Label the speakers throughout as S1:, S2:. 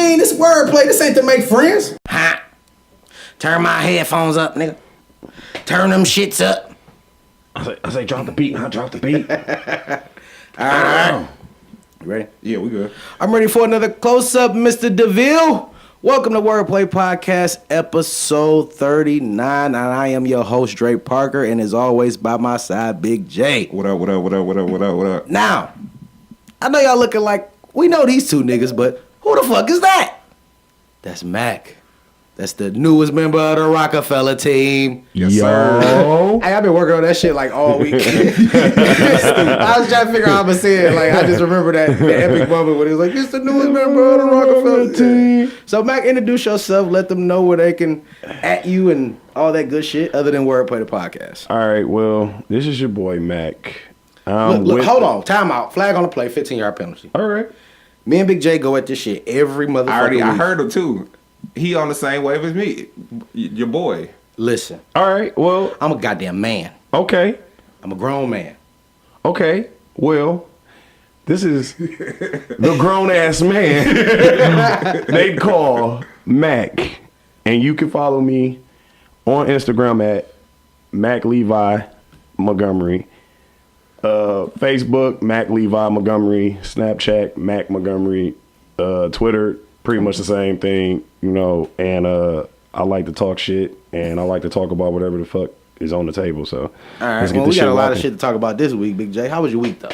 S1: mean? This wordplay. This ain't to make friends.
S2: Ha! Turn my headphones up, nigga. Turn them shits up.
S3: I say, drop the beat. I drop the beat.
S1: All right. You ready?
S4: Yeah, we good.
S1: I'm ready for another close-up, Mr. DeVille. Welcome to Wordplay Podcast, episode 39. And I am your host, Drake Parker, and as always, by my side, Big J.
S4: What up, what up, what up, what up, what up, what up?
S1: Now, I know y'all looking like, we know these two niggas, but who the fuck is that? That's Mac. That's the newest member of the Rockefeller team.
S4: Yes, sir.
S1: Hey, I've been working on that shit like all week. I was trying to figure out how I'm gonna say it. Like, I just remember that epic moment when it was like, it's the newest member of the Rockefeller team. So, Mac, introduce yourself. Let them know where they can at you and all that good shit other than Wordplay the Podcast.
S3: All right, well, this is your boy, Mac.
S1: Look, hold on. Time out. Flag on the play. 15-yard penalty.
S3: All right.
S1: Me and Big J go at this shit every motherfucking week.
S4: I heard him too. He on the same wave as me. Your boy.
S1: Listen.
S3: All right, well.
S1: I'm a goddamn man.
S3: Okay.
S1: I'm a grown man.
S3: Okay, well, this is the grown-ass man they call Mac. And you can follow me on Instagram at Mac Levi Montgomery. Facebook, Mac Levi Montgomery. Snapchat, Mac Montgomery. Twitter, pretty much the same thing, you know, and I like to talk shit, and I like to talk about whatever the fuck is on the table, so.
S1: All right, well, we got a lot of shit to talk about this week, Big J. How was your week, though?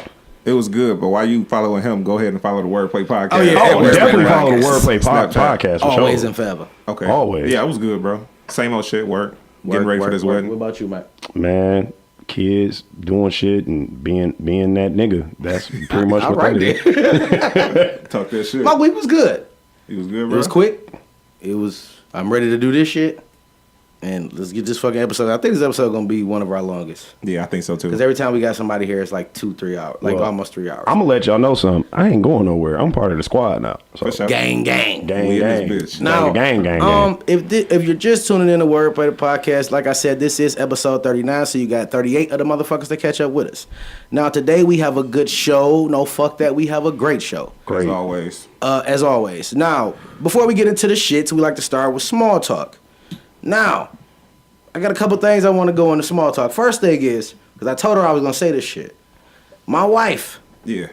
S4: It was good, but while you following him, go ahead and follow the Wordplay Podcast.
S1: Oh, yeah.
S3: Definitely follow the Wordplay Podcast, for
S1: Always
S3: sure.
S1: and forever.
S4: Okay.
S3: Always.
S4: Yeah, it was good, bro. Same old shit, work. Getting ready for this wedding.
S1: What about you, Mac?
S3: Man, kids doing shit and being that nigga. That's pretty much what that is.
S4: Talk that shit.
S1: My week was good.
S4: It was good,
S1: It
S4: bro.
S1: was quick. I'm ready to do this shit. And let's get this fucking episode. I think this episode is going to be one of our longest.
S4: Yeah, I think so too.
S1: Because every time we got somebody here, it's like 2-3 hours. Like
S3: Well,
S1: almost 3 hours.
S3: I'm going to let y'all know something. I ain't going nowhere. I'm part of the squad now. So.
S4: For sure.
S1: Gang.
S3: Gang,
S4: We in
S3: gang.
S4: this bitch.
S1: Now,
S3: gang.
S1: if you're just tuning in to Wordplay the Podcast, like I said, this is episode 39, so you got 38 of the motherfuckers to catch up with us. Now, today we have a good show. No, fuck that. We have a great show.
S4: As always.
S1: As always. Now, before we get into the shits, we like to start with small talk. Now, I got a couple things I want to go into small talk. First thing is, because I told her I was going to say this shit. My wife
S4: Yeah.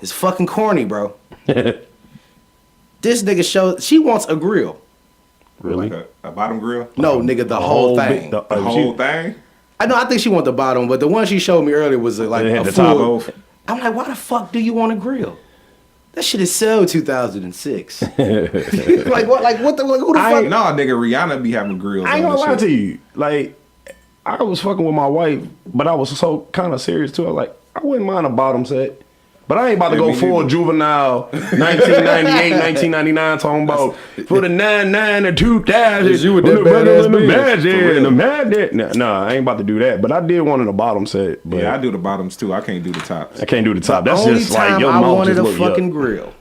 S1: is fucking corny, bro. This nigga she wants a grill.
S3: Really?
S4: Like a bottom grill?
S1: No, nigga, the whole thing.
S4: The whole thing?
S1: I think she want the bottom, but the one she showed me earlier was like
S3: It had
S1: a
S3: the
S1: full.
S3: top.
S1: I'm like, why the fuck do you want a grill? That shit is so 2006. Like what? Like what the? Like, who the fuck?
S4: No, nigga, Rihanna be having grills.
S3: I ain't
S4: on
S3: gonna lie
S4: this
S3: to
S4: shit.
S3: you. Like, I was fucking with my wife, but I was so kind of serious too. I was like, I wouldn't mind a bottom set. But I ain't about to
S4: Yeah,
S3: go
S4: me
S3: full
S4: neither.
S3: juvenile 1998, 1999 talking about for the 99 or 2000.
S1: You with that badass
S3: bitch. Nah, I ain't about to do that. But I did one in the bottom set. But
S4: Yeah, I do the bottoms too. I can't do the tops.
S3: I can't do the top. That's
S1: Only
S3: just
S1: time
S3: like your
S1: I
S3: mouth
S1: wanted
S3: just
S1: a
S3: look
S1: fucking
S3: yuck.
S1: grill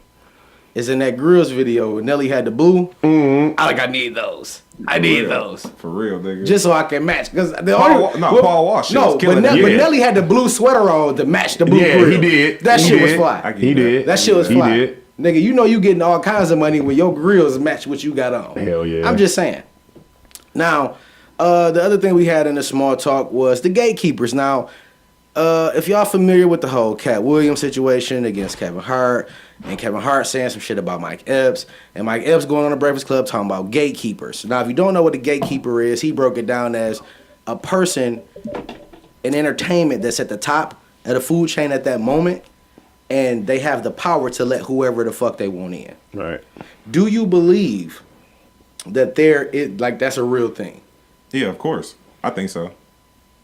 S1: is in that grills video when Nelly had the blue.
S3: Mm-hmm.
S1: I need those. I need those.
S4: For real, nigga.
S1: Just so I can match. Because the
S4: Paul Walsh.
S1: No,
S4: was killing
S1: but
S4: that.
S1: Nelly had the blue sweater on to match the blue
S3: Yeah,
S1: grill.
S3: he did.
S1: That
S3: He
S1: shit was
S3: did.
S1: fly.
S3: He did.
S1: That shit was fly.
S3: He did.
S1: Nigga, you know you getting all kinds of money when your grills match what you got on.
S3: Hell yeah.
S1: I'm just saying. Now, the other thing we had in the small talk was the gatekeepers. Now, if y'all familiar with the whole Cat Williams situation against Kevin Hart, and Kevin Hart saying some shit about Mike Epps, and Mike Epps going on the Breakfast Club talking about gatekeepers. Now, if you don't know what a gatekeeper is, he broke it down as a person in entertainment that's at the top of the food chain at that moment, and they have the power to let whoever the fuck they want in.
S3: Right.
S1: Do you believe that that's a real thing?
S4: Yeah, of course. I think so.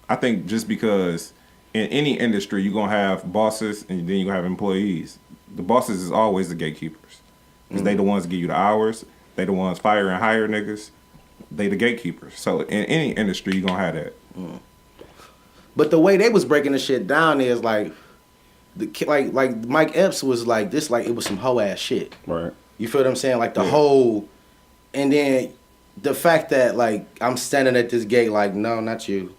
S4: I think just because in any industry you're gonna have bosses and then you're gonna have employees. The bosses is always the gatekeepers. Because they the ones that give you the hours, they the ones fire and hire niggas. They the gatekeepers. So in any industry you're gonna have that.
S1: But the way they was breaking the shit down is like Mike Epps was like this, like it was some hoe ass shit.
S3: Right.
S1: You feel what I'm saying? Like the whole, and then the fact that like I'm standing at this gate like, no, not you.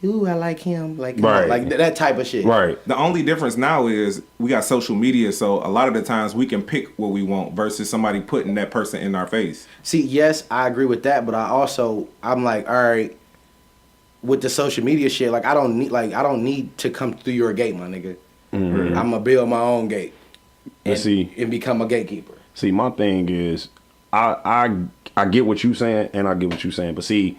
S1: ooh, I like him, like
S3: Right.
S1: like that type of shit.
S3: Right.
S4: The only difference now is we got social media, so a lot of the times we can pick what we want versus somebody putting that person in our face.
S1: See, yes, I agree with that, but I'm like, all right, with the social media shit, like I don't need to come through your gate, my nigga.
S3: Mm-hmm.
S1: I'm gonna build my own gate and become a gatekeeper.
S3: See, my thing is, I get what you saying, and I get what you saying, but see,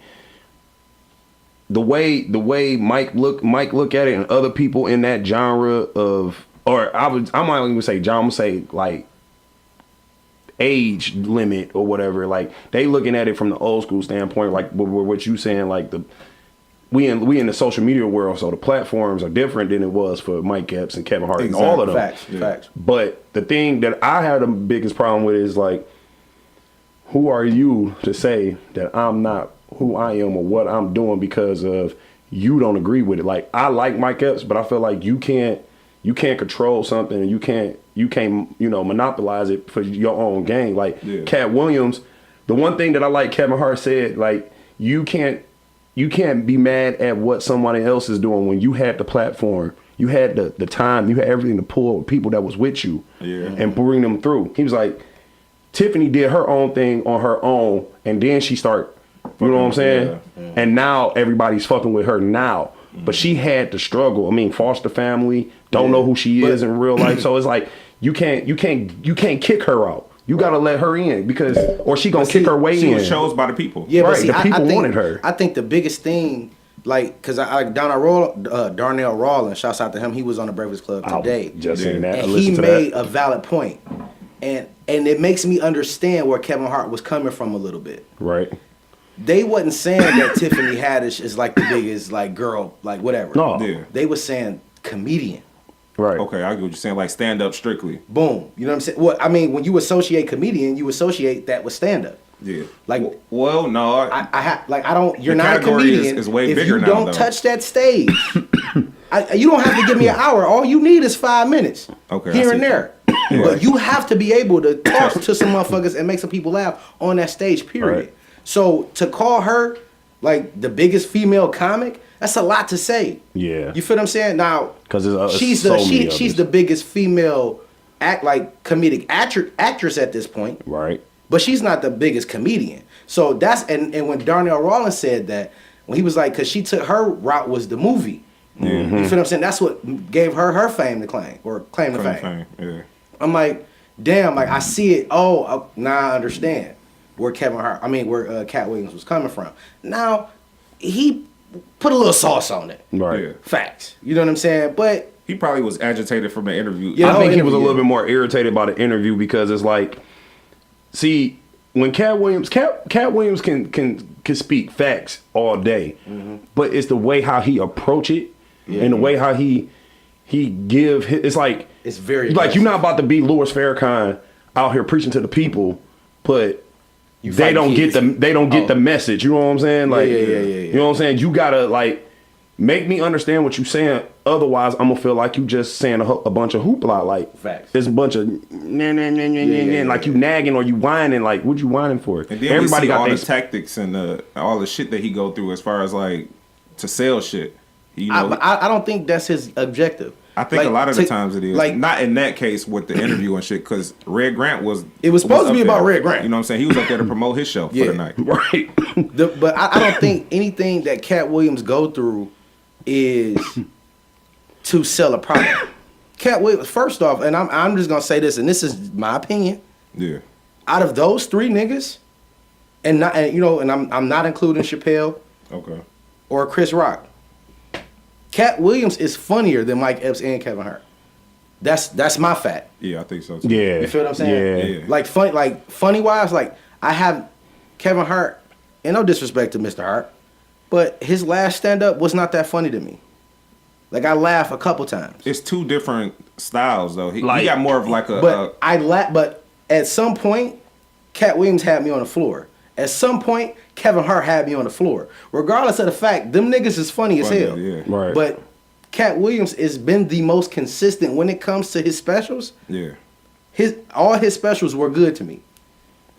S3: the way Mike look at it, and other people in that genre of, or I might even say genre, I'm gonna say like age limit or whatever, like they looking at it from the old school standpoint, like what you saying, like we in the social media world, so the platforms are different than it was for Mike Epps and Kevin Hart and all of them.
S1: Facts.
S3: But the thing that I had the biggest problem with is like, who are you to say that I'm not who I am or what I'm doing because of you don't agree with it? Like, I like Mike Epps, but I feel like you can't control something, and you can't monopolize it for your own gain. Like Cat Williams, the one thing that I like Kevin Hart said, like, you can't be mad at what somebody else is doing when you had the platform, you had the time, you had everything to pull people that was with you and bring them through. He was like, Tiffany did her own thing on her own, and then she start, you know what I'm saying? Yeah. And now everybody's fucking with her now. But she had to struggle. I mean, foster family, don't know who she is in real life. So it's like, you can't kick her out. You gotta let her in, because, or she gonna kick her way in.
S4: She was chosen by the people.
S1: Yeah,
S3: right.
S1: But see,
S3: the people
S1: I think,
S3: wanted her.
S1: I think the biggest thing, like, because Darnell Rawlins, shouts out to him. He was on the Breakfast Club today.
S3: Just saying that.
S1: And he made a valid point. And it makes me understand where Kevin Hart was coming from a little bit.
S3: Right.
S1: They wasn't saying that Tiffany Haddish is like the biggest like girl, like whatever.
S3: No.
S4: Yeah.
S1: They was saying comedian.
S3: Right.
S4: Okay, I get what you're saying, like stand up strictly.
S1: Boom. You know what I'm saying? Well, I mean, when you associate comedian, you associate that with stand up.
S4: Yeah.
S1: Like,
S4: well, no.
S1: I don't. You're
S4: the
S1: not a
S4: category
S1: comedian.
S4: is way
S1: if
S4: bigger
S1: you
S4: now,
S1: don't
S4: though.
S1: touch that stage, you don't have to give me an hour. All you need is 5 minutes.
S4: Okay, I
S1: Here
S4: see.
S1: and there.
S4: Yeah.
S1: But you have to be able to talk to some motherfuckers and make some people laugh on that stage. Period.
S3: Right.
S1: So to call her like the biggest female comic, that's a lot to say.
S3: Yeah.
S1: You feel what I'm saying? Now,
S3: 'Cause it's
S1: she's
S3: so many
S1: she's
S3: others.
S1: the biggest female comedic actress at this point.
S3: Right.
S1: But she's not the biggest comedian. So that's and when Darnell Rawlins said that, when he was like, because she took her route was the movie.
S4: Yeah.
S1: You feel what I'm saying? That's what gave her fame to claim, or claim to fame.
S4: Yeah.
S1: I'm like, damn, like I see it. Oh, now I understand where Cat Williams was coming from. Now he put a little sauce on it.
S3: Right.
S4: Yeah.
S1: Facts. You know what I'm saying? But
S4: He probably was agitated from the interview.
S1: Yeah.
S3: I think he was a
S1: interview.
S3: little bit more irritated by the interview, because it's like, see, when Cat Williams can speak facts all day, but it's the way how he approach it and the way how he give it's like,
S1: it's very
S3: like, you're not about to be Louis Farrakhan out here preaching to the people, but they
S1: fight
S3: don't
S1: kids.
S3: get the message. You know what I'm saying? Like,
S1: Yeah.
S3: you know what I'm saying? You gotta like make me understand what you're saying. Otherwise, I'm gonna feel like you just saying a bunch of hoopla. Like,
S1: Facts.
S3: there's a bunch of like you nagging or you whining. Like, what you whining for?
S4: And then
S3: Everybody
S4: we see all
S3: got
S4: the tactics and all the shit that he go through as far as like to sell shit. You know,
S1: I don't think that's his objective.
S4: I think
S1: Like,
S4: a lot of the times it is.
S1: like,
S4: Not in that case with the interview and shit, because Red Grant was.
S1: It was supposed to be
S4: up
S1: about
S4: there.
S1: Red Grant.
S4: You know what I'm saying? He was up there to promote his show for
S1: Yeah.
S4: the night.
S3: right.
S1: But I don't think anything that Cat Williams go through is to sell a product. Cat Williams, first off, and I'm just gonna say this, and this is my opinion.
S4: Yeah.
S1: Out of those three niggas, and I'm not including Chappelle
S4: Okay.
S1: or Chris Rock. Cat Williams is funnier than Mike Epps and Kevin Hart. That's my fact.
S4: Yeah, I think so too.
S3: Yeah.
S1: You feel what I'm saying?
S4: Yeah.
S1: Like funny wise, like I have Kevin Hart, and no disrespect to Mr. Hart, but his last stand up was not that funny to me. Like I laugh a couple times.
S4: It's two different styles though. He
S3: Like-
S4: got more of like a.
S1: But but at some point, Cat Williams had me on the floor. At some point, Kevin Hart had me on the floor. Regardless of the fact, them niggas is funny as hell.
S4: Yeah.
S3: Right.
S1: But Cat Williams has been the most consistent when it comes to his specials.
S4: Yeah.
S1: All his specials were good to me.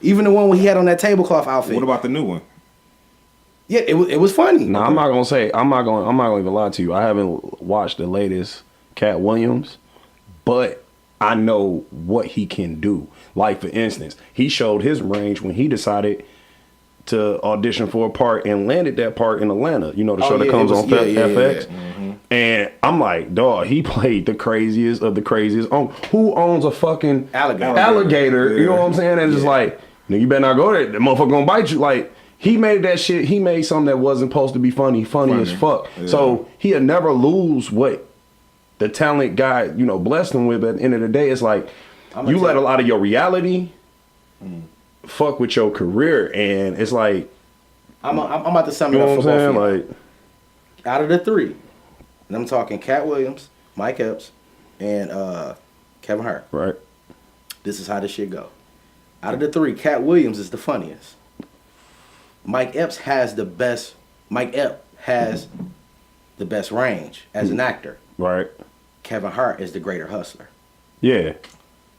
S1: Even the one where he had on that tablecloth outfit.
S4: What about the new one?
S1: Yeah, it was funny.
S3: Now I'm not gonna even lie to you. I haven't watched the latest Cat Williams, but I know what he can do. Like for instance, he showed his range when he decided to audition for a part and landed that part in Atlanta. You know, the show that comes on FX.
S1: Yeah.
S3: Mm-hmm. And I'm like, dog, he played the craziest of the craziest. Who owns a fucking alligator?
S4: Yeah.
S3: You know what I'm saying? And it's just like, you better not go there. The motherfucker gonna bite you. Like, he made that shit. He made something that wasn't supposed to be funny as fuck. Yeah. So he'll never lose what the talent guy, blessed him with. At the end of the day, it's like you let a lot of your reality fuck with your career, and it's like
S1: I'm about to sum it up for both of you. Like, out of the three, and I'm talking Cat Williams, Mike Epps, and Kevin Hart.
S3: Right.
S1: This is how this shit go. Out of the three, Cat Williams is the funniest. Mike Epps has the best. Mike Epps has the best range as an actor.
S3: Right.
S1: Kevin Hart is the greater hustler.
S3: Yeah.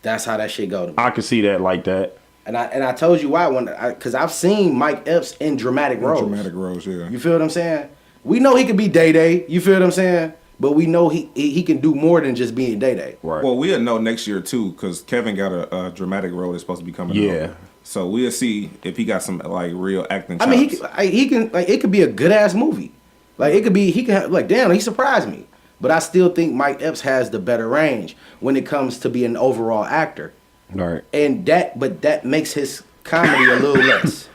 S1: That's how that shit go to me.
S3: I can see that like that.
S1: And I told you why because I've seen Mike Epps in dramatic roles.
S4: Dramatic roles, yeah.
S1: You feel what I'm saying? We know he could be Day-Day. You feel what I'm saying? But we know he can do more than just being Day-Day.
S3: Right.
S4: Well, we'll know next year too, because Kevin got a dramatic role that's supposed to be coming.
S3: Yeah.
S4: Out. So we'll see if he got some like real acting chops.
S1: I mean, he can like it could be a good ass movie. Like it could be damn, he surprised me. But I still think Mike Epps has the better range when it comes to being an overall actor.
S3: Right.
S1: And that makes his comedy a little less.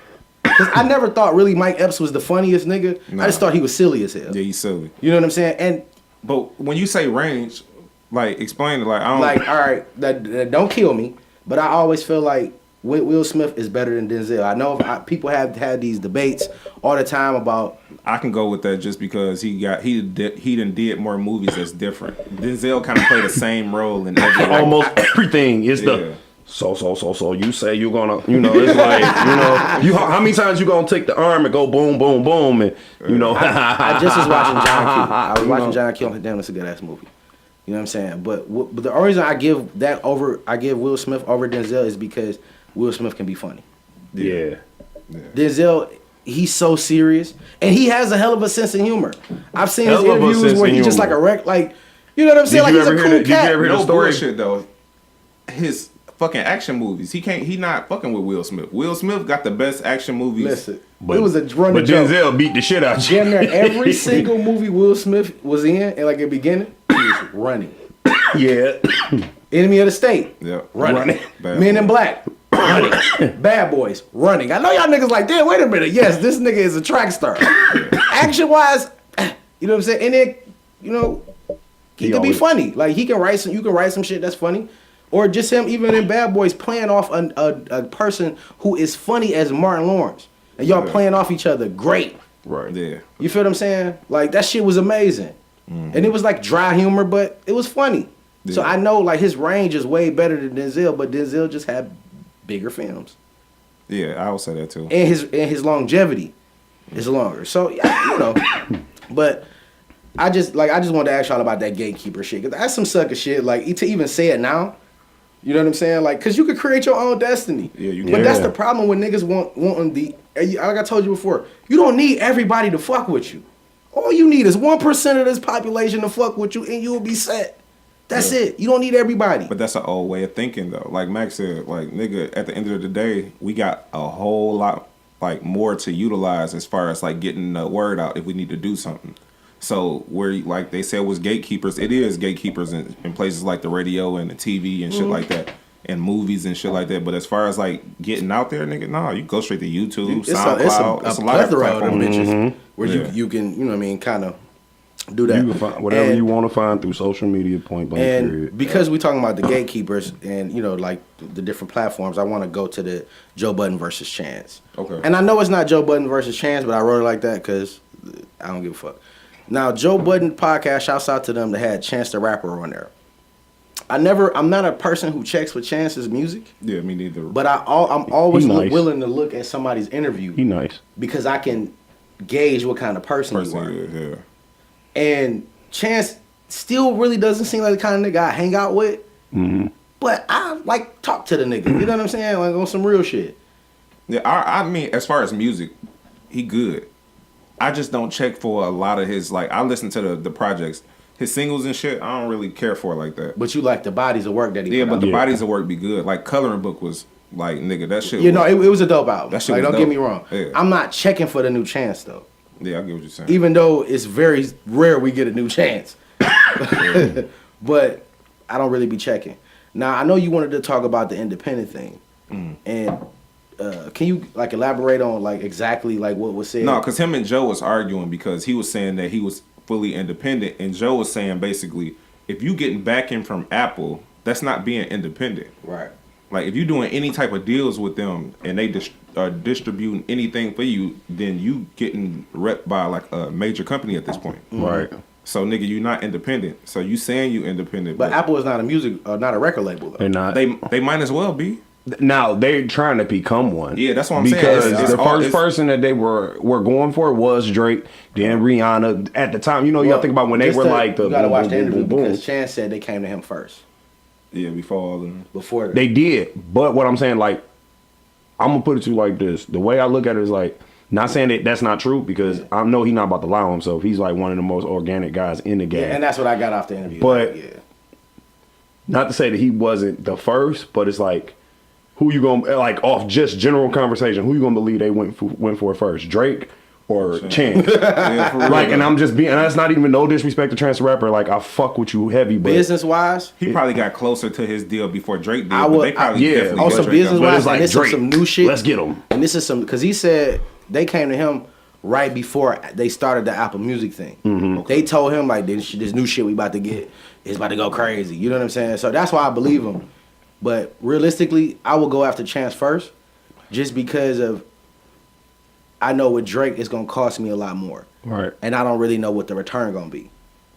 S1: Because I never thought really Mike Epps was the funniest nigga.
S4: Nah.
S1: I just thought he was silly as hell.
S4: Yeah, he's silly.
S1: You know what I'm saying?
S4: But when you say range, like explain it. Like I don't
S1: like, all right, that don't kill me. But I always feel like Will Smith is better than Denzel. I know people have had these debates all the time about.
S4: I can go with that just because he done did more movies that's different. Denzel kind of played the same role in
S3: almost everything. Is the so you say you're gonna, it's like, how many times you gonna take the arm and go boom boom boom and
S1: I just was watching John Q. I was watching John Q. Damn, that's a good ass movie. You know what I'm saying? But the only reason I give Will Smith over Denzel is because Will Smith can be funny.
S3: Yeah.
S1: Denzel, he's so serious, and he has a hell of a sense of humor. I've seen his interviews where he's just like a wreck, like, you know what I'm saying? Like he's a cool cat.
S3: Did you ever hear
S4: no
S3: the story?
S4: Bullshit though. His fucking action movies, he not fucking with Will Smith. Will Smith got the best action movies.
S1: Listen, it was a running joke.
S3: But Denzel beat the shit out you.
S1: Damn near every single movie Will Smith was in, and like at the beginning, he was running.
S3: Yeah.
S1: Enemy of the State.
S4: Yeah.
S1: Running. Men in Black. Running. Bad Boys. Running. I know y'all niggas like, damn, wait a minute. Yes, this nigga is a track star. Action wise, you know what I'm saying? And then, he can be funny. Like you can write some shit that's funny. Or just him even in Bad Boys playing off a person who is funny as Martin Lawrence. And y'all playing off each other. Great.
S3: Right.
S4: Yeah.
S1: You feel what I'm saying? Like that shit was amazing. Mm-hmm. And it was like dry humor, but it was funny. Yeah. So I know like his range is way better than Denzel, but Denzel just had bigger films.
S4: Yeah, I would say that too.
S1: And his longevity is longer. So but I just wanted to ask y'all about that gatekeeper shit, because that's some sucker shit. Like to even say it now, you know what I'm saying? Like, cause you could create your own destiny.
S4: Yeah, you can.
S1: But that's the problem when niggas wanting the. Like I told you before, you don't need everybody to fuck with you. All you need is 1% of this population to fuck with you, and you will be set. That's it. You don't need everybody.
S4: But that's an old way of thinking, though. Like Max said, like, nigga, at the end of the day, we got a whole lot, like, more to utilize as far as, like, getting the word out if we need to do something. So, where, like they said was gatekeepers, it is gatekeepers in places like the radio and the TV and shit like that, and movies and shit like that. But as far as, like, getting out there, nigga, nah, you go straight to YouTube, SoundCloud.
S1: It's a lot of platforms where you can, you know what I mean, kind of do that.
S3: You can find whatever you want to find through social media, point blank, period.
S1: Because we're talking about the gatekeepers and, like the different platforms, I want to go to the Joe Budden versus Chance.
S4: Okay.
S1: And I know it's not Joe Budden versus Chance, but I wrote it like that because I don't give a fuck. Now, Joe Budden podcast, shouts out to them that had Chance the Rapper on there. I'm not a person who checks for Chance's music. Yeah,
S4: me neither.
S1: But I'm always willing to look at somebody's interview.
S3: He nice.
S1: Because I can gauge what kind of person you are.
S4: Yeah.
S1: And Chance still really doesn't seem like the kind of nigga I hang out with. Mm-hmm. But I like talk to the nigga. You know what I'm saying? Like on some real shit.
S4: Yeah, I mean, as far as music, he good. I just don't check for a lot of his, like, I listen to the projects. His singles and shit, I don't really care for it like that.
S1: But you like the bodies of work that he
S4: Yeah,
S1: put
S4: but
S1: out.
S4: the bodies of work be good. Like, Coloring Book was, like, nigga, that shit
S1: You know, it was a dope album.
S4: That shit
S1: like,
S4: was
S1: don't get
S4: dope.
S1: me wrong.
S4: Yeah.
S1: I'm not checking for the new Chance, though.
S4: Yeah, I get what you're saying.
S1: Even though it's very rare we get a new Chance. But I don't really be checking. Now, I know you wanted to talk about the independent thing. And can you, like, elaborate on, like, exactly, like, what was said?
S4: No, because him and Joe was arguing because he was saying that he was fully independent, and Joe was saying basically, if you getting backing from Apple, that's not being independent.
S1: Right.
S4: Like, if you're doing any type of deals with them and they are distributing anything for you, then you getting repped by, like, a major company at this point.
S3: Right.
S4: So, nigga, you not independent. So, you saying you independent.
S1: But Apple is not not a record label, though.
S3: They're not.
S4: They might as well be.
S3: Now they're trying to become one.
S4: Yeah, that's what I'm saying.
S3: Because
S4: It's
S3: the
S4: all-
S3: first person that they were going for was Drake, then Rihanna. At the time, you know, you gotta think about when they
S1: Just
S3: were like the
S1: you gotta
S3: boom,
S1: watch
S3: boom,
S1: the
S3: boom,
S1: interview
S3: boom, boom.
S1: because Chance said they came to him first.
S4: Yeah, before all of them.
S1: Before
S3: They did, but what I'm saying, like, I'm gonna put it to you like this: the way I look at it is like, not saying that that's not true because I know he's not about to lie on himself. He's like one of the most organic guys in the game.
S1: Yeah, and that's what I got off the interview.
S3: But-
S1: yeah.
S3: Not to say that he wasn't the first, but it's like, who you gonna, like, off just general conversation, who you gonna believe they went for first, Drake or Chance?
S4: Yeah, for real,
S3: Like, and
S4: though.
S3: I'm just being, and that's not even no disrespect to Chance the Rapper. Like, I fuck with you heavy, but
S1: Business wise,
S4: He probably got closer to his deal before Drake did.
S1: I
S4: but
S1: would-
S4: they probably
S3: yeah.
S4: definitely
S1: Also,
S4: let Drake
S1: business
S4: go.
S3: but
S1: wise,
S3: it's like
S1: and this is
S3: Drake.
S1: some new shit.
S3: Let's get him.
S1: and this is some because he said they came to him right before they started the Apple Music thing.
S3: Mm-hmm.
S1: They told him like this new shit we about to get is about to go crazy. You know what I'm saying? So that's why I believe him. But realistically, I will go after Chance first, just because of I know with Drake it's gonna cost me a lot more,
S3: Right.
S1: and I don't really know what the return gonna be.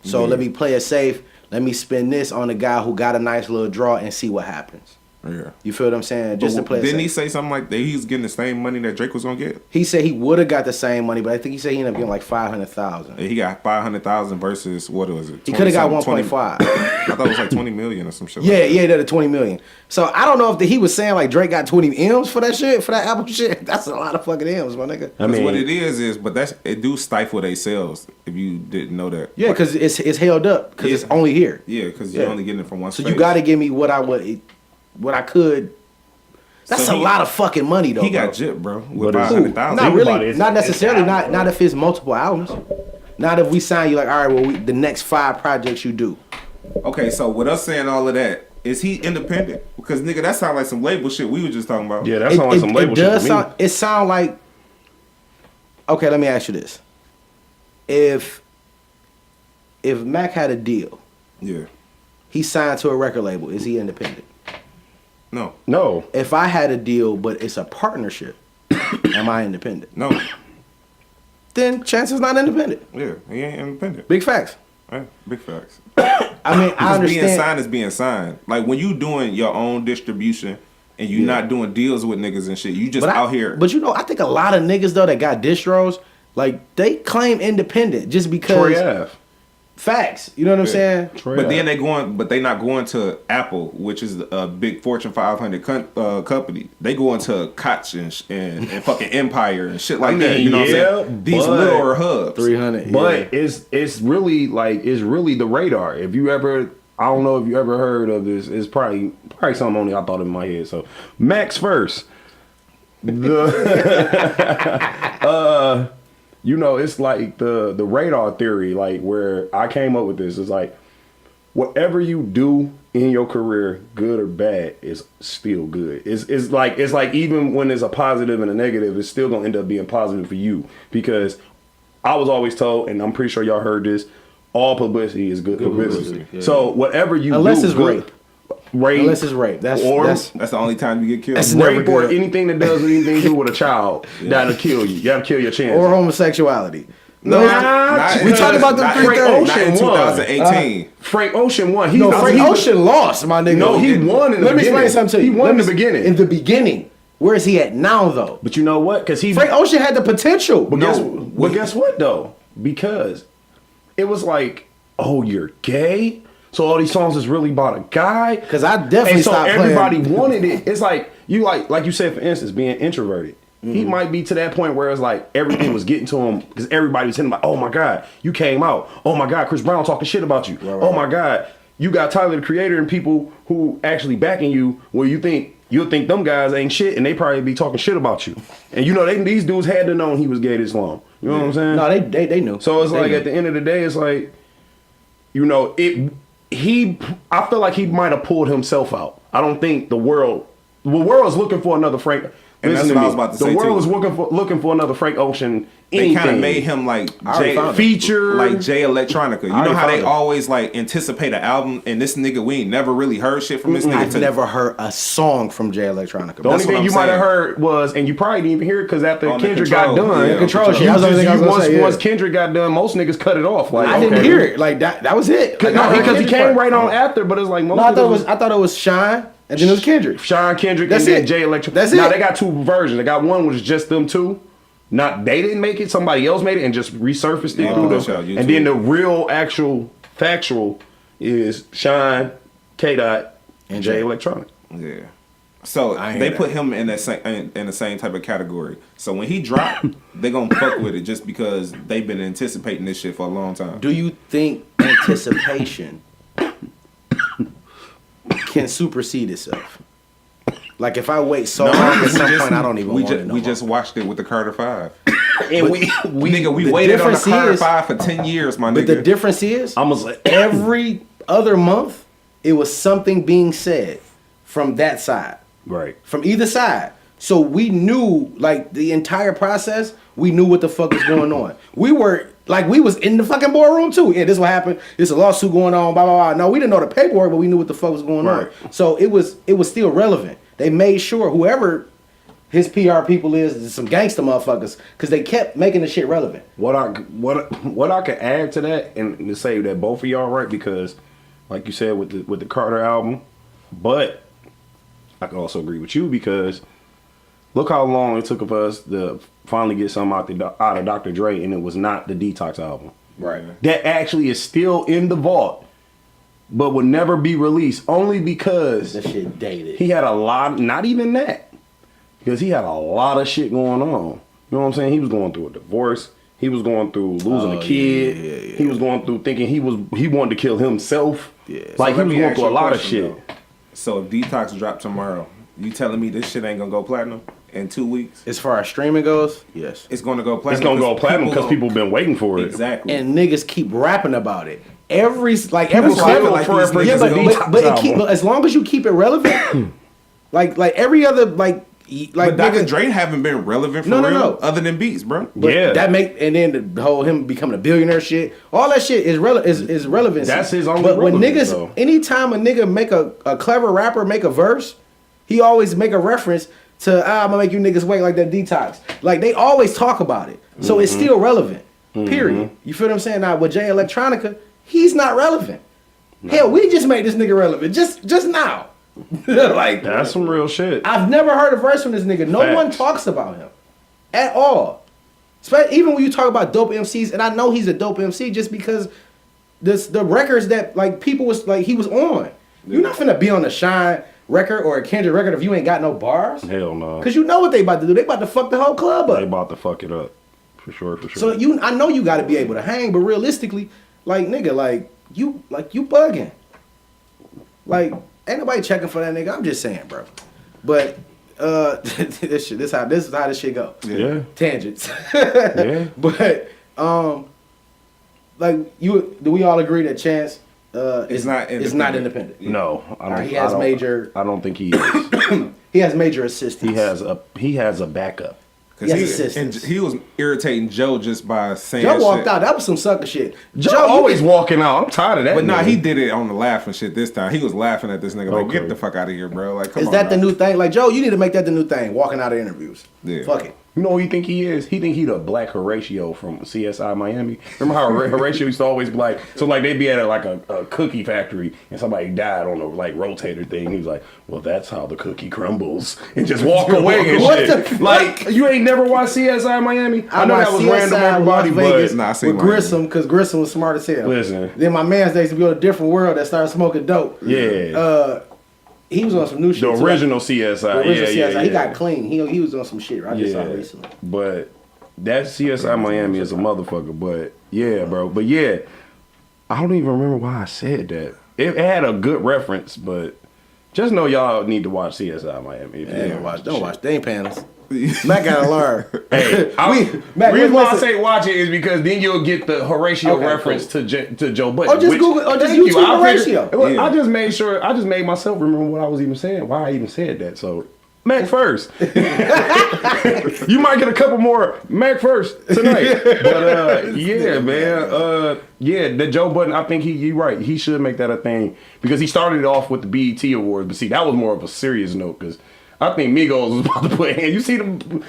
S1: So let me play it safe. Let me spend this on a guy who got a nice little draw and see what happens.
S4: Yeah.
S1: You feel what I'm saying? Just to play it
S4: Didn't he
S1: safe.
S4: say something like that? He's getting the same money that Drake was gonna get.
S1: He said he would have got the same money, but I think he said he ended up getting like 500,000.
S4: He got 500,000 versus what was it?
S1: He could have got
S4: 20
S1: 1.5.
S4: I thought it was like 20 million or some shit.
S1: Yeah,
S4: like that.
S1: yeah, that 20 million. So I don't know if he was saying like Drake got 20 M's for that shit, for that Apple shit. That's a lot of fucking M's, my nigga.
S3: I
S4: Because
S3: mean,
S4: what it is, but it do stifle their sales if you didn't know that.
S1: Yeah, because it's held up because it's only here.
S4: Yeah, because you're only getting it from one
S1: So
S4: space.
S1: you got to give me what I could. That's
S4: So
S1: a lot of fucking money though.
S4: He
S1: bro.
S4: got gypped, bro,
S3: But
S4: with
S3: it's-
S4: 500,000.
S1: Not
S3: Think
S1: really.
S3: about it.
S1: Not
S3: It's
S1: necessarily.
S3: albums,
S1: Not if it's multiple albums. Not if we sign you like, all right, well, the next 5 projects you do.
S4: Okay, so with us saying all of that, is he independent? Because nigga, that sounds like some label shit we were just talking about.
S3: yeah, that sounds like some label shit to me.
S1: It sound like. Okay, let me ask you this: If Mac had a deal,
S4: Yeah.
S1: he signed to a record label, is he independent?
S4: No.
S3: No,
S1: If I had a deal, but it's a partnership, am I independent?
S4: No.
S1: Then Chance is not independent.
S4: Yeah, he ain't independent.
S1: Big facts.
S4: Yeah, big facts.
S1: I mean, I
S4: Because being
S1: understand.
S4: signed is being signed. Like when you doing your own distribution and you not doing deals with niggas and shit, you just out here.
S1: But you know, I think a lot of niggas though that got distros, like they claim independent just because
S3: Troy Ave.
S1: facts. You know what I'm saying?
S3: Troy
S4: But
S3: Ave.
S4: then they not going to Apple, which is a big Fortune 500 company. They go into Koch and fucking Empire and shit like that. You know what I'm saying? These
S3: but-
S4: littler hubs.
S1: 300.
S3: But it's really the radar. If you ever, I don't know if you ever heard of this. It's probably something only I thought in my head. So Max first. The you know, it's like the radar theory, like where I came up with this. It's like whatever you do in your career, good or bad, is still good. It's like even when there's a positive and a negative, it's still gonna end up being positive for you, because I was always told, and I'm pretty sure y'all heard this, all publicity is good publicity.
S1: yeah.
S3: So whatever you
S1: Unless
S3: do,
S1: it's
S3: good, rape,
S1: Unless it's rape. That's
S4: That's the only time you get killed.
S1: That's never
S3: rape or
S1: good.
S3: anything that does anything to do with a child, that'll kill you. That'll kill your chance.
S1: or homosexuality.
S4: No,
S1: we talking about them
S4: not
S1: three
S4: in-
S1: things.
S4: Not in
S3: Ocean won.
S4: 2018.
S3: Frank Ocean won. He
S1: No,
S3: I
S1: Frank
S3: mean, he-
S1: Ocean lost, my nigga.
S3: No, he won in the
S1: Let me
S3: beginning.
S1: explain something to you.
S3: He won in
S1: Let
S3: the
S1: me-
S3: beginning.
S1: In the beginning. Where is he at now, though?
S3: But you know what? Because he.
S1: Frank Ocean had the potential.
S3: But guess what though? Because it was like, oh, you're gay. So all these songs is really about a guy.
S1: Because I definitely
S3: And so
S1: stopped
S3: everybody
S1: playing.
S3: wanted it. It's like you like you said, for instance, being introverted. He might be to that point where it's like everything was getting to him because everybody was hitting him like, oh my God, you came out. Oh my God, Chris Brown talking shit about you.
S1: Right.
S3: Oh my God, you got Tyler the Creator and people who actually backing you where you'll think them guys ain't shit and they probably be talking shit about you. And these dudes had to know he was gay this long. You know what I'm saying?
S1: No, they knew.
S3: So it's like at the end of the day, it's like, I feel like he might have pulled himself out. I don't think the world is looking for another Frank.
S4: And that's what I was about to say,
S3: the world
S4: too.
S3: is looking for another Frank Ocean.
S4: They kind of made him like
S3: feature,
S4: like Jay Electronica. You know how they always like anticipate an album, and this nigga, we ain't never really heard shit from this nigga.
S1: I've never heard a song from Jay Electronica.
S3: The only thing you might have heard was, and you probably didn't even hear it because after Kendrick
S4: Control.
S3: got done,
S4: Yeah,
S1: Control shit. That was the only thing I was gonna say,
S3: once Kendrick got done, most niggas cut it off. Like
S1: I didn't hear it. Like that was it. Like,
S3: No,
S1: I heard
S3: because he
S1: Kendrick
S3: came
S1: part.
S3: right on after, but it's like most.
S1: No, I thought it was Shine, and then it was Kendrick.
S3: Sean Kendrick
S1: That's
S3: and then
S1: it.
S3: Jay Electronica.
S1: That's
S3: Now
S1: it.
S3: they got two versions. They got one was just them two. Not they didn't make it. Somebody else made it and just resurfaced it. And then the real, actual, factual is Shine, K Dot, and Jay Electronica.
S4: Yeah. So they put him in the same type of category. So when he dropped, they gonna fuck with it just because they've been anticipating this shit for a long time.
S1: Do you think anticipation can supersede itself? Like if I wait so long, at some point I don't even want to know.
S4: We just watched it with the Carter 5.
S3: And
S4: we waited on the Carter 5 for 10 years, my nigga.
S1: But the difference is,
S3: almost like
S1: every other month, it was something being said from that side.
S3: right.
S1: From either side. So we knew, like, the entire process, we knew what the fuck was going on. We was in the fucking boardroom too. Yeah, this what happened. There's a lawsuit going on, blah, blah, blah. No, we didn't know the paperwork, but we knew what the fuck was going on. So it was still relevant. They made sure whoever his PR people is some gangster motherfuckers, because they kept making the shit relevant.
S3: What I could add to that and to say that both of y'all right, because like you said with the Carter album, but I can also agree with you because look how long it took of us to finally get something out of Dr. Dre, and it was not the Detox album.
S1: Right.
S3: That actually is still in the vault, but would never be released only because
S1: That shit dated.
S3: he had a lot, not even that, because he had a lot of shit going on. You know what I'm saying? He was going through a divorce. He was going through losing a kid.
S1: Yeah.
S3: He was going through thinking he wanted to kill himself.
S1: Yeah.
S3: Like
S4: So
S3: he was
S4: let me
S3: going
S4: ask
S3: through
S4: you
S3: a lot of
S4: question,
S3: shit.
S4: though. So if Detox dropped tomorrow, you telling me this shit ain't gonna go platinum in 2 weeks?
S1: As far as streaming goes, yes.
S4: It's gonna go platinum.
S3: It's gonna go platinum because people been waiting for it.
S4: Exactly.
S1: And niggas keep rapping about it. Every
S4: That's why I feel like these niggas
S1: yeah,
S4: go-
S1: but as long as you keep it relevant, like every other
S4: but Dr. Dre haven't been relevant for real, other than beats, bro.
S1: But
S3: Yeah.
S1: that and then the whole him becoming a billionaire shit, all that shit is relevant.
S3: That's his only
S1: But when
S3: relevance,
S1: niggas,
S3: though.
S1: anytime a nigga make a clever rapper make a verse, he always make a reference to I'm gonna make you niggas wait like that Detox. Like they always talk about it, so it's still relevant. Period. You feel what I'm saying? Now with Jay Electronica, he's not relevant. Hell, we just made this nigga relevant just now. Like
S3: That's some real shit.
S1: I've never heard a verse from this nigga. No
S3: Facts.
S1: one talks about him at all. Even when you talk about dope MCs, and I know he's a dope MC just because the records that like people was like he was on. You're not finna be on a Shine record or a Kendrick record if you ain't got no bars.
S3: Hell no.
S1: Cause you know what they about to do. They about to fuck the whole club
S3: They
S1: up.
S3: about to fuck it up. For sure.
S1: So I know you got to be able to hang, but realistically, like nigga, you bugging. Like ain't nobody checking for that nigga. I'm just saying, bro. But this is how this shit go.
S3: Yeah.
S1: Tangents.
S3: Yeah.
S1: But do we all agree that Chance is not independent?
S3: No, I don't.
S1: He has major.
S3: I don't think he is.
S1: He has major assistance.
S3: He has a backup.
S1: He has
S4: Because
S1: assistance.
S4: he was irritating Joe just by saying
S1: Joe walked
S4: shit.
S1: out. That was some sucker shit.
S3: Joe always walking out. I'm tired of that.
S4: But nah,
S3: nigga.
S4: he did it on the laughing shit this time. He was laughing at this nigga like,
S3: Okay.
S4: get the fuck out of here, bro. Like, come
S1: Is
S4: on.
S1: that the
S4: now.
S1: new thing? Like Joe, you need to make that the new thing. Walking out of interviews.
S4: Yeah.
S1: Fuck it.
S3: You know who he think he is? He think he the black Horatio from CSI Miami. Remember how Horatio used to always be like, so like they'd be at a cookie factory and somebody died on a like rotator thing. He was like, well, that's how the cookie crumbles, and just walk away and
S1: What
S3: shit.
S1: the fuck?
S3: Like you ain't never watched CSI Miami? I know
S1: watched
S3: that was
S1: CSI
S3: random, everybody,
S1: Las Vegas
S3: but
S4: Nah, I seen
S1: with
S4: Miami.
S1: Grissom, because Grissom was smart as hell.
S3: Listen.
S1: Then my man's days to be on a different world that started smoking dope.
S3: yeah,
S1: He was on some new shit.
S3: The
S1: too.
S3: original CSI.
S1: The original
S3: yeah,
S1: CSI.
S3: yeah.
S1: He got clean. He was on some shit. I just saw it recently.
S3: But that CSI Miami is a motherfucker. But yeah, bro. But yeah, I don't even remember why I said that. It had a good reference, but just know y'all need to watch CSI Miami. If you
S1: Yeah,
S3: haven't
S1: watch.
S3: watched
S1: Don't
S3: shit.
S1: watch. They ain't paying us. Matt gotta learn.
S3: Hey,
S1: Matt,
S3: reason why I
S1: listen.
S3: say watch it is because then you'll get the Horatio
S1: Okay,
S3: reference
S1: cool.
S3: to Joe Budden.
S1: Or just Google. Or just YouTube Horatio.
S3: Look, I just made sure. I just made myself remember what I was even saying. Why I even said that. So Mac first. You might get a couple more Mac first tonight. But yeah, man. Yeah, the Joe Budden. I think you're right. He should make that a thing because he started it off with the BET Awards. But see, that was more of a serious note because I think Migos was about to play. And you see them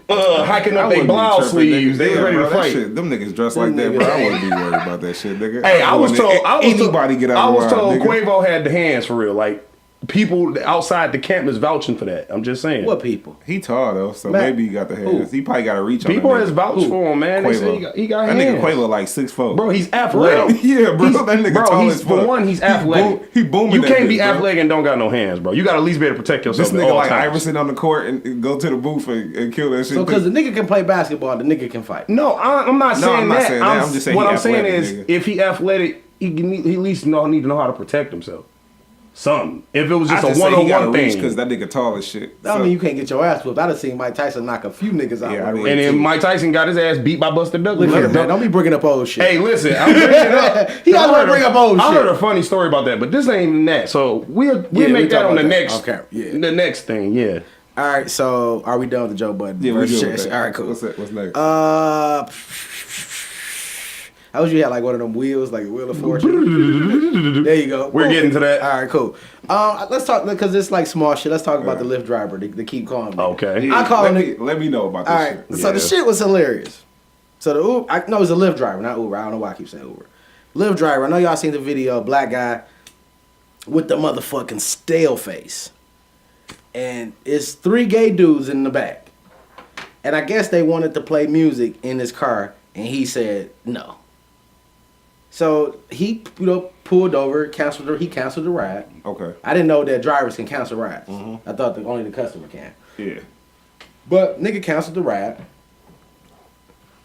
S3: hiking up their blouse sleeves. They was ready to fight.
S4: Shit, them niggas dressed like that, bro. I wouldn't be worried about that shit, nigga.
S3: Hey, I was told.
S4: Anybody get out of the
S3: told
S4: nigga.
S3: Quavo had the hands for real. Like people outside the camp is vouching for that. I'm just saying.
S1: What people?
S4: He tall though, so
S1: Matt,
S4: maybe he got the hands. He probably got to reach on
S3: People
S4: that
S3: has
S4: nigga.
S3: vouched for him, man. They say
S4: Quavo.
S3: he got
S4: That
S3: hands.
S4: nigga Quavo like 6'4".
S3: Bro, he's athletic.
S4: Yeah, bro. That nigga tall
S3: he's,
S4: as
S3: for
S4: fuck.
S3: one, he's athletic.
S4: He booming.
S3: You
S4: that
S3: can't be
S4: bitch, bro.
S3: athletic and don't got no hands, bro. You got to at least be able to protect yourself
S4: This
S3: at
S4: nigga
S3: all
S4: like
S3: times.
S4: Iverson on the court and go to the booth and kill that shit.
S1: So because the nigga can play basketball, the nigga can fight.
S3: No, I'm not saying
S4: I'm not
S3: that.
S4: saying that. I'm just saying
S3: what
S4: he
S3: I'm saying
S4: athletic,
S3: is,
S4: nigga.
S3: if he athletic, he at least need to know how to protect himself. Something. If it was just a one-on-one thing.
S4: because that nigga tall as shit.
S1: That don't mean you can't get your ass whooped. I done seen Mike Tyson knock a few niggas out.
S4: Yeah, I
S1: with
S4: mean-
S1: it.
S3: And then Mike Tyson got his ass beat by Buster Douglas.
S1: Look here, man. Don't be bringing up old shit.
S3: Hey, listen, I'm bringing it up.
S1: He always wanna bring up old
S3: I
S1: shit.
S3: heard a funny story about that, but this ain't even that. So we'll
S1: we
S3: make that
S1: talk
S3: on the
S1: about that.
S3: next.
S1: Okay, yeah.
S3: The next thing, yeah.
S1: All right, so are we done with the Joe Budden?
S4: Yeah, we
S1: versus
S4: good with
S1: shit?
S4: that.
S1: All right, cool.
S4: What's next?
S1: I wish you had like one of them wheels, like a wheel of fortune. There you go.
S3: We're getting to that.
S1: All right, cool. Let's talk because it's like small shit. Let's talk about the Lyft driver, the keep calm.
S3: Okay.
S1: I call him.
S4: Let me know about
S1: All
S4: this
S1: right,
S4: shit.
S1: so the shit was hilarious. So the Uber, no, it was a Lyft driver, not Uber. I don't know why I keep saying Uber. Lyft driver. I know y'all seen the video. Black guy with the motherfucking stale face, and it's 3 gay dudes in the back, and I guess they wanted to play music in his car, and he said no. So he, pulled over, canceled the ride.
S4: Okay.
S1: I didn't know that drivers can cancel rides. I thought that only the customer can.
S4: Yeah.
S1: But nigga canceled the ride.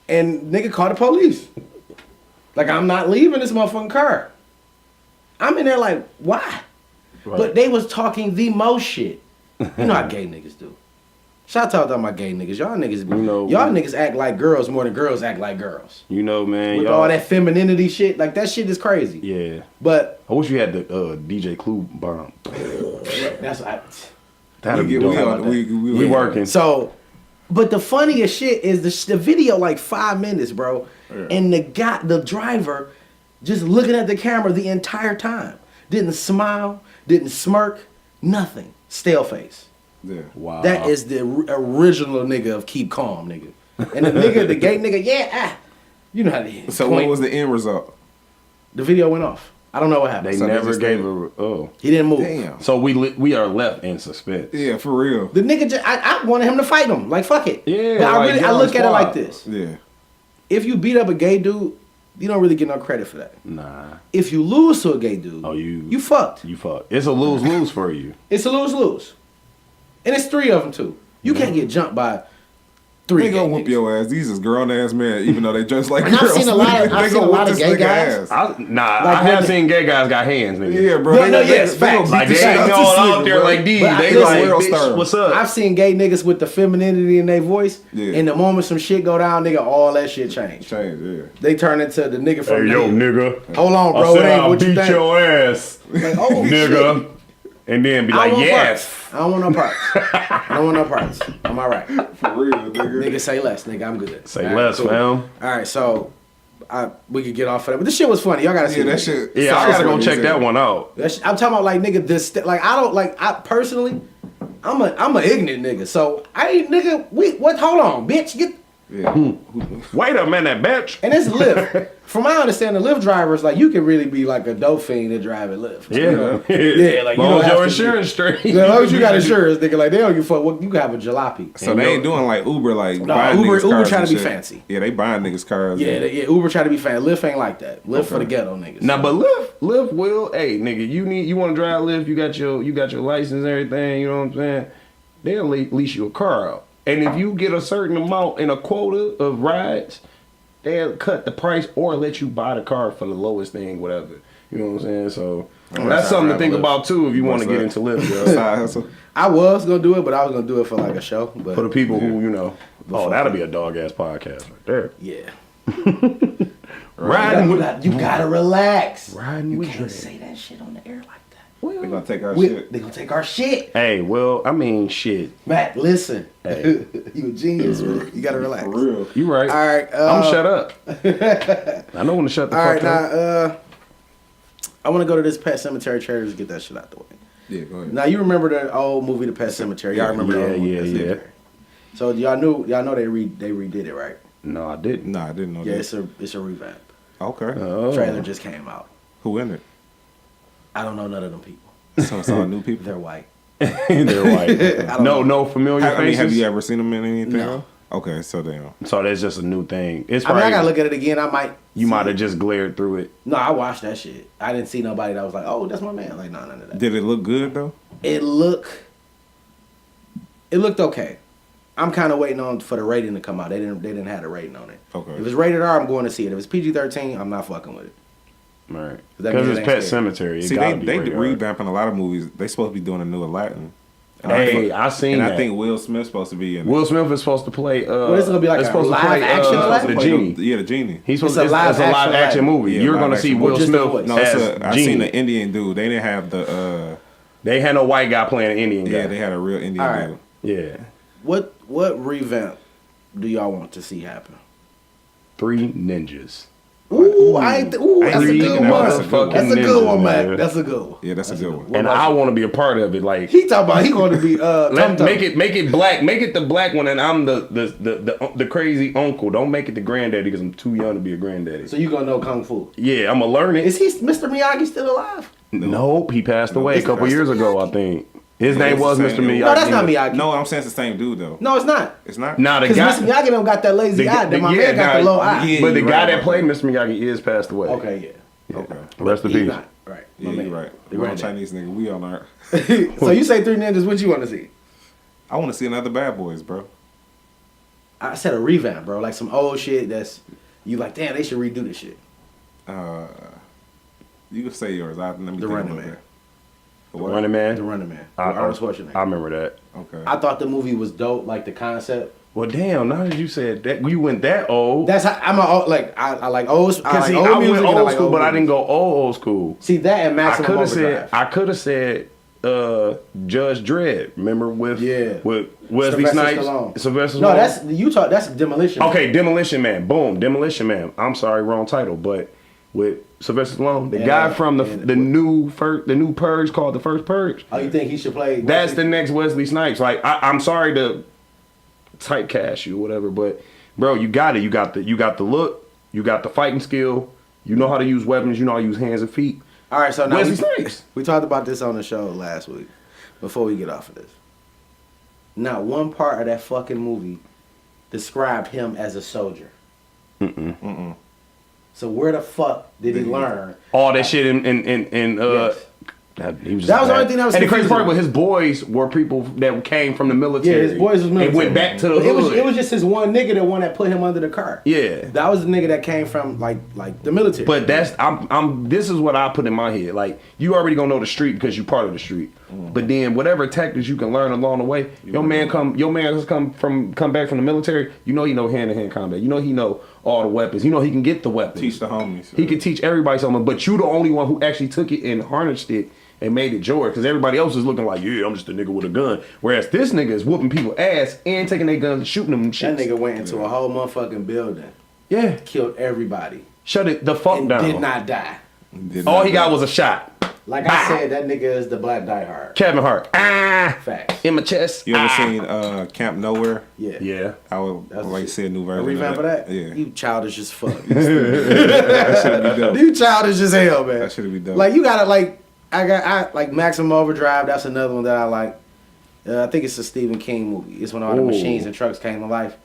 S1: And nigga called the police. Like, I'm not leaving this motherfucking car. I'm in there like, why?
S3: Right.
S1: But they was talking the most shit. You know how gay niggas do. Shout out to my gay niggas. Y'all niggas act like girls more than girls act like girls.
S3: You know, man.
S1: With
S3: y'all,
S1: all that femininity shit. Like, that shit is crazy.
S3: Yeah.
S1: But
S3: I wish you had the DJ Clue bomb.
S1: that's
S3: That'd be dope. We working.
S1: So, but the funniest shit is the video like 5 minutes, bro.
S4: Yeah.
S1: And the driver, just looking at the camera the entire time. Didn't smile, didn't smirk, nothing. Stale face.
S4: Yeah.
S3: Wow.
S1: That is the original nigga of keep calm, nigga. And the gay nigga, you know how it is.
S4: So what was the end result?
S1: The video went off. I don't know what happened.
S3: They
S4: So they
S3: never
S4: just
S3: gave
S4: didn't-
S1: He didn't move.
S4: Damn.
S3: So we are left in suspense.
S4: Yeah, for real.
S1: The nigga, I wanted him to fight him. Like, fuck it.
S3: Yeah,
S1: But
S3: like,
S1: I look at it
S3: squad.
S1: like this.
S4: Yeah.
S1: If you beat up a gay dude, you don't really get no credit for that.
S3: Nah.
S1: If you lose to a gay dude, you fucked.
S3: You fuck. It's a lose-lose for you.
S1: It's a lose-lose. And it's 3 of them, too. You can't get jumped by 3
S4: They
S1: gay
S4: gonna whoop
S1: niggas.
S4: your ass. These is grown ass men, even though they dress like
S1: And I've
S4: girls.
S1: seen a lot of-
S4: They
S1: I've seen
S4: gonna
S1: a lot
S4: whoop
S1: of
S4: this
S1: gay
S4: nigga
S1: guys.
S4: ass.
S3: I
S1: Like,
S3: have
S1: when
S3: seen gay guys got hands, nigga.
S4: Yeah, bro.
S1: No, yes,
S4: they
S1: facts.
S4: gonna
S3: Like,
S4: beat
S3: they
S4: the shit
S3: ain't
S4: out
S3: all
S4: this
S3: out
S4: nigga,
S3: there
S4: bro.
S3: like these.
S1: But
S3: They
S1: listen,
S3: like,
S4: world
S3: bitch,
S4: star.
S3: what's up?
S1: I've seen gay niggas with the femininity in their voice,
S4: Yeah.
S1: and the moment some shit go down, nigga, all that shit change.
S4: Change, yeah.
S1: They turn into the nigga from
S3: Hey, yo,
S1: the
S3: nigga.
S1: Hold on,
S3: I
S1: bro. It
S3: said
S1: ain't
S3: I'll
S1: what you
S3: beat
S1: think.
S3: your ass,
S1: Like, oh,
S3: nigga.
S1: shit.
S3: And then be
S1: I
S3: like,
S1: don't want
S3: yes.
S1: parts. I don't want no parts. I don't want no parts. I'm all right.
S4: For real, nigga.
S1: Nigga, say less. Nigga, I'm good.
S3: Say
S1: All right,
S3: less,
S1: cool.
S3: fam.
S1: All right, so we could get off of that. But this shit was funny. Y'all gotta see
S4: Yeah, that
S1: this.
S4: shit.
S3: Yeah, I gotta go check that one out.
S1: I'm talking about like nigga like I don't like I personally I'm a ignorant nigga. So I ain't nigga hold on, bitch.
S4: Yeah.
S3: Wait a minute, bitch.
S1: And it's Lyft. From my understanding, Lyft drivers, like, you can really be like a dope fiend to drive at Lyft.
S3: Yeah.
S1: You know? Yeah, like, you
S3: long
S1: don't
S3: as
S1: have
S3: your
S1: to
S3: insurance straight.
S1: As long as you got insurance, nigga, like, they don't give a fuck. What, you can have a jalopy.
S4: So they ain't doing like Uber, like
S1: No,
S4: buying
S1: Uber-
S4: niggas cars
S1: Uber trying
S4: and
S1: to be
S4: shit.
S1: fancy.
S4: Yeah, they buying niggas cars.
S1: Yeah,
S4: and-
S1: Uber try to be fan. Lyft ain't like that. Lyft for the ghetto niggas.
S3: Now, but Lyft will, hey, nigga, you want to drive Lyft, you got your license and everything, you know what I'm saying? They'll lease you a car out. And if you get a certain amount in a quota of rides, they'll cut the price or let you buy the car for the lowest thing, whatever. You know what I'm saying? So that's something to think about too if you want to get into Lyft, yo.
S4: Side hustle.
S1: I was gonna do it, but I was gonna do it for like a show. But
S3: For the people who, you know, that'll be a dog ass podcast right there.
S1: yeah,
S3: Riding with
S1: you gotta relax.
S3: Riding
S1: You
S3: with
S1: can't
S3: Dre.
S1: say that shit on the air like that.
S4: They gonna take our shit.
S1: They gonna take our shit.
S3: Hey, well, I mean, shit.
S1: Matt, listen.
S3: Hey.
S1: You a genius, man. You gotta relax.
S4: For real.
S3: You right.
S1: All right.
S3: I'm shut up. I know when to shut the
S1: All right,
S3: fuck up.
S1: now, I want to go to this Pet Cemetery trailer to get that shit out the way.
S4: Yeah, go ahead.
S1: Now, you remember the old movie, The Pet Cemetery? Y'all remember the old movie,
S3: Yeah,
S1: Pet
S3: yeah.
S1: Cemetery? So y'all know they redid it, right?
S3: No, I didn't.
S4: Nah, I didn't know
S1: Yeah,
S4: that.
S1: it's a revamp.
S4: Okay.
S3: Oh.
S1: Trailer just came out.
S4: Who in it?
S1: I don't know none of them people.
S4: So it's all new people.
S1: They're white.
S3: They're white. No familiar
S4: I mean,
S3: faces.
S4: have you ever seen them in anything?
S1: No.
S4: Okay, so damn.
S3: So that's just a new thing. It's
S1: I mean,
S3: probably,
S1: I gotta look at it again. I might.
S3: you
S1: see
S3: might
S1: it.
S3: have just glared through it.
S1: No, I watched that shit. I didn't see nobody that was like, "Oh, that's my man." Like, no, none of that.
S4: Did it look good though?
S1: It looked okay. I'm kind of waiting on for the rating to come out. They didn't have a rating on it.
S4: Okay.
S1: If it's rated R, I'm going to see it. If it's PG-13, I'm not fucking with it.
S3: Right.
S1: That
S3: Because
S1: means
S3: it's
S1: it ain't
S3: Pet
S1: fair.
S3: Cemetery. It
S4: See,
S3: gotta
S4: they
S3: be rated R.
S4: revamping a lot of movies. They supposed to be doing a new Aladdin. And
S3: Hey, I seen
S4: and
S3: that.
S4: I think Will Smith's supposed to be in it.
S3: Will Smith is supposed to play.
S1: this gonna be like
S3: it's
S1: a
S3: supposed to
S1: live
S3: play,
S1: action Aladdin?
S3: the genie.
S4: Yeah, the genie.
S3: He's supposed.
S1: It's a
S3: It's
S1: live
S3: a live
S1: action
S3: action
S1: Aladdin.
S3: movie.
S4: Yeah,
S3: You're
S4: live
S3: gonna see
S4: action
S3: Will
S1: movie. Just the
S3: Smith
S1: voice.
S4: No,
S3: as
S4: I seen
S3: genie.
S4: the Indian dude. They didn't have the.
S3: They had no white guy playing an Indian guy.
S4: Yeah, they had a real Indian
S1: All right.
S4: dude.
S3: Yeah.
S1: What revamp do y'all want to see happen?
S3: 3 ninjas.
S1: Ooh, that's a
S4: Three
S1: good
S4: motherfucking
S1: one. That's a good
S3: ninjas,
S1: one,
S3: man.
S1: man. That's a good one.
S4: Yeah, that's a good one.
S3: And I want to be a part of it. Like,
S1: He talking about he going to be
S3: make it black. Make it the black one, and I'm the crazy uncle. Don't make it the granddaddy because I'm too young to be a granddaddy.
S1: So you gonna know kung fu?
S3: Yeah, I'm gonna learn it.
S1: Is he Mr. Miyagi still alive?
S3: Nope, he passed away a
S1: It's
S3: couple
S1: Mr.
S3: years ago,
S1: Miyagi.
S3: I think. His
S4: Yeah,
S3: name
S4: it's
S3: was
S4: the
S3: Mr.
S4: same dude.
S3: Miyagi.
S1: No, that's not Miyagi.
S4: No, I'm saying it's the same dude though.
S1: No, it's not.
S4: It's not.
S3: Nah, the
S1: Because
S3: guy.
S1: Mr. Miyagi don't got that lazy eye. That my man got the low eye.
S4: yeah.
S3: But the
S4: you're
S3: guy
S4: right
S3: that
S4: about
S3: played
S4: that.
S3: Mr. Miyagi is passed away.
S1: Okay, yeah.
S4: Okay.
S3: Rest in
S1: He's
S3: peace.
S1: not. Right.
S4: Yeah,
S1: My man.
S4: you're right.
S1: The
S4: We're
S1: granddad.
S4: Chinese nigga. We all are.
S1: So you say 3 ninjas, what you want to see?
S4: I want to see another Bad Boys, bro.
S1: I said a revamp, bro. Like some old shit that's you like, damn, they should redo this shit.
S4: You can say yours. Let me
S1: The
S4: think
S1: Running
S4: about
S1: Man.
S4: that. What?
S3: Running
S1: The
S3: Man.
S1: Running Man.
S3: I
S1: Arnold Schwarzenegger.
S3: I remember that.
S4: Okay.
S1: I thought the movie was dope, like the concept.
S3: Well, damn. Now that you said that, you went that old.
S1: That's how I'm a like I like old. I
S3: Cause
S1: like
S3: see,
S1: old
S3: I
S1: music
S3: went
S1: and I
S3: old
S1: like
S3: school,
S1: old
S3: but I
S1: movies.
S3: didn't go old school.
S1: See that and
S3: I
S1: Maximum
S3: could have
S1: Overdrive.
S3: said. I could have said. Judge Dredd. Remember with Wesley
S1: Sylvester
S3: Snipes,
S1: Stallone.
S3: Sylvester.
S1: No,
S3: Stallone?
S1: that's you talk. That's Demolition.
S3: Okay, Demolition Man. Boom, Demolition Man. I'm sorry, wrong title, but with Sylvester Stallone, the
S1: And,
S3: guy from the
S1: and-
S3: new Purge called the first Purge.
S1: Oh, you think he should play?
S3: That's the next Wesley Snipes. Like I'm sorry to typecast you or whatever, but bro, you got it. You got the look. You got the fighting skill. You know how to use weapons. You know how to use hands and feet.
S1: All right, so now
S3: Wesley Snipes.
S1: we talked about this on the show last week. Before we get off of this, not one part of that fucking movie described him as a soldier. So where the fuck did he learn?
S3: All that shit in
S1: Yes.
S3: he was just
S1: That was the
S3: bad.
S1: only thing that was
S3: And the crazy
S1: confusing
S3: part
S1: me.
S3: was his boys were people that came from the military.
S1: Yeah, his boys was military.
S3: And went back to the
S1: But
S3: hood.
S1: it was just his one nigga, the one that put him under the car.
S3: Yeah.
S1: That was the nigga that came from like the military.
S3: But this is what I put in my head. Like, you already gonna know the street because you part of the street. But then whatever tactics you can learn along the way, your man come back from the military, you know he know hand-to-hand combat. You know he know all the weapons. You know he can get the weapons.
S4: Teach the homies.
S3: He could teach everybody something, but you the only one who actually took it and harnessed it and made it yours. Because everybody else is looking like, yeah, I'm just a nigga with a gun. Whereas this nigga is whooping people ass and taking their guns and shooting them and shit.
S1: that nigga went into a whole motherfucking building,
S3: Yeah.
S1: killed everybody,
S3: Shut it the fuck
S1: and
S3: down.
S1: did not die.
S3: All he got was a shot.
S1: Like I said, that nigga is the Black Die Hard.
S3: Kevin Hart.
S1: Facts.
S3: In my chest.
S4: You ever seen Camp Nowhere?
S1: Yeah.
S3: Yeah.
S4: I would like to see a new
S1: A
S4: version.
S1: revamp of that?
S4: Yeah.
S1: You childish as fuck.
S4: That should be dope.
S1: You childish as hell, man.
S4: That should be dope.
S1: Like you gotta like I like Maximum Overdrive. That's another one that I like. I think it's a Stephen King movie. It's when all the machines and trucks came to life.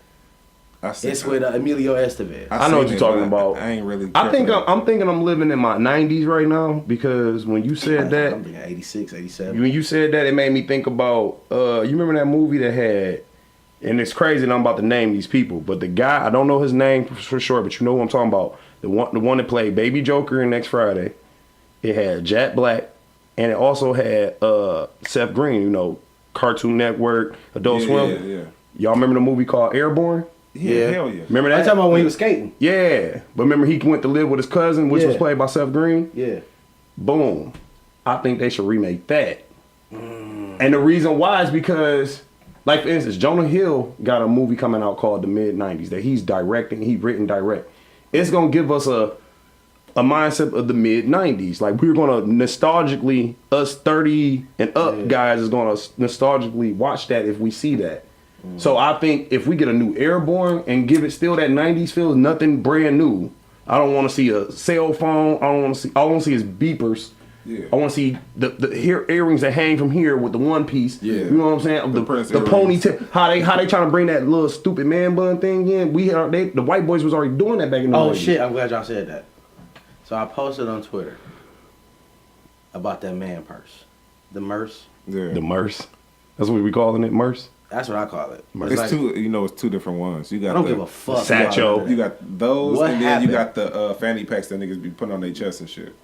S1: It's with Emilio Estevez.
S3: I know what you're talking about.
S4: I ain't really.
S3: I think I'm thinking I'm living in my 90s right now because when you said that,
S1: I'm thinking 86, 87.
S3: when you said that, it made me think about. You remember that movie that had, and it's crazy that I'm about to name these people, but the guy I don't know his name for sure, but you know who I'm talking about. The one that played Baby Joker in Next Friday. It had Jack Black, and it also had Seth Green. You know, Cartoon Network, Adult Swim.
S4: Yeah.
S3: Y'all remember the movie called Airborne?
S4: Yeah, hell yeah.
S3: Remember that?
S1: I'm talking about when he was skating.
S3: Yeah, but remember he went to live with his cousin, which was played by Seth Green.
S1: Yeah.
S3: Boom. I think they should remake that. And the reason why is because, like for instance, Jonah Hill got a movie coming out called The Mid-90s that he's directing. He written direct. It's gonna give us a mindset of the mid-90s. Like we're gonna nostalgically, us 30 and up guys is gonna nostalgically watch that if we see that. So I think if we get a new Airborne and give it still that 90s feel, nothing brand new. I don't want to see a cell phone. I don't want to see. All I want to see is beepers.
S4: Yeah.
S3: I want to see the earrings that hang from here with the one piece.
S4: Yeah.
S3: You know what I'm saying? The
S4: Prince
S3: ponytail. How they trying to bring that little stupid man bun thing in? The white boys was already doing that back in the 90s.
S1: Shit! I'm glad y'all said that. So I posted on Twitter about that man purse, the Merce.
S4: Yeah.
S3: The Merce. That's what we calling it, Merce.
S1: That's what I call it.
S4: It's
S1: like,
S4: two. You know, it's two different ones. You got.
S1: I don't give a fuck.
S3: Satchel.
S4: You got those,
S1: What
S4: and then you
S1: happened?
S4: got the fanny packs that niggas be putting on their chest and shit.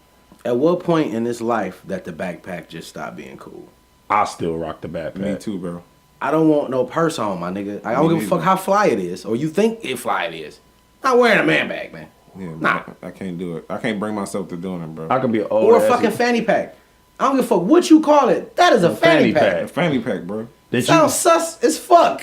S1: At what point in this life that the backpack just stopped being cool?
S3: I still rock the backpack.
S4: Me too, bro.
S1: I don't want no purse on, my nigga. I don't give a fuck how fly it is, or you think it fly it is. Not wearing a man bag, man.
S4: Yeah,
S1: Nah.
S4: I can't do it. I can't bring myself to doing it, bro.
S3: I could be an old
S1: Or a
S3: ass-
S1: fucking fanny pack. I don't give a fuck what you call it. That is a fanny pack.
S4: A fanny pack, bro.
S3: that
S1: Sounds sus as fuck.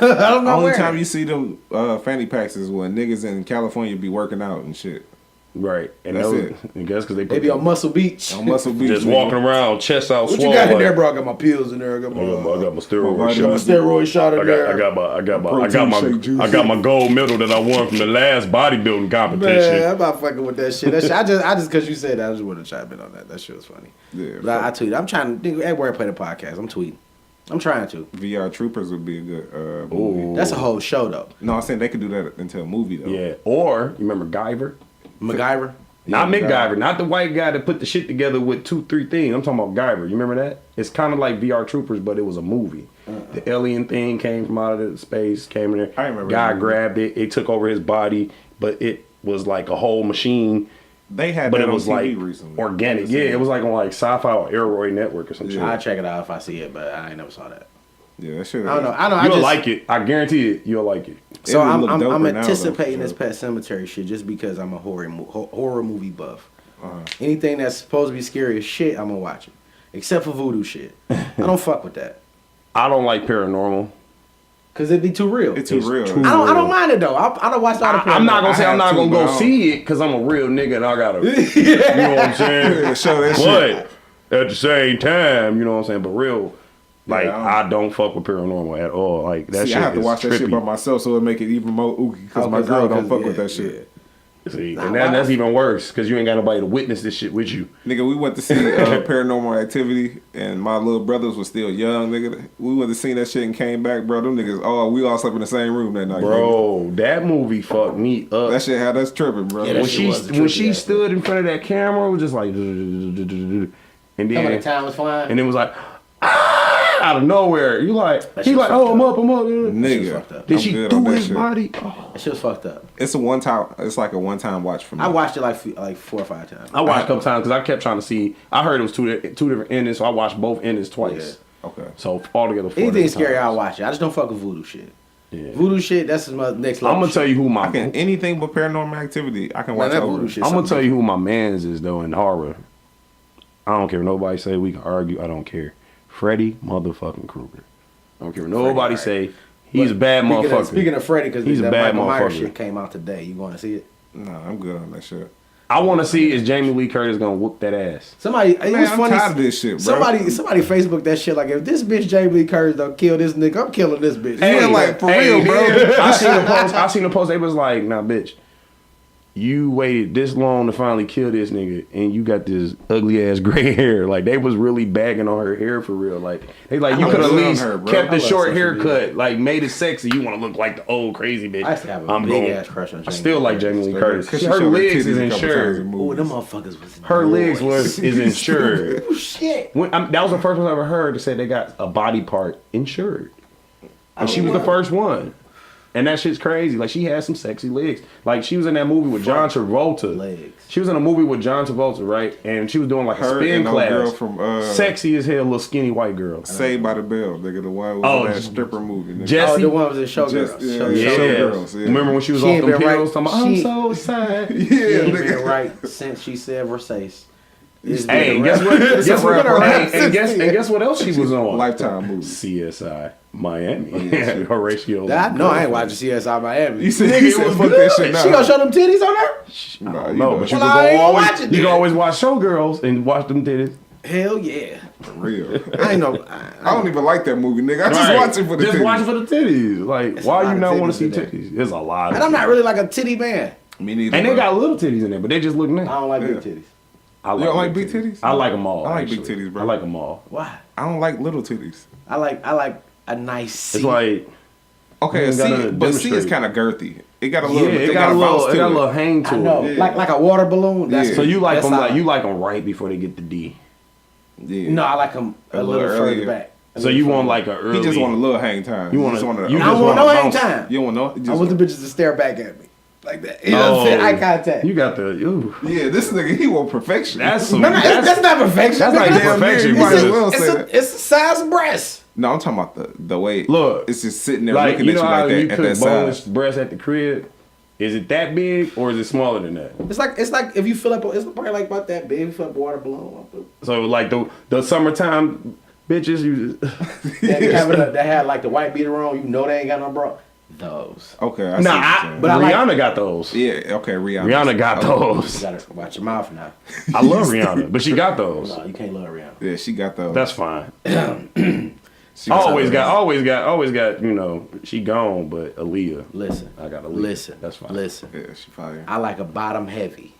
S1: I don't know.
S4: Only time you see them fanny packs is when niggas in California be working out and shit.
S3: Right. And
S4: That's
S3: that
S4: it.
S3: was, I guess because they
S1: They be on Muscle Beach.
S4: On Muscle Beach,
S3: just
S4: nigga.
S3: walking around, chest out,
S1: What
S3: swole.
S1: you got in
S3: like,
S1: there, bro? I got my pills in there. I got my,
S3: I got my steroid
S4: my
S3: shot.
S1: steroid shot in there.
S3: I
S4: Protein shake juice.
S3: got my gold medal that I won from the last bodybuilding competition.
S1: Man, I'm not fucking with that shit. That shit. I just because you said that, I just want to chime in on that. That shit was funny.
S4: Yeah,
S1: But I tweeted. I'm trying to at Wordplay the podcast. I'm tweeting. I'm trying to.
S4: VR Troopers would be a good movie.
S1: That's a whole show though.
S4: No, I'm saying they could do that into a movie though.
S3: Yeah. Or you remember Guyver?
S1: MacGyver.
S3: Not
S4: Yeah,
S3: MacGyver, not the white guy that put the shit together with 2-3 things. I'm talking about Guyver. You remember that? It's kind of like VR Troopers, but it was a movie. The alien thing came from out of the space, came in there.
S4: I remember
S3: Guy
S4: that movie.
S3: grabbed it. It took over his body, but it was like a whole machine.
S4: They had
S3: But
S4: that
S3: it
S4: on
S3: was
S4: TV
S3: like
S4: recently.
S3: organic. Yeah, it was like on like Sci-Fi or Aeroid Network or some shit.
S1: I'll check it out if I see it, but I ain't never saw that.
S4: Yeah, that shit.
S1: I don't know. I
S3: You'll
S1: just,
S3: like it. I guarantee it. You'll like it.
S1: So
S4: It would look
S1: I'm
S4: doper now, though,
S1: anticipating
S4: for
S1: this
S4: sure.
S1: Pet Cemetery shit just because I'm a horror movie buff.
S4: Uh-huh.
S1: Anything that's supposed to be scary as shit, I'm gonna watch it. Except for voodoo shit. I don't fuck with that.
S3: I don't like paranormal.
S1: Cause it'd be too real.
S4: It's too real.
S3: too-
S1: I don't mind it though. I don't watch all the
S3: I'm not gonna say
S4: I
S3: I'm not
S4: have
S3: gonna
S4: to,
S3: go
S4: but I
S3: see it because I'm a real nigga and I gotta. You know what I'm saying?
S4: Yeah, show that shit.
S3: But at the same time, you know what I'm saying? But real, like
S4: Yeah, I
S3: I don't fuck with paranormal at all. Like that
S4: See,
S3: shit
S4: I have to
S3: is
S4: watch that shit
S3: trippy.
S4: by myself so it make it even more ooky because my girl don't fuck with that shit.
S3: See,
S1: Nah,
S3: and
S1: why-
S3: that's even worse because you ain't got nobody to witness this shit with you.
S4: Nigga, we went to see Paranormal Activity, and my little brothers was still young. Nigga, we went to see that shit and came back, bro. Them niggas, we all slept in the same room that night, nigga.
S3: Bro, that movie fucked me up.
S4: That shit had us tripping, bro.
S1: Yeah, that
S3: when
S1: shit
S3: she
S1: was a
S3: when
S1: trippy
S3: she
S1: ass
S3: stood in front of that camera, it was just like, and
S1: How many
S3: then
S1: time was flying?
S3: and it was like out of nowhere. You like
S1: That
S3: he
S1: shit
S3: like,
S1: fucked
S3: oh, I'm
S1: up.
S3: up.
S4: Nigga,
S1: fucked up.
S3: Then
S4: I'm
S3: she
S4: good
S3: threw
S4: on that
S3: his
S4: shit.
S3: body. Oh.
S1: That shit was fucked up.
S4: It's a one time. It's like a one time watch for me.
S1: I watched it like 4 or 5 times.
S3: I watched a couple times because I kept trying to see. I heard it was two different endings, so I watched both endings twice.
S4: Okay.
S3: So altogether, 4
S1: Anything
S3: different
S1: scary,
S3: times.
S1: I'll watch it. I just don't fuck with voodoo shit.
S3: Yeah.
S1: Voodoo shit, that's my next level.
S3: I'm gonna tell you who my
S4: I can anything but Paranormal Activity. I can watch
S1: that
S4: over.
S1: voodoo shit.
S3: I'm gonna
S1: something
S3: tell you who my man's is though in horror. I don't care. Nobody say we can argue. I don't care. Freddy motherfucking Krueger. I don't care. what Nobody
S1: alright.
S3: say he's a bad motherfucker.
S1: Speaking of Freddy, because
S3: He's a
S1: that
S3: bad
S1: Michael Myers
S3: motherfucker.
S1: shit came out today. You going to see it?
S4: Nah, I'm good on that shit.
S3: I want to see is Jamie Lee Curtis gonna whoop that ass.
S1: Somebody, it was
S4: I'm
S1: funny.
S4: tired of this shit, bro.
S1: Somebody Facebook that shit like, if this bitch Jamie Lee Curtis don't kill this nigga, I'm killing this bitch.
S4: Hey, like, for real, bro.
S3: I seen the post. They was like, nah, bitch. You waited this long to finally kill this nigga, and you got this ugly ass gray hair. Like they was really bagging on her hair for real. Like they like you could at least kept the short haircut, like made it sexy. You want to look like the old crazy bitch.
S1: I used to have a big ass crush on Jamie.
S3: I still like Jamie Lee Curtis.
S4: Her
S3: legs is insured.
S1: Oh, them motherfuckers was.
S3: Her legs is insured.
S1: Oh shit!
S3: That was the first one I ever heard to say they got a body part insured, and she was the first one. And that shit's crazy. Like, she had some sexy legs. Like, she was in that movie with John Travolta.
S1: Legs.
S3: She was in a movie with John Travolta, right? And she was doing like a spin class.
S4: Girl from,
S3: sexy as hell, little skinny white girl.
S4: Saved by the Bell, nigga. The one was in that stripper movie. Nigga.
S3: Jessie.
S1: The one was in Showgirls.
S4: Showgirls. Yeah.
S3: Remember when she was off them pills? Talking about, I'm so sad.
S1: She ain't been right since she said Versace.
S3: Hey, guess what else she was on?
S4: Lifetime movie.
S3: CSI Miami. Horatio.
S1: I ain't watching CSI Miami.
S4: You said fuck that shit now.
S1: She gonna show them titties on her?
S3: No, but you can always watch Showgirls and watch them titties.
S1: Hell yeah.
S4: For real.
S1: I ain't know.
S4: I don't even like that movie, nigga. I just watch it for the titties.
S3: Just watch it for the titties. Like,
S1: It's
S3: why
S1: a lot
S3: you not
S1: of
S3: want to see
S1: titties in
S3: titties? There's a lot.
S1: And I'm not really like a titty man.
S4: Me neither.
S3: And they got little titties in there, but they just look nice.
S1: I don't like big titties.
S4: You don't like big titties?
S3: I like them all.
S4: I like
S3: actually.
S4: big titties, bro.
S3: I like them all.
S1: Why?
S4: I don't like little titties.
S1: I like a nice C.
S3: It's like
S4: okay, but C is kind of girthy. It got a little.
S3: It got a little hang to
S1: I know,
S3: it.
S1: like a water balloon. That's
S3: So you like them right before they get the D.
S4: Yeah.
S1: No, I like them a little further back.
S3: So you want like a early?
S4: He just want a little hang time.
S3: You want to?
S1: I don't want no hang time.
S4: You don't want no.
S1: I want the bitches to stare back at me like that. You know what I'm saying? Eye contact.
S3: You got the. Ooh.
S4: Yeah, this nigga he want perfection.
S3: That's
S1: that's not perfection.
S3: That's like perfection.
S1: It's the size of breast.
S4: No, I'm talking about the way.
S3: Look,
S4: it's just sitting there
S3: like,
S4: looking at you like that.
S3: You
S4: at that
S3: cook boneless
S4: size.
S3: breast at the crib. Is it that big or is it smaller than that?
S1: It's like if you fill up, it's probably like about that big. You fill up a water balloon.
S3: So like the summertime bitches, you
S1: that had like the white beater on. You know they ain't got no bra. Those.
S4: Okay.
S3: But Rihanna got those.
S4: Yeah. Okay.
S3: Rihanna got those.
S1: You gotta watch your mouth now.
S3: I love Rihanna, but she got those.
S1: No, you can't love Rihanna.
S4: Yeah, she got those.
S3: That's fine. always got. You know, she gone, but Aaliyah.
S1: Listen,
S3: I got Aaliyah.
S1: Listen,
S3: that's fine.
S1: Listen,
S4: yeah, she fire.
S1: I like a bottom heavy.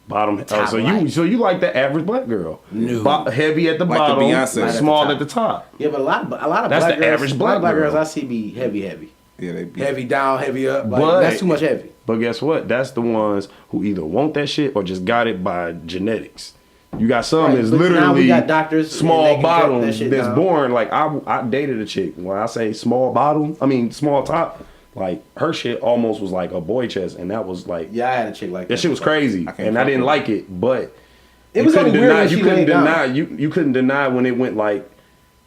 S3: Bottom. So you like the average black girl?
S1: No.
S3: Heavy at the
S4: like
S3: bottom,
S4: the Beyonce.
S3: small at the top.
S1: Yeah, but a lot of
S3: that's
S1: black
S3: the
S1: girls,
S3: average black
S1: girls
S3: girl.
S1: I see be heavy.
S4: Yeah, they be
S1: heavy down, heavy up. Like,
S3: But
S1: that's too much heavy.
S3: But guess what? That's the ones who either want that shit or just got it by genetics. You got some that's literally
S1: now we got doctors
S3: small bottom that's
S1: down.
S3: born. Like I dated a chick. When I say small bottom, I mean small top. Like her shit almost was like a boy chest, and that was like
S1: I had a chick like that.
S3: That shit was crazy, and I didn't like it. But
S1: it was only weird when she laid down.
S3: You couldn't deny when it went like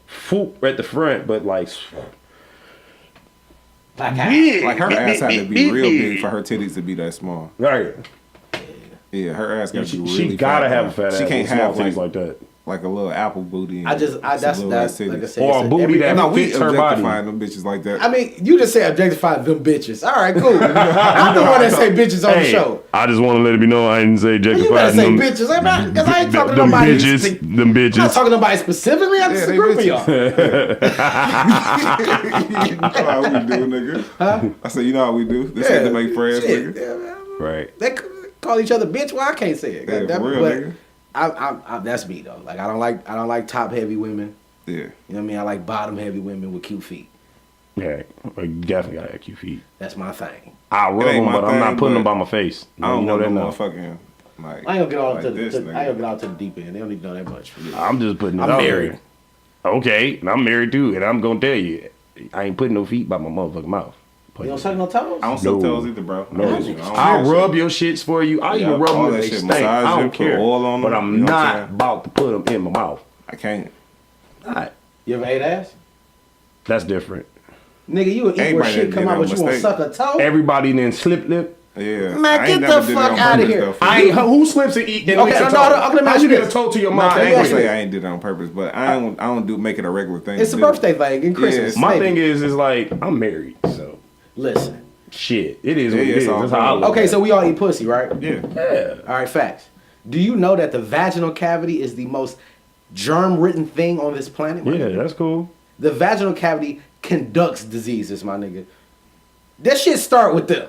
S3: foop at the front, but like
S4: her ass had to be real big for her titties to be that small.
S3: Right.
S4: Yeah, her ass got to be really
S3: She gotta have a fat ass.
S4: She can't have
S3: things like that.
S4: Like a little apple booty.
S1: That's like I said,
S3: or a booty that fits her body.
S4: Them bitches like that.
S1: I mean, you just say objectify them bitches. All right, cool. I'm the one that say bitches on the show.
S3: I just want to let it be known I didn't say objectify.
S1: You better say bitches, because I ain't talking to nobody.
S3: Them bitches.
S1: I'm not talking to nobody specifically. I'm just a group of y'all.
S4: You know how we do, nigga. Huh? I said, you know how we do. This ain't to make friends, nigga.
S1: Yeah,
S3: right.
S1: They call each other bitch. Well, I can't say it.
S4: Yeah, for real, nigga.
S1: I that's me though. Like I don't like top heavy women.
S4: Yeah.
S1: You know what I mean? I like bottom heavy women with cute feet.
S3: Yeah, you definitely gotta have cute feet.
S1: That's my thing.
S3: I rub them, but I'm not putting them by my face.
S4: I don't know that
S3: motherfucking.
S4: Like,
S1: I ain't gonna get out to the deep end. They don't need to know that much.
S3: I'm just putting it
S1: I'm
S3: out
S1: married.
S3: there. Okay, and I'm married too, and I'm gonna tell you, I ain't putting no feet by my motherfucking mouth.
S1: You don't suck no toes?
S4: I don't suck toes either, bro.
S3: No, I'll rub your shits for you. I even rub them if they stink. I don't care. But I'm not about to put them in my mouth.
S4: I can't.
S3: Alright.
S1: You ever ate ass?
S3: That's different.
S1: Nigga, you would eat where shit come out, but you won't suck a toe?
S3: Everybody then slip lip.
S4: Yeah.
S1: Man, get the fuck out of here.
S3: Who slips and eat and licks a toe? How you get a toe to your mouth?
S4: I ain't gonna say I ain't did it on purpose, but I don't make it a regular thing.
S1: It's a birthday thing and Christmas.
S3: My thing is like I'm married, so
S1: listen.
S3: shit. It is what it
S4: Yeah,
S3: is.
S4: it's all
S3: That's how I
S4: good.
S3: look.
S1: Okay, so we all eat pussy, right?
S4: Yeah.
S3: Yeah.
S1: All right, facts. Do you know that the vaginal cavity is the most germ-ridden thing on this planet? my
S3: Yeah,
S1: nigga?
S3: that's cool.
S1: The vaginal cavity conducts diseases, my nigga. That shit start with them.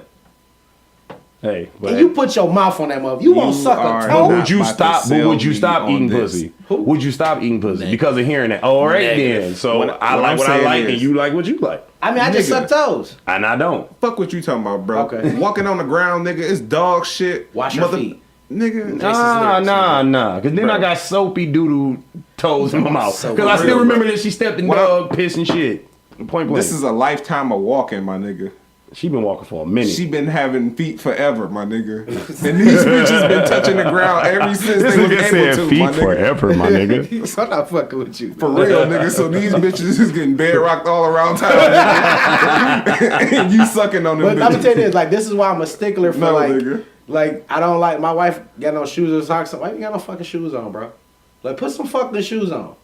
S3: Hey, but
S1: And you put your mouth on that mother. You won't
S4: You
S1: suck
S4: are
S1: a
S3: But
S1: toe.
S4: not
S3: would you
S4: about to
S3: stop? But
S4: sell
S3: would you
S4: me
S3: stop
S4: on
S3: eating
S4: this.
S3: pussy?
S1: Who?
S3: Would you stop eating pussy because of hearing that? All right,
S4: Negative.
S3: then. So
S4: What
S3: I like
S4: I'm
S3: what I
S4: saying
S3: like, and
S4: is-
S3: you like what you like,
S1: I mean, I just
S4: Nigga.
S1: suck toes.
S3: and I don't.
S4: Fuck what you talking about, bro.
S1: Okay.
S4: Walking on the ground, nigga, it's dog shit.
S1: Wash your feet.
S4: Nigga.
S3: Nah. Because then
S4: Bro.
S3: I got soapy doodle toes in my mouth.
S1: So
S3: Because I still
S4: real,
S3: remember
S4: bro.
S3: that she stepped in
S4: What
S3: dog piss and shit. Point blank.
S4: This is a lifetime of walking, my nigga.
S3: She been walking for a minute.
S4: She been having feet forever, my nigga. And these bitches been touching the ground ever since
S3: this
S4: they was
S3: nigga
S4: able
S3: said
S4: to,
S3: feet
S4: my nigga.
S3: forever, my nigga.
S1: So I'm not fucking with you.
S4: For real, nigga. So these bitches is getting bed rocked all around town, nigga. And you sucking on them
S1: But
S4: bitches.
S1: I'm gonna tell you this, like, this is why I'm a stickler for,
S4: No,
S1: like,
S4: nigga.
S1: like, I don't like, my wife got no shoes or socks. Why you got no fucking shoes on, bro? Like, put some fucking shoes on.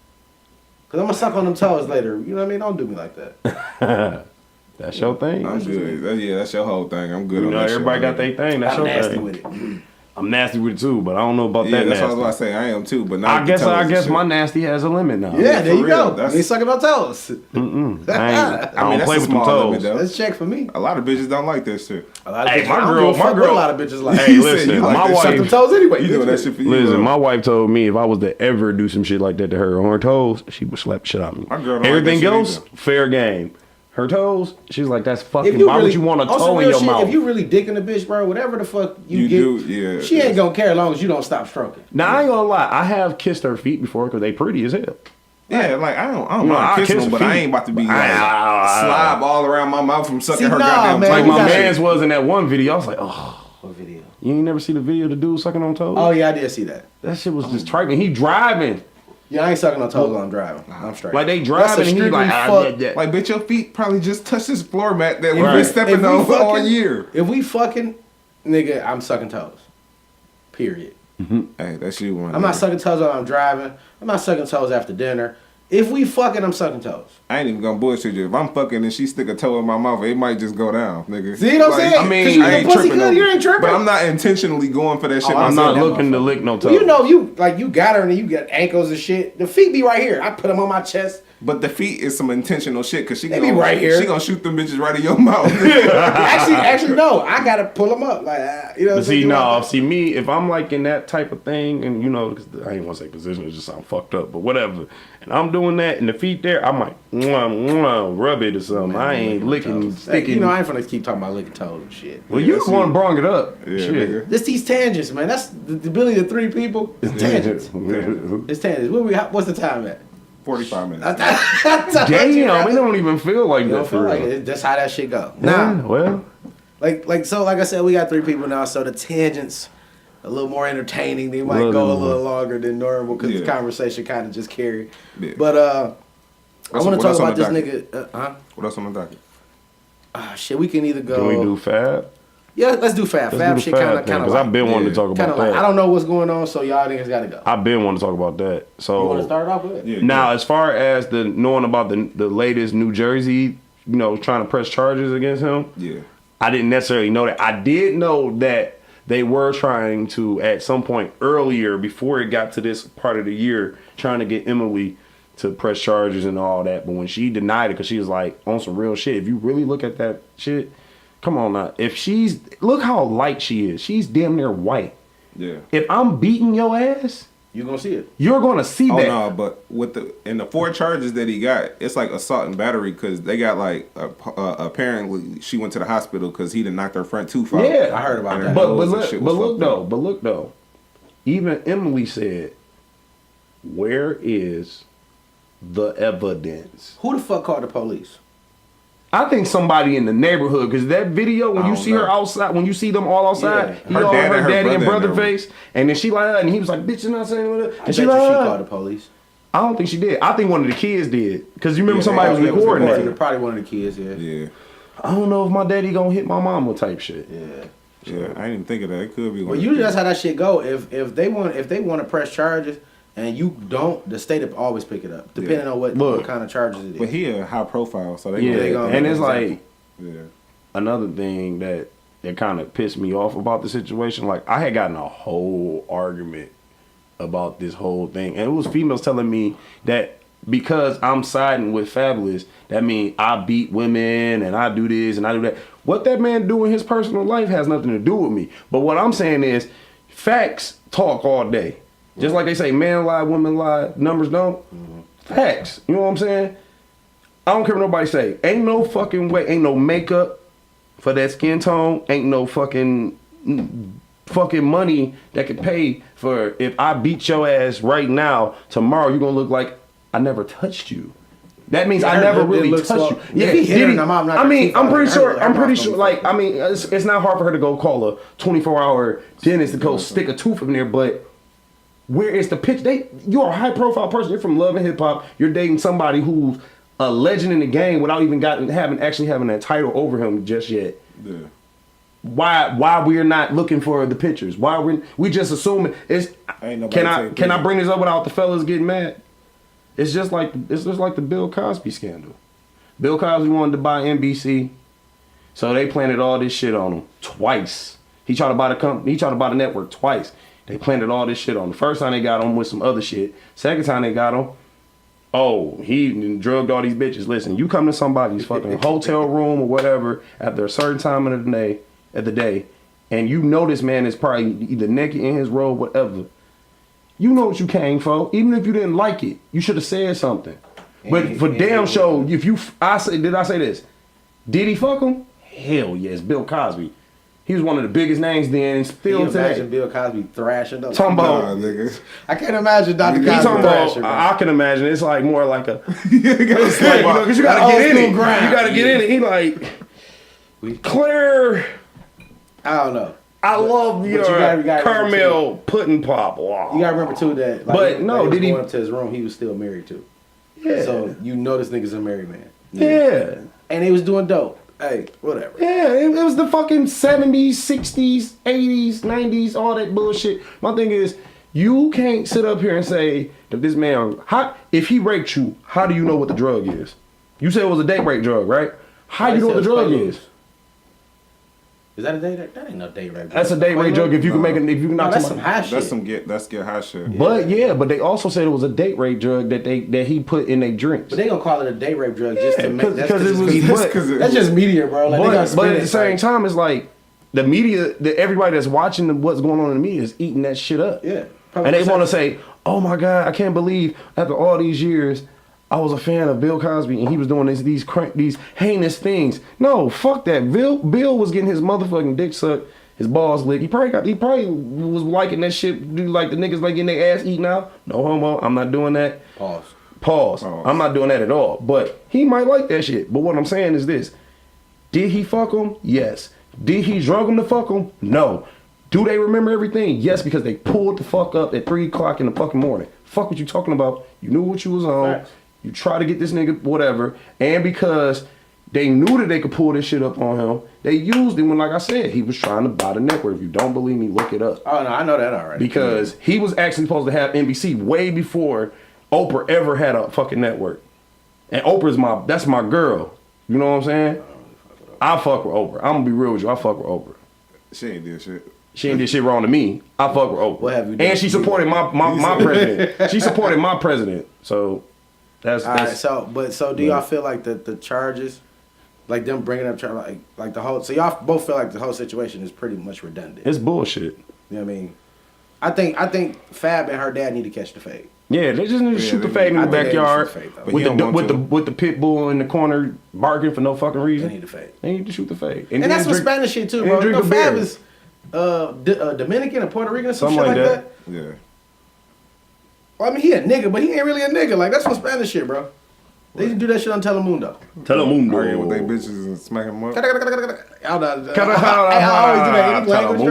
S1: Cause I'm gonna suck on them toes later. You know what I mean? Don't do me like that.
S3: That's your thing.
S4: I'm good. That's your whole thing. I'm good
S3: You
S4: on
S3: know,
S4: that
S3: everybody
S4: shit,
S3: got
S4: my nigga.
S3: their thing. That's
S1: I'm
S3: your
S1: nasty
S3: thing.
S1: with it.
S3: I'm nasty with it too, but I don't know about
S4: Yeah,
S3: that
S4: that's what I
S3: nasty.
S4: was about to say. I am too, but not
S3: I
S4: with the
S3: guess
S4: toes and shit.
S3: my nasty has a limit now.
S1: Yeah, there
S4: for
S1: you
S4: real.
S1: go.
S4: That's-
S1: You sucking on toes.
S3: I don't
S4: that's
S3: play
S4: a
S3: with them
S4: small
S3: toes.
S4: limit, though.
S1: Let's check for me.
S4: A lot of bitches don't like that shit.
S1: A lot of
S3: Hey,
S1: bitches,
S3: my
S1: I don't
S3: girl-
S1: give a
S3: my
S1: fuck what
S3: girl-
S1: a lot of bitches like.
S3: Hey,
S4: You said
S3: listen,
S4: you like
S3: my
S4: that
S1: Suck
S3: wife.
S1: them toes anyway.
S4: You doing that shit for you?
S3: Listen,
S4: bro.
S3: my wife told me if I was to ever do some shit like that to her on her toes, she would slap the shit out of me.
S4: My girl don't like
S3: Everything
S4: that shit
S3: else,
S4: either.
S3: fair game. Her toes, she's like, that's
S1: If
S3: fucking.
S1: you
S3: Why
S1: really,
S3: would you want a
S1: on some
S3: toe in
S1: real
S3: your
S1: shit,
S3: mouth?
S1: If you really dicking a bitch, bro, whatever the fuck you get,
S4: do, yeah.
S1: she ain't gonna care as long as you don't stop stroking.
S3: Now I ain't gonna lie, I have kissed her feet before because they pretty as hell.
S4: Yeah, like I don't
S3: No,
S4: mind
S3: I
S4: kissing
S3: kiss
S4: them, but
S3: feet.
S4: I ain't about to be like
S3: I-
S4: slob all around my mouth from sucking
S1: See,
S4: her
S1: nah,
S4: goddamn
S1: man,
S4: toes.
S3: Like
S1: you
S3: my
S1: gotta-
S3: man's was in that one video. I was like, oh,
S1: What video?
S3: you ain't never see the video of the dude sucking on toes?
S1: Oh yeah, I did see that.
S3: That shit was just trifling. He driving.
S1: Yeah, I ain't sucking on toes while I'm driving. I'm straight.
S3: Like they
S1: That's
S3: driving
S1: a
S3: and he like,
S1: strictly fuck-
S3: yeah.
S4: Like, bitch, your feet probably just touched this floor mat that we've
S3: Right.
S4: been stepping
S1: If we
S4: on all
S1: fucking-
S4: year.
S1: If we fucking, nigga, I'm sucking toes. Period.
S4: Hey, that's you one.
S1: I'm not sucking toes while I'm driving. I'm not sucking toes after dinner. If we fucking, I'm sucking toes.
S4: I ain't even gonna bullshit you. If I'm fucking and she stick a toe in my mouth, it might just go down, nigga.
S1: See what I'm saying?
S3: I mean,
S1: 'Cause you
S3: I
S1: the
S3: ain't
S1: pussy
S4: tripping
S1: good,
S4: over
S1: you
S4: it.
S1: ain't tripping.
S4: But I'm not intentionally going for that shit
S3: I'm
S4: myself.
S3: not
S1: that
S3: looking to
S1: motherfucker.
S3: lick no toes.
S1: Well, you know, you like you got her and you got ankles and shit. The feet be right here. I put them on my chest.
S4: But the feet is some intentional shit because she
S1: They
S4: gonna
S1: be right here.
S4: She gonna shoot them bitches right in your mouth.
S1: actually, no. I gotta pull them up. Like, you know.
S3: But see,
S1: no.
S3: no, see me, if I'm like in that type of thing, and you know, 'cause I ain't want to say position, it just sound fucked up, but whatever. And I'm doing that, and the feet there, I might rub it or something. I ain't licking, sticking.
S1: You know, I ain't finna keep talking about licking toes and shit.
S3: well,
S4: Yeah,
S3: you
S4: that's
S3: the one
S4: you.
S3: brought it up.
S4: Yeah,
S3: Shit.
S4: nigga.
S1: This these tangents, man. That's the ability of three people. It's tangents. It's tangents. What's the time at?
S4: 45 minutes.
S3: Damn, it don't even feel like
S1: You
S3: that
S1: don't
S3: for
S1: feel like
S3: real.
S1: it. That's how that shit go.
S3: Yeah,
S1: Now,
S3: well,
S1: like I said, we got three people now, so the tangents a little more entertaining. They might
S3: Little
S1: go a
S3: more.
S1: little longer than normal because the
S4: Yeah.
S1: conversation kind of just carried.
S4: Yeah.
S1: But I
S4: What's-
S1: want
S4: what
S1: to talk
S4: else on
S1: about
S4: the
S1: this
S4: docket?
S1: nigga.
S4: What else on the docket?
S1: Shit, we can either go.
S3: can we do Fab?
S1: Yeah, let's do Fab.
S3: Let's
S1: Fab
S3: do the
S1: shit
S3: Fab
S1: kind
S3: thing,
S1: of
S3: because I've been wanting to talk
S1: kind
S3: about
S1: of like
S3: that.
S1: I don't know what's going on, so y'all niggas got to go.
S3: I've been wanting to talk about that. So
S1: You want to start off with it?
S4: Yeah.
S3: now, as far as the knowing about the latest New Jersey, you know, trying to press charges against him,
S4: Yeah.
S3: I didn't necessarily know that. I did know that they were trying to, at some point earlier, before it got to this part of the year, trying to get Emily to press charges and all that. But when she denied it, because she was like, on some real shit, if you really look at that shit, come on now. If she's, look how light she is. She's damn near white.
S4: Yeah.
S3: If I'm beating your ass,
S1: You gonna see it?
S3: you're going to see
S4: Oh
S3: that.
S4: no, but with the 4 charges that he got, it's like assault and battery because they got like apparently she went to the hospital because he done knocked her front tooth out.
S3: Yeah,
S1: I heard about
S4: And
S1: that.
S4: her
S3: But
S4: nose and
S3: look,
S4: shit was fucked up.
S3: but look though. Even Emily said, "Where is the evidence?"
S1: Who the fuck called the police?
S3: I think somebody in the neighborhood, because that video when
S4: I
S3: you
S4: don't
S3: see her
S4: know.
S3: outside, when you see them all outside,
S1: Yeah.
S3: he
S4: Her
S3: all
S4: dad
S3: her
S4: and her
S3: daddy and
S4: brother
S3: brother
S4: in there.
S3: face, and then she like, and he was like, "Bitch, you're not saying what."
S1: I
S3: And
S1: bet
S3: she
S1: you
S3: like,
S1: she
S3: "Ah."
S1: called the police.
S3: I don't think she did. I think one of the kids did, because you remember
S4: Yeah,
S3: somebody
S4: they-
S3: was
S4: they was
S3: recording
S4: recording
S3: that.
S4: it.
S1: Probably one of the kids. Yeah.
S4: Yeah.
S3: I don't know if my daddy gonna hit my mama type shit.
S1: Yeah.
S4: Yeah. I didn't even think of that. It could be
S1: Well,
S4: one.
S1: usually that's how that shit go. If they want to press charges and you don't, the state will always pick it up, depending on what
S3: Look.
S1: kind of charges it is.
S4: But he a high profile, so they
S3: Yeah,
S1: they gonna-
S3: and it's
S1: exactly.
S3: like,
S4: yeah.
S3: another thing that kind of pissed me off about the situation. Like, I had gotten a whole argument about this whole thing, and it was females telling me that because I'm siding with Fabulous, that means I beat women and I do this and I do that. What that man do in his personal life has nothing to do with me. But what I'm saying is, facts talk all day. Just like they say, man lie, women lie, numbers don't. Facts. You know what I'm saying? I don't care what nobody say. Ain't no fucking way, ain't no makeup for that skin tone, ain't no fucking money that could pay for if I beat your ass right now, tomorrow you're gonna look like I never touched you. That means I never really touched you. Yeah, I'm pretty sure. Like, I mean, it's not hard for her to go call a 24-hour dentist to go stick a tooth in there. But where is the pitch? You're a high-profile person. You're from Love and Hip Hop. You're dating somebody who's a legend in the game without even having that title over him just yet.
S4: Yeah.
S3: Why we're not looking for the pictures? Why we just assuming it's? Can I bring this up without the fellas getting mad? It's just like the Bill Cosby scandal. Bill Cosby wanted to buy NBC, so they planted all this shit on him twice. He tried to buy the company. He tried to buy the network twice. They planted all this shit on him. The first time they got him with some other shit. Second time they got him, he drugged all these bitches. Listen, you come to somebody's fucking hotel room or whatever after a certain time of the day, and you know this man is probably either naked in his robe, whatever. You know what you came for. Even if you didn't like it, you should have said something. But for damn sure, did I say this? Did he fuck him? Hell yes, Bill Cosby. He was one of the biggest names then, and still today.
S1: Imagine Bill Cosby thrashing up.
S4: Nigga.
S1: I can't imagine Dr. Cosby thrashing.
S3: I can imagine. It's like more like a. It's like, because you gotta get in it. You gotta get in it. He like, Claire.
S1: I don't know.
S3: I love your caramel pudding pop. Wow.
S1: You gotta remember too that. Like,
S3: but no, did he?
S1: Going up to his room, he was still married too. Yeah. So you know this nigga's a married man.
S3: Yeah.
S1: And he was doing dope. Hey, whatever.
S3: Yeah, it was the fucking 70s, 60s, 80s, 90s, all that bullshit. My thing is, you can't sit up here and say that this man, if he raped you, how do you know what the drug is? You said it was a date rape drug, right? How do you know what the drug is?
S1: Is that a date rape? That ain't no date rape.
S3: That's a date rape drug. If you can knock
S1: that's some high shit.
S4: That's get high shit.
S3: But but they also said it was a date rape drug that he put in their drinks.
S1: But they gonna call it a date rape drug just to make
S3: because it was.
S1: That's just media, bro. Like,
S3: but at the same time, it's like the media, everybody that's watching what's going on in the media is eating that shit up.
S1: Yeah,
S3: and they want to say, "Oh my God, I can't believe after all these years." I was a fan of Bill Cosby, and he was doing these heinous things. No, fuck that. Bill was getting his motherfucking dick sucked, his balls licked. He probably was liking that shit. Do like the niggas like getting their ass eaten out. No homo. I'm not doing that. Pause. I'm not doing that at all. But he might like that shit. But what I'm saying is this: did he fuck him? Yes. Did he drug him to fuck him? No. Do they remember everything? Yes, because they pulled the fuck up at 3 o'clock in the fucking morning. Fuck what you talking about. You knew what you was on. Right. You try to get this nigga whatever, and because they knew that they could pull this shit up on him, they used him when, like I said, he was trying to buy the network. If you don't believe me, look it up.
S1: Oh, no, I know that already.
S3: Because he was actually supposed to have NBC way before Oprah ever had a fucking network. And that's my girl. You know what I'm saying? I fuck with Oprah. I'm gonna be real with you. I fuck with Oprah.
S4: She ain't did shit.
S3: She ain't did shit wrong to me. I fuck with Oprah.
S1: What have you done?
S3: And she supported my president. She supported my president. So... That's
S1: all right. So do y'all feel like the charges, like them bringing up charges, like the whole? So y'all both feel like the whole situation is pretty much redundant.
S3: It's bullshit.
S1: You know what I mean? I think Fab and her dad need to catch the fade.
S3: Yeah, they just need to shoot the fade in the backyard with the pit bull in the corner barking for no fucking reason.
S1: They need to fade.
S3: They need to shoot the fade.
S1: And that's some Spanish shit too, bro. You know, Fab is Dominican or Puerto Rican or some shit like that.
S4: Yeah.
S1: Well, I mean, he a nigga, but he ain't really a nigga. Like, that's some Spanish shit, bro. They used to do that shit on Telemundo.
S4: Arguing with they bitches and smacking them up.
S1: I always do that. Any language,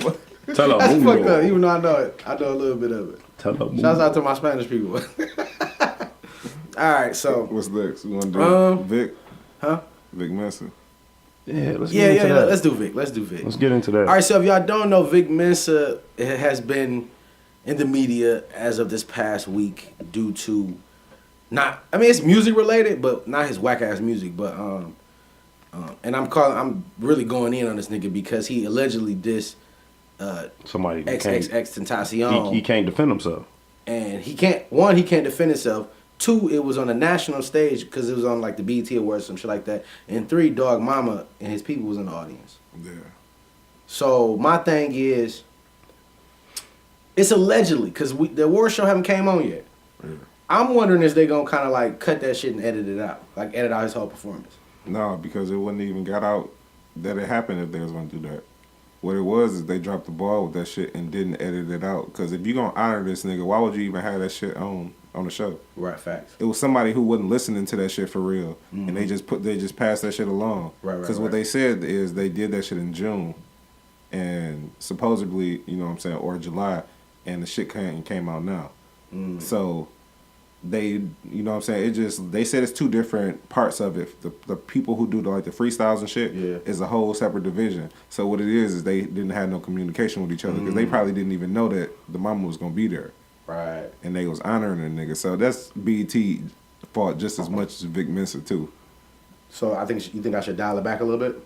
S1: bro.
S3: Telemundo.
S1: That's fucked up, even though I know it. I know a little bit of it. Shouts out to my Spanish people. All right, so.
S4: What's next? You want to do Vic?
S1: Huh?
S4: Vic Mensa.
S3: Yeah, let's get into that.
S1: Let's do Vic.
S3: Let's get into that.
S1: All right, so if y'all don't know, Vic Mensa has been in the media as of this past week due to it's music related, but not his whack ass music, but And I'm really going in on this nigga because he allegedly dissed
S3: Somebody
S1: XXX Tentacion.
S3: he can't defend himself.
S1: And he can't defend himself. 2, it was on a national stage because it was on like the BET Awards, some shit like that. And 3, Dog Mama and his people was in the audience.
S4: Yeah.
S1: So my thing is, it's allegedly because the award show haven't came on yet.
S4: Yeah.
S1: I'm wondering if they gonna kind of like cut that shit and edit it out, like edit out his whole performance.
S4: No, because it wouldn't even got out that it happened if they was gonna do that. What it was is they dropped the ball with that shit and didn't edit it out. Because if you gonna honor this nigga, why would you even have that shit on the show?
S1: Right, facts.
S4: It was somebody who wasn't listening to that shit for real, and they just passed that shit along.
S1: Right.
S4: Because what they said is they did that shit in June, and supposedly, you know what I'm saying, or July, and the shit came out now. So they, you know what I'm saying, they said it's 2 different parts of it. The people who do the freestyles and shit is a whole separate division. So what it is they didn't have no communication with each other because they probably didn't even know that the mama was gonna be there.
S1: Right.
S4: And they was honoring the nigga. So that's BET fault just as much as Vic Mensa too.
S1: So you think I should dial it back a little bit?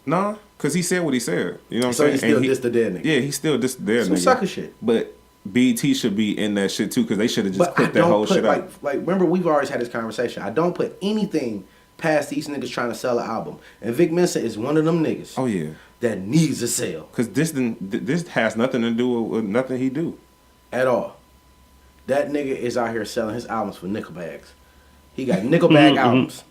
S4: Nah, because he said what he said. You know what
S1: So
S4: I'm
S1: he
S4: saying?
S1: still dissed the dead nigga.
S4: Yeah, he still dissed the dead
S1: Some
S4: nigga.
S1: sucker shit.
S4: But BET should be in that shit too because they should have just
S1: But
S4: put that whole shit out.
S1: Like, remember, we've always had this conversation. I don't put anything past these niggas trying to sell an album. And Vic Mensa is one of them niggas.
S4: Oh, yeah.
S1: That needs a sale.
S4: Because this has nothing to do with nothing he do.
S1: At all. That nigga is out here selling his albums for nickel bags. He got nickel bag albums.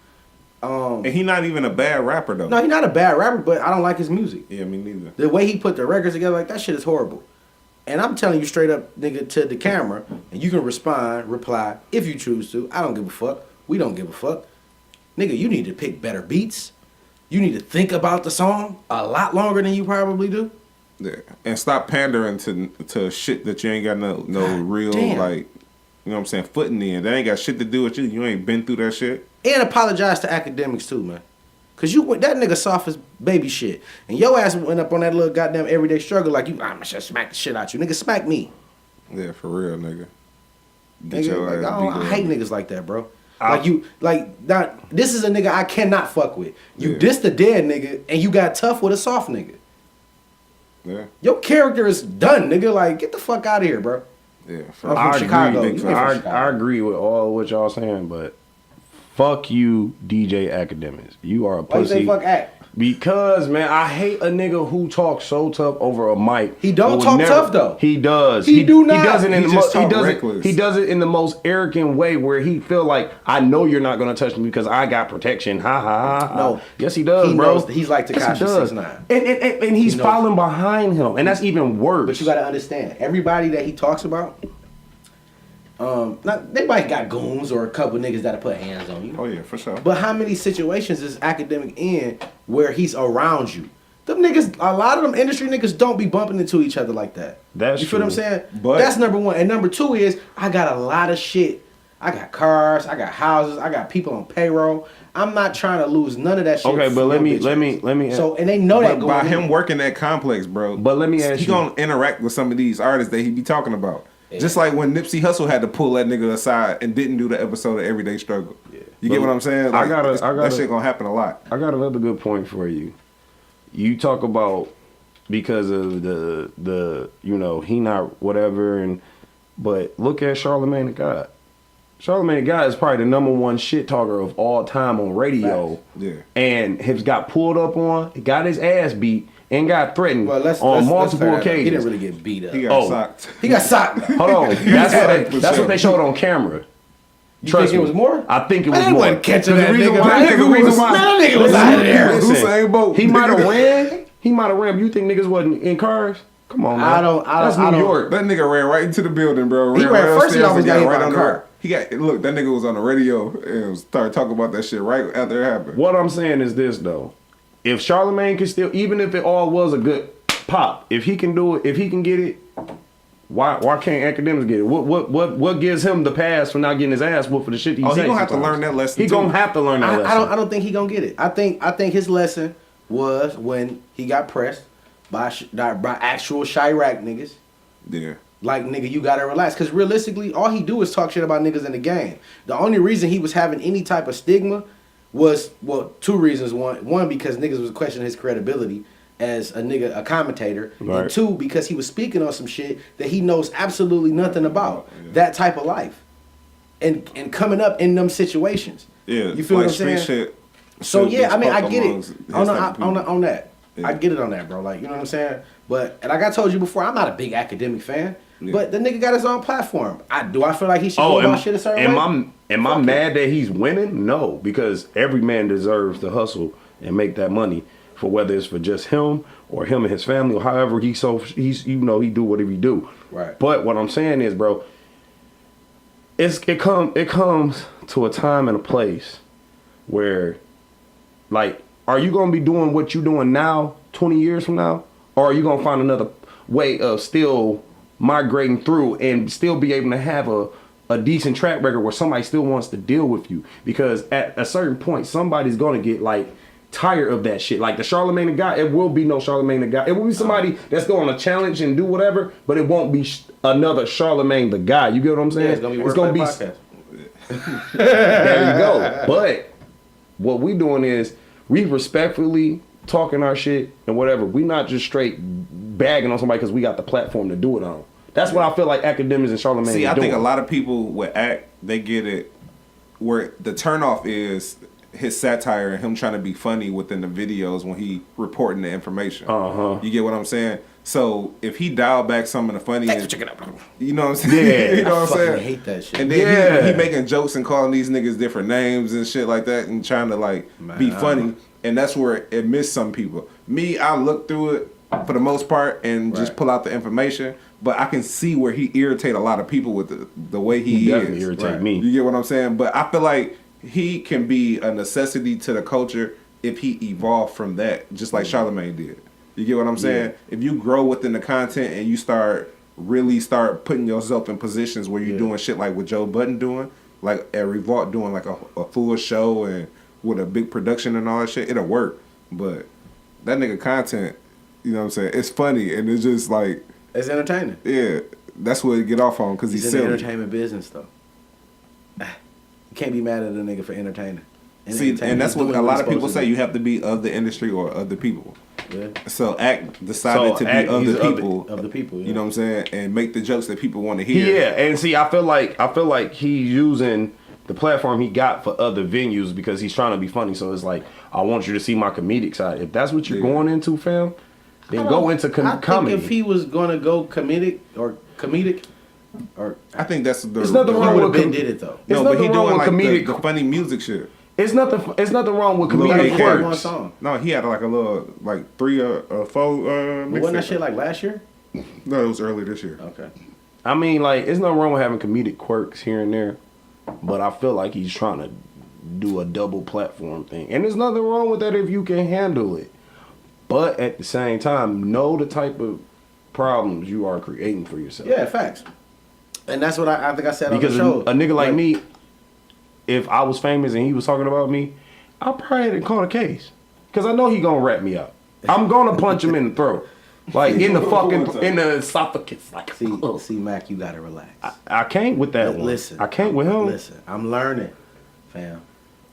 S4: And he not even a bad rapper, though.
S1: No, he's not a bad rapper, but I don't like his music.
S4: Yeah, me neither.
S1: The way he put the records together, like, that shit is horrible. And I'm telling you straight up, nigga, to the camera, and you can reply, if you choose to. I don't give a fuck. We don't give a fuck. Nigga, you need to pick better beats. You need to think about the song a lot longer than you probably do.
S4: Yeah. And stop pandering to shit that you ain't got no real,
S1: damn.
S4: like, you know what I'm saying, footing in. That ain't got shit to do with you. You ain't been through that shit.
S1: And apologize to academics too, man. Cause that nigga soft as baby shit. And your ass went up on that little goddamn everyday struggle like I'm gonna smack the shit out you. Nigga, smack me.
S4: Yeah, for real, nigga.
S1: Get nigga, your ass I hate niggas like that, bro. This is a nigga I cannot fuck with. You diss the dead nigga and you got tough with a soft nigga.
S4: Yeah.
S1: Your character is done, nigga. Like, get the fuck out of here, bro.
S4: Yeah,
S1: I'm from Chicago.
S3: I agree with all what y'all saying, but fuck you, DJ Academics. You are a pussy.
S1: Why you say fuck act?
S3: Because, man, I hate a nigga who talks so tough over a mic.
S1: He don't talk tough though.
S3: He does.
S1: He do not.
S3: He does it in
S4: reckless.
S3: He does it in the most arrogant way where he feel like I know you're not gonna touch me because I got protection. Ha ha ha.
S1: No.
S3: Yes, he does,
S1: he
S3: bro.
S1: Knows he's like Tekashi 6ix9ine.
S3: And he's following behind him, and that's even worse.
S1: But you gotta understand, everybody that he talks about. They might got goons or a couple niggas that'll put hands on you.
S4: Oh yeah, for sure.
S1: But how many situations is academic in where he's around you? Them niggas, a lot of them industry niggas don't be bumping into each other like that.
S3: That's
S1: you feel what I'm saying?
S4: But
S1: that's number one. And number 2 is I got a lot of shit. I got cars, I got houses, I got people on payroll. I'm not trying to lose none of that shit.
S3: Okay, but let me.
S1: So and they know that
S4: by him working that complex, bro.
S3: But let me ask you,
S4: he gonna interact with some of these artists that he be talking about. Yeah. Just like when Nipsey Hussle had to pull that nigga aside and didn't do the episode of Everyday Struggle. Yeah. You get what I'm saying? Like, that shit gonna happen a lot.
S3: I got another good point for you. You talk about because of the he not whatever but look at Charlamagne the God. Charlamagne the God is probably the #1 shit talker of all time on radio.
S4: Facts. Yeah.
S3: And has got pulled up on, got his ass beat. And got threatened on multiple occasions.
S1: He didn't really get beat up.
S4: He got socked.
S1: He got socked.
S3: Hold on. That's what they showed on camera.
S1: You think it was more?
S3: I think it was
S1: more.
S3: They
S1: wasn't catching that nigga.
S3: That nigga
S1: was out of there.
S4: Usain Bolt.
S3: He might have ran. You think niggas wasn't in cars? Come on, man. That's New York.
S4: That nigga ran right into the building, bro.
S1: He ran first. He almost got hit by a car.
S4: Look, that nigga was on the radio and started talking about that shit right after it happened.
S3: What I'm saying is this though. If Charlamagne can still, even if it all was a good pop, if he can do it, if he can get it, why can't academics get it? What gives him the pass for not getting his ass whooped for the shit he said?
S4: He gonna have to learn that lesson.
S3: He gonna have to learn that lesson.
S1: I don't think he gonna get it. I think his lesson was when he got pressed by actual Chirac niggas.
S4: Yeah.
S1: Like, nigga, you gotta relax. Because realistically, all he do is talk shit about niggas in the game. The only reason he was having any type of stigma was, well, two reasons. One because niggas was questioning his credibility as a commentator,
S3: Right.
S1: and two, because he was speaking on some shit that he knows absolutely nothing about, that type of life, and coming up in them situations.
S4: Yeah,
S1: you feel
S4: like
S1: what I'm saying?
S4: Shit,
S1: So
S4: shit
S1: yeah, I mean,
S4: gets
S1: I get
S4: amongst
S1: it
S4: his
S1: on
S4: type of people.
S1: that.
S4: Yeah.
S1: I get it on that, bro. Like, you know what I'm saying? But and like I told you before, I'm not a big academic fan.
S4: Yeah.
S1: But the nigga got his own platform. I feel like he should go about shit a certain way.
S3: Am I mad that he's winning? No, because every man deserves to hustle and make that money, for whether it's for just him or him and his family or however he's he do whatever he do.
S1: Right.
S3: But what I'm saying is, bro, it comes to a time and a place where, like, are you gonna be doing what you doing now 20 years from now, or are you gonna find another way of still migrating through and still be able to have a decent track record where somebody still wants to deal with you? Because at a certain point, somebody's gonna get like tired of that shit. Like the Charlemagne the God, it will be no Charlemagne the God. It will be somebody that's going to challenge and do whatever, but it won't be another Charlemagne the God. You get what I'm saying?
S1: Yeah, it's gonna be Wordplay Podcast.
S3: There you go. But what we doing is we respectfully talking our shit and whatever. We not just straight bagging on somebody because we got the platform to do it on. That's what I feel like academics and Charlemagne
S4: See,
S3: are
S4: I
S3: doing.
S4: think a lot of people with act, they get it where the turnoff is his satire and him trying to be funny within the videos when he reporting the information.
S3: Uh-huh.
S4: You get what I'm saying? So if he dialed back some of the funny,
S1: Thanks for checking out, bro.
S4: you know what I'm saying?
S3: Yeah.
S4: You know what I'm
S1: fucking
S4: saying?
S1: hate that shit.
S4: And then
S3: Yeah.
S4: he making jokes and calling these niggas different names and shit like that and trying to like be funny. And that's where it missed some people. Me, I look through it for the most part and just pull out the information. But I can see where he irritate a lot of people with the way he
S3: definitely
S4: is.
S3: irritate me.
S4: You get what I'm saying? But I feel like he can be a necessity to the culture if he evolved from that, just like Charlemagne did. You get what I'm saying? If you grow within the content and you start putting yourself in positions where you're doing shit like what Joe Budden doing, like at Revolt doing like a full show and with a big production and all that shit, it'll work. But that nigga content, you know what I'm saying? It's funny and it's just like,
S1: It's entertaining.
S4: yeah, that's what he get off on because he's
S1: He's in the
S4: silly.
S1: entertainment business though. You can't be mad at a nigga for entertaining.
S4: See, and that's
S1: He's
S4: what
S1: doing
S4: a lot
S1: he's
S4: of people
S1: supposed to
S4: say.
S1: do.
S4: You have to be of the industry or of the people.
S1: Yeah.
S4: So Act decided to be of
S3: he's
S4: the people.
S1: Of the people,
S4: You know what I'm saying? And make the jokes that people want to hear.
S3: Yeah, and see, I feel like he's using the platform he got for other venues because he's trying to be funny. So it's like, I want you to see my comedic side. If that's what you're going into, fam, then go into comedy.
S1: I think if he was gonna go comedic, or
S4: I think that's the.
S3: It's nothing
S1: he
S3: wrong
S1: would
S3: with
S1: have been did it though.
S3: It's
S4: No, but he
S3: nothing wrong
S4: doing
S3: with
S4: like
S3: comedic.
S4: the funny music shit.
S3: It's nothing wrong with
S4: Lil
S3: comedic
S4: Wayne
S1: He had one
S3: quirks.
S1: song.
S4: No, he had like a little, like 3 or 4.
S1: But wasn't that
S4: mixtapes.
S1: shit like last year?
S4: No, it was early this year.
S1: Okay.
S3: I mean, like, it's nothing wrong with having comedic quirks here and there, but I feel like he's trying to do a double platform thing, and there's nothing wrong with that if you can handle it. But at the same time, know the type of problems you are creating for yourself.
S1: Yeah, facts. And that's what I think I said
S3: Because
S1: on the show.
S3: a nigga like me, if I was famous and he was talking about me, I probably didn't call a case. Because I know he gonna rat me out. I'm gonna punch him in the throat. Like in the esophagus. Like,
S1: See, Mac, you gotta relax.
S3: I can't with that one.
S1: Listen,
S3: I can't with him.
S1: Listen, I'm learning, fam.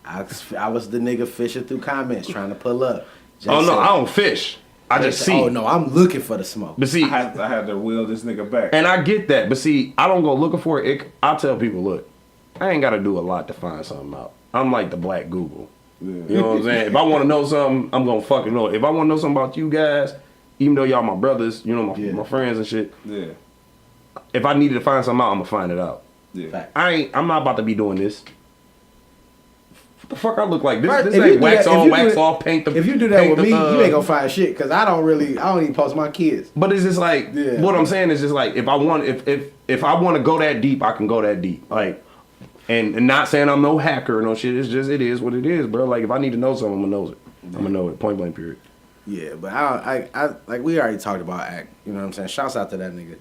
S1: I was the nigga fishing through comments trying to pull up. Jay
S3: Oh no,
S1: said-
S3: I don't fish. I
S1: Jay
S3: just
S1: said,
S3: see.
S1: Oh no, I'm looking for the smoke.
S3: But see,
S4: I had to wheel this nigga back.
S3: and I get that. But see, I don't go looking for it. I tell people, look, I ain't got to do a lot to find something out. I'm like the black Google.
S4: Yeah.
S3: You know what I'm saying? If I want to know something, I'm gonna fucking know it. If I want to know something about you guys, even though y'all my brothers, you know, my friends and shit.
S4: Yeah.
S3: If I needed to find something out, I'm gonna find it out.
S4: Yeah.
S1: Fact.
S3: I'm not about to be doing this. What the fuck I look like? This,
S1: Right,
S3: this
S1: if you
S3: ain't
S1: do
S3: wax
S1: that- if
S3: on,
S1: you
S3: wax
S1: do it-
S3: off, paint the.
S1: If you do that
S3: paint
S1: with me,
S3: the,
S1: you ain't gonna find shit because I don't even post my kids.
S3: But it's just like
S1: Yeah.
S3: what I'm saying is just like if I want to go that deep, I can go that deep. Like, and not saying I'm no hacker or no shit. It's just it is what it is, bro. Like if I need to know something, I'm gonna know it. I'm gonna know it. Point blank. Period.
S1: Yeah, but I like we already talked about Act. You know what I'm saying? Shouts out to that nigga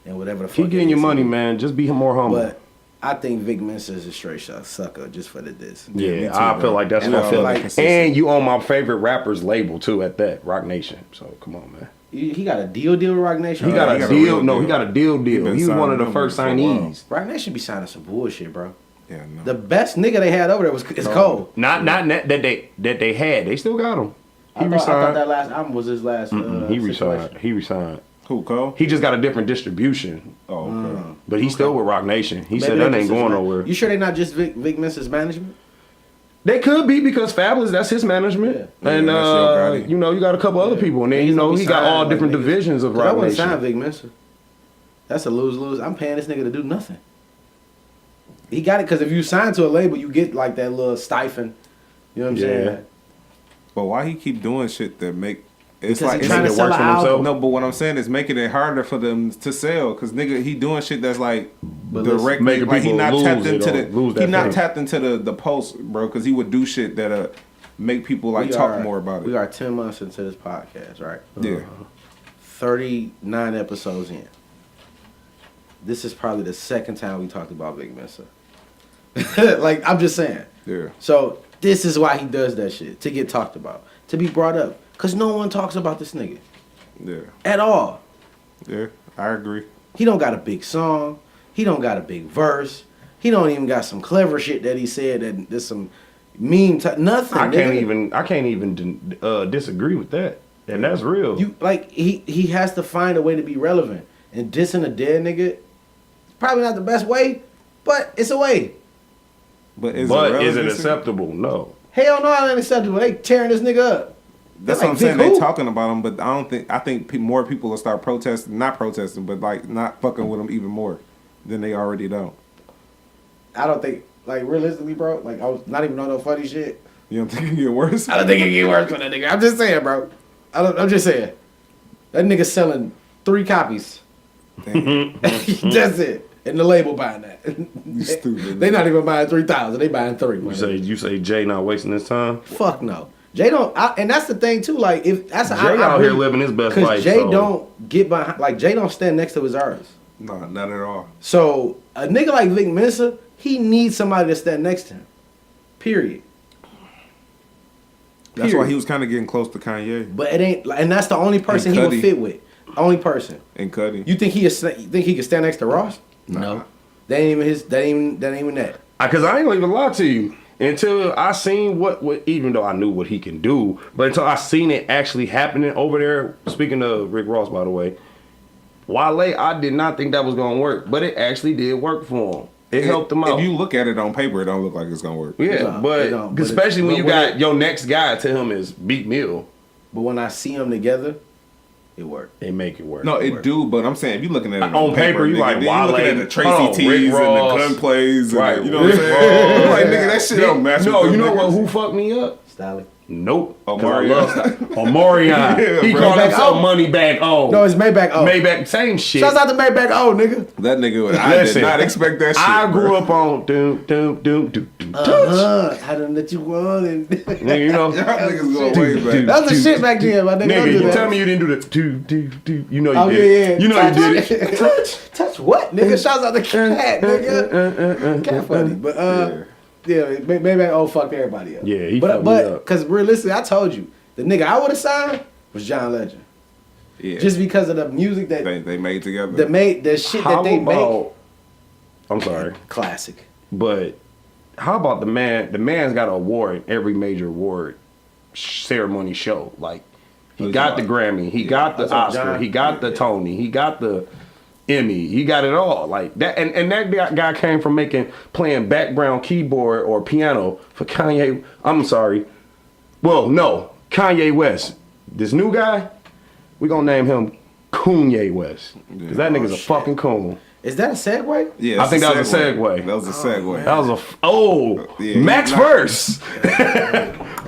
S1: and whatever the fuck.
S3: Keep getting
S1: it
S3: your
S1: is.
S3: money, man. Just be more humble.
S1: But I think Vic Mensa is a straight shot sucker just for the diss.
S3: yeah,
S4: me too,
S3: I
S4: bro.
S3: feel like that's
S1: And
S3: what
S1: I
S3: I
S1: feel
S3: feel
S1: like-
S3: like. And you own my favorite rapper's label too at that, Rock Nation. So come on, man.
S1: He got a deal with Rock Nation.
S3: He got a
S4: he got a
S3: deal.
S4: real
S3: No,
S4: deal.
S3: he got a deal.
S4: He
S3: He
S4: been
S3: was one of
S4: signing
S3: the
S4: them
S3: first
S4: for a while.
S3: signees.
S1: Rock Nation be signing some bullshit, bro.
S4: Yeah, no.
S1: The best nigga they had over there is Cole.
S3: Not that they had. They still got him. He
S1: I thought
S3: resigned.
S1: that last album was his last.
S3: He
S1: situation.
S3: resigned. He resigned.
S4: Who, Cole?
S3: He just got a different distribution.
S4: Oh, okay.
S3: But he's still with Rock Nation. He said
S1: Maybe
S3: that ain't
S1: just
S3: going
S1: his
S3: nowhere.
S1: You sure they not just Vic Mensa's management?
S3: They could be because Fabulous, that's his management.
S4: Yeah.
S3: And,
S4: Yeah, that's your guy.
S3: you know, you got a couple other people. And then, you
S1: Niggas
S3: know,
S1: don't be
S3: he got all
S1: signed,
S3: different
S1: like, niggas.
S3: divisions of
S1: 'Cause I
S3: Rock
S1: wouldn't sign
S3: Nation.
S1: Vic Mensa. That's a lose-lose. I'm paying this nigga to do nothing. He got it because if you sign to a label, you get like that little stipend. You know what I'm saying?
S4: But why he keep doing shit that make... It's
S1: Because
S4: like...
S1: he's trying to
S3: it
S1: sell
S3: works
S1: an
S3: for himself.
S1: album.
S4: No, but what I'm saying is making it harder for them to sell. Because nigga, he doing shit that's like
S1: listen,
S4: directly...
S3: making
S4: Like he
S3: people
S4: not
S3: lose
S4: tapped
S3: it
S4: into
S3: or lose
S4: the...
S3: that
S4: He not
S3: thing.
S4: tapped into the post, bro. Because he would do shit that make people like talk more about it.
S1: We are 10 months into this podcast, right?
S4: Yeah.
S1: 39 episodes in. This is probably the second time we talked about Vic Mensa. Like, I'm just saying.
S4: Yeah.
S1: So, this is why he does that shit. To get talked about. To be brought up. Because no one talks about this nigga.
S4: Yeah.
S1: At all.
S4: Yeah. I agree.
S1: He don't got a big song. He don't got a big verse. He don't even got some clever shit that he said that there's some meme type. Nothing.
S3: I
S1: nigga.
S3: can't even disagree with that. And that's real.
S1: You like he has to find a way to be relevant. And dissing a dead nigga, probably not the best way, but it's a way.
S4: But is
S3: but
S4: it
S3: is it
S4: relevant?
S3: acceptable? No.
S1: Hell no, it ain't acceptable. They tearing this nigga up.
S4: That's
S1: Like,
S4: what I'm saying.
S1: Vic
S4: They
S1: who?
S4: talking about him, but I think more people will start protesting, not protesting, but like not fucking with him even more than they already don't.
S1: I don't think, like, realistically, bro, like, I was not even on no funny shit.
S4: You don't think it get worse?
S1: I don't think it get worse for that nigga. I'm just saying, bro. I'm just saying. That nigga selling 3 copies.
S4: Damn.
S1: That's it. And the label buying that.
S4: You stupid.
S1: They not even buying 3,000. They buying 3.
S3: You say Jay not wasting his time?
S1: Fuck no. Jay don't, and that's the thing too. Like, if that's
S3: Jay out here living his best life.
S1: Jay
S3: so.
S1: don't get behind. Like, Jay don't stand next to his artists.
S4: No, not at all.
S1: So a nigga like Vic Mensa, he needs somebody to stand next to him. Period.
S4: That's
S1: Period.
S4: why he was kind of getting close to Kanye
S1: But it ain't, and that's the only person he would
S4: Cudi.
S1: fit with. Only person.
S4: and Cudi.
S1: You think he can stand next to Ross?
S4: Nah.
S1: No. That ain't even his. That ain't even that.
S3: Because I ain't gonna even lie to you. Until I seen what, even though I knew what he can do, but until I seen it actually happening over there, speaking of Rick Ross, by the way, Wale, I did not think that was going to work, but it actually did work for him. It helped him out.
S4: If you look at it on paper, it don't look like it's gonna work.
S3: Yeah,
S1: No, it
S3: but
S1: don't, but
S3: especially when
S1: but
S3: you
S1: when
S3: got
S1: it-
S3: your next guy to him is Beat Mill,
S1: But when I see them together, it worked.
S3: they make it work.
S4: No, it do, but I'm saying if you're looking at it
S3: On paper, you
S4: nigga,
S3: like
S4: then
S3: Wale,
S4: you looking at the Tracy
S3: hold on,
S4: T's
S3: Rick
S4: and the
S3: Ross.
S4: gunplays, and
S3: Right.
S4: the, you know what I'm
S3: Rick
S4: saying?
S3: Ross.
S4: Like nigga, that shit don't match.
S3: No,
S4: with
S3: you
S4: them
S3: know what?
S4: niggas.
S3: Who fucked me up?
S1: Styley.
S3: Nope. 'Cause I
S4: Omarion.
S3: love Omarion.
S4: Yeah,
S3: He
S4: bro.
S3: called
S1: Maybach
S3: himself
S1: O.
S3: Money Back O.
S1: No, it's Maybach O.
S3: Maybach, same shit.
S1: Shouts out to Maybach O, nigga.
S4: That nigga, I
S3: Listen,
S4: did not expect that shit.
S3: I grew
S4: bro.
S3: up on doom.
S1: I done let you run and
S3: Nigga, you know.
S4: Y'all niggas go way back.
S1: that was the shit back then, my nigga. Don't
S3: Nigga,
S1: do
S3: you
S1: that.
S3: tell me you didn't do the You know you
S1: Oh
S3: did
S1: yeah,
S3: it.
S1: yeah.
S3: You know
S1: touch,
S3: you did it.
S1: touch what, nigga? Shouts out to Cat, nigga. Cat funny, but yeah, Maybach O fucked everybody up.
S3: Yeah, he
S1: but
S3: fucked me up.
S1: because realistically, I told you the nigga I would have signed was John Legend,
S4: Yeah,
S1: just because of the music that
S4: they made together.
S1: the shit
S3: How
S1: that they make.
S3: about, I'm sorry,
S1: Classic.
S3: but how about the man? The man's got an award in every major award ceremony show. Like he got the Grammy, he got the
S1: That's what
S3: Oscar,
S1: John-
S3: he got the Tony, he got the Emmy, he got it all. Like that, and that guy came from playing background keyboard or piano for Kanye. I'm sorry, well, no, Kanye West. This new guy, we gonna name him Kanye West, because that nigga's a
S1: shit.
S3: fucking coon.
S1: Is that a segue?
S4: Yeah,
S3: I think that was a segue.
S4: That was a segue.
S3: That was
S4: Yeah,
S3: Max
S4: he knocked-
S3: first.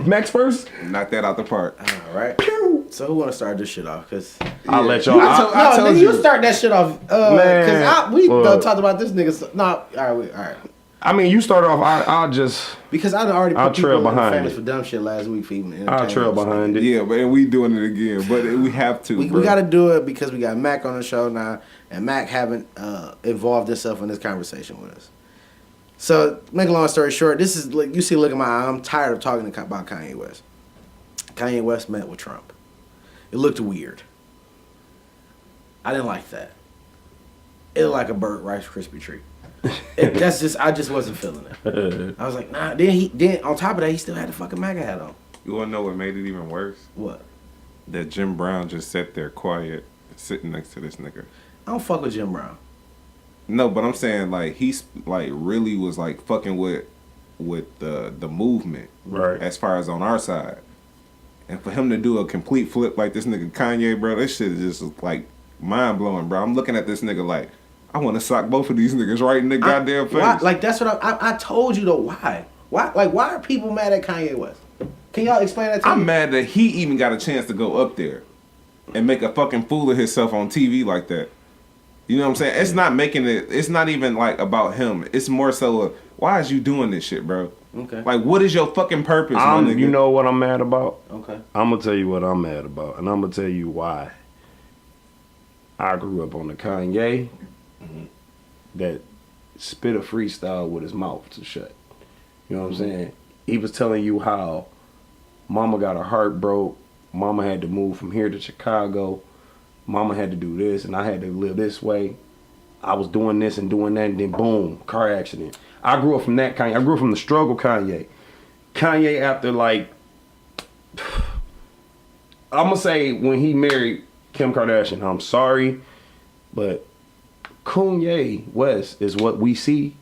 S3: Max first.
S4: Knock that out the park.
S1: All right. So who want to start this shit off? Cause
S3: I'll let y'all.
S1: no, nigga, you start that shit off.
S3: Man,
S1: Cause we
S3: look.
S1: talked about this nigga. So, all right.
S3: I mean, you start off. I'll just.
S1: Because I done already put
S3: I'll trail
S1: people in
S3: behind
S1: famous
S3: it.
S1: for dumb shit last week for even
S3: I'll trail behind it.
S4: Yeah, but we doing it again. But we have to.
S1: We
S4: bro.
S1: got to do it because we got Mac on the show now, and Mac haven't involved himself in this conversation with us. So, make a long story short, this is like you see. Look at my eye. I'm tired of talking about Kanye West. Kanye West met with Trump. It looked weird. I didn't like that. It looked like a burnt Rice Krispie treat. That's just I just wasn't feeling it. I was like, nah. Then on top of that, he still had the fucking MAGA hat on.
S4: You wanna know what made it even worse?
S1: What?
S4: That Jim Brown just sat there quiet, sitting next to this nigga.
S1: I don't fuck with Jim Brown.
S4: No, but I'm saying like he's like really was like fucking with the movement,
S3: Right.
S4: as far as on our side, and for him to do a complete flip like this nigga Kanye, bro, this shit is just like mind blowing, bro. I'm looking at this nigga like I want to sock both of these niggas right in the goddamn face.
S1: Why, like that's what I told you though. Why are people mad at Kanye West? Can y'all explain that to me?
S4: I'm mad that he even got a chance to go up there and make a fucking fool of himself on TV like that. You know what I'm saying? It's not making it. It's not even like about him. It's more so why is you doing this shit, bro?
S1: Okay.
S4: Like, what is your fucking purpose, my nigga?
S3: You know what I'm mad about?
S1: Okay.
S3: I'm gonna tell you what I'm mad about, and I'm gonna tell you why. I grew up on the Kanye that spit a freestyle with his mouth to shut. You know what I'm saying? He was telling you how mama got her heart broke, mama had to move from here to Chicago, mama had to do this, and I had to live this way. I was doing this and doing that, and then boom, car accident. I grew up from that Kanye. I grew up from the struggle Kanye. Kanye after like, I'm gonna say when he married Kim Kardashian, I'm sorry, but Kanye West is what we see.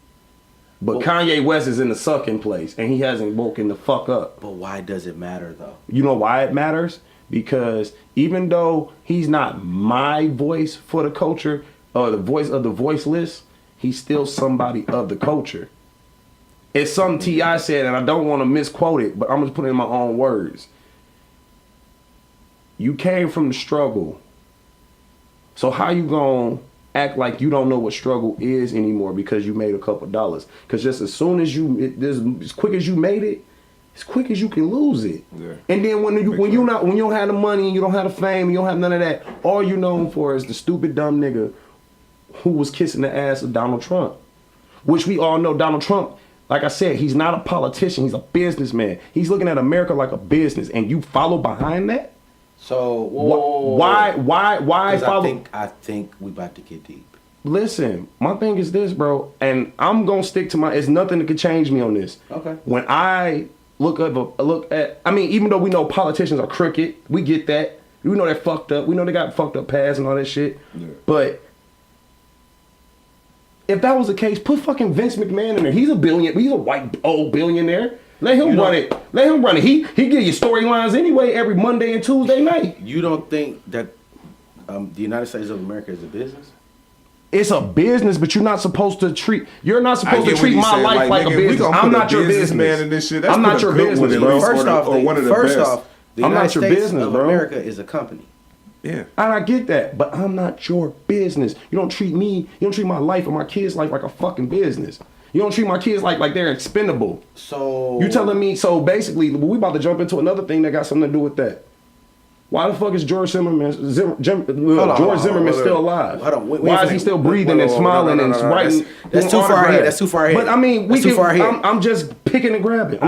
S3: But Kanye West is in the sucking place, and he hasn't woken the fuck up.
S1: But why does it matter though?
S3: You know why it matters? Because even though he's not my voice for the culture, or the voice of the voiceless, he's still somebody of the culture. It's something T.I. said, and I don't want to misquote it, but I'm going to put it in my own words. You came from the struggle. So how you going to act like you don't know what struggle is anymore because you made a couple dollars? Because just as soon as as quick as you made it, as quick as you can lose it. Yeah. And then when you don't have the money and you don't have the fame, and you don't have none of that, all you're known for is the stupid dumb nigga who was kissing the ass of Donald Trump. Which we all know Donald Trump, like I said, he's not a politician, he's a businessman. He's looking at America like a business, and you follow behind that?
S1: So
S3: why follow?
S1: I think we about to get deep.
S3: Listen, my thing is this, bro, and I'm gonna stick to it's nothing that could change me on this.
S1: Okay.
S3: When I look at, I mean, even though we know politicians are crooked, we get that. We know they're fucked up. We know they got fucked up past and all that shit. Yeah. But if that was the case, put fucking Vince McMahon in there. He's a white old billionaire. Let him run it. Let him run it. He give you storylines anyway every Monday and Tuesday night.
S1: You don't think that the United States of America is a business?
S3: It's a business, but you're not supposed to treat my life like a business. I'm not your business.
S4: In this shit.
S3: I'm not your business, bro.
S1: First off, the United States of America is a company.
S4: Yeah.
S3: And I get that, but I'm not your business. You don't treat my life or my kids' life like a fucking business. You don't treat my kids like they're expendable.
S1: So
S3: you telling me, so basically, we about to jump into another thing that got something to do with that. Why the fuck is George Zimmerman still alive?
S1: Hold on,
S3: why is he still breathing and smiling and writing?
S1: That's too far ahead. That's too far ahead.
S3: But I mean, I'm just picking and grabbing.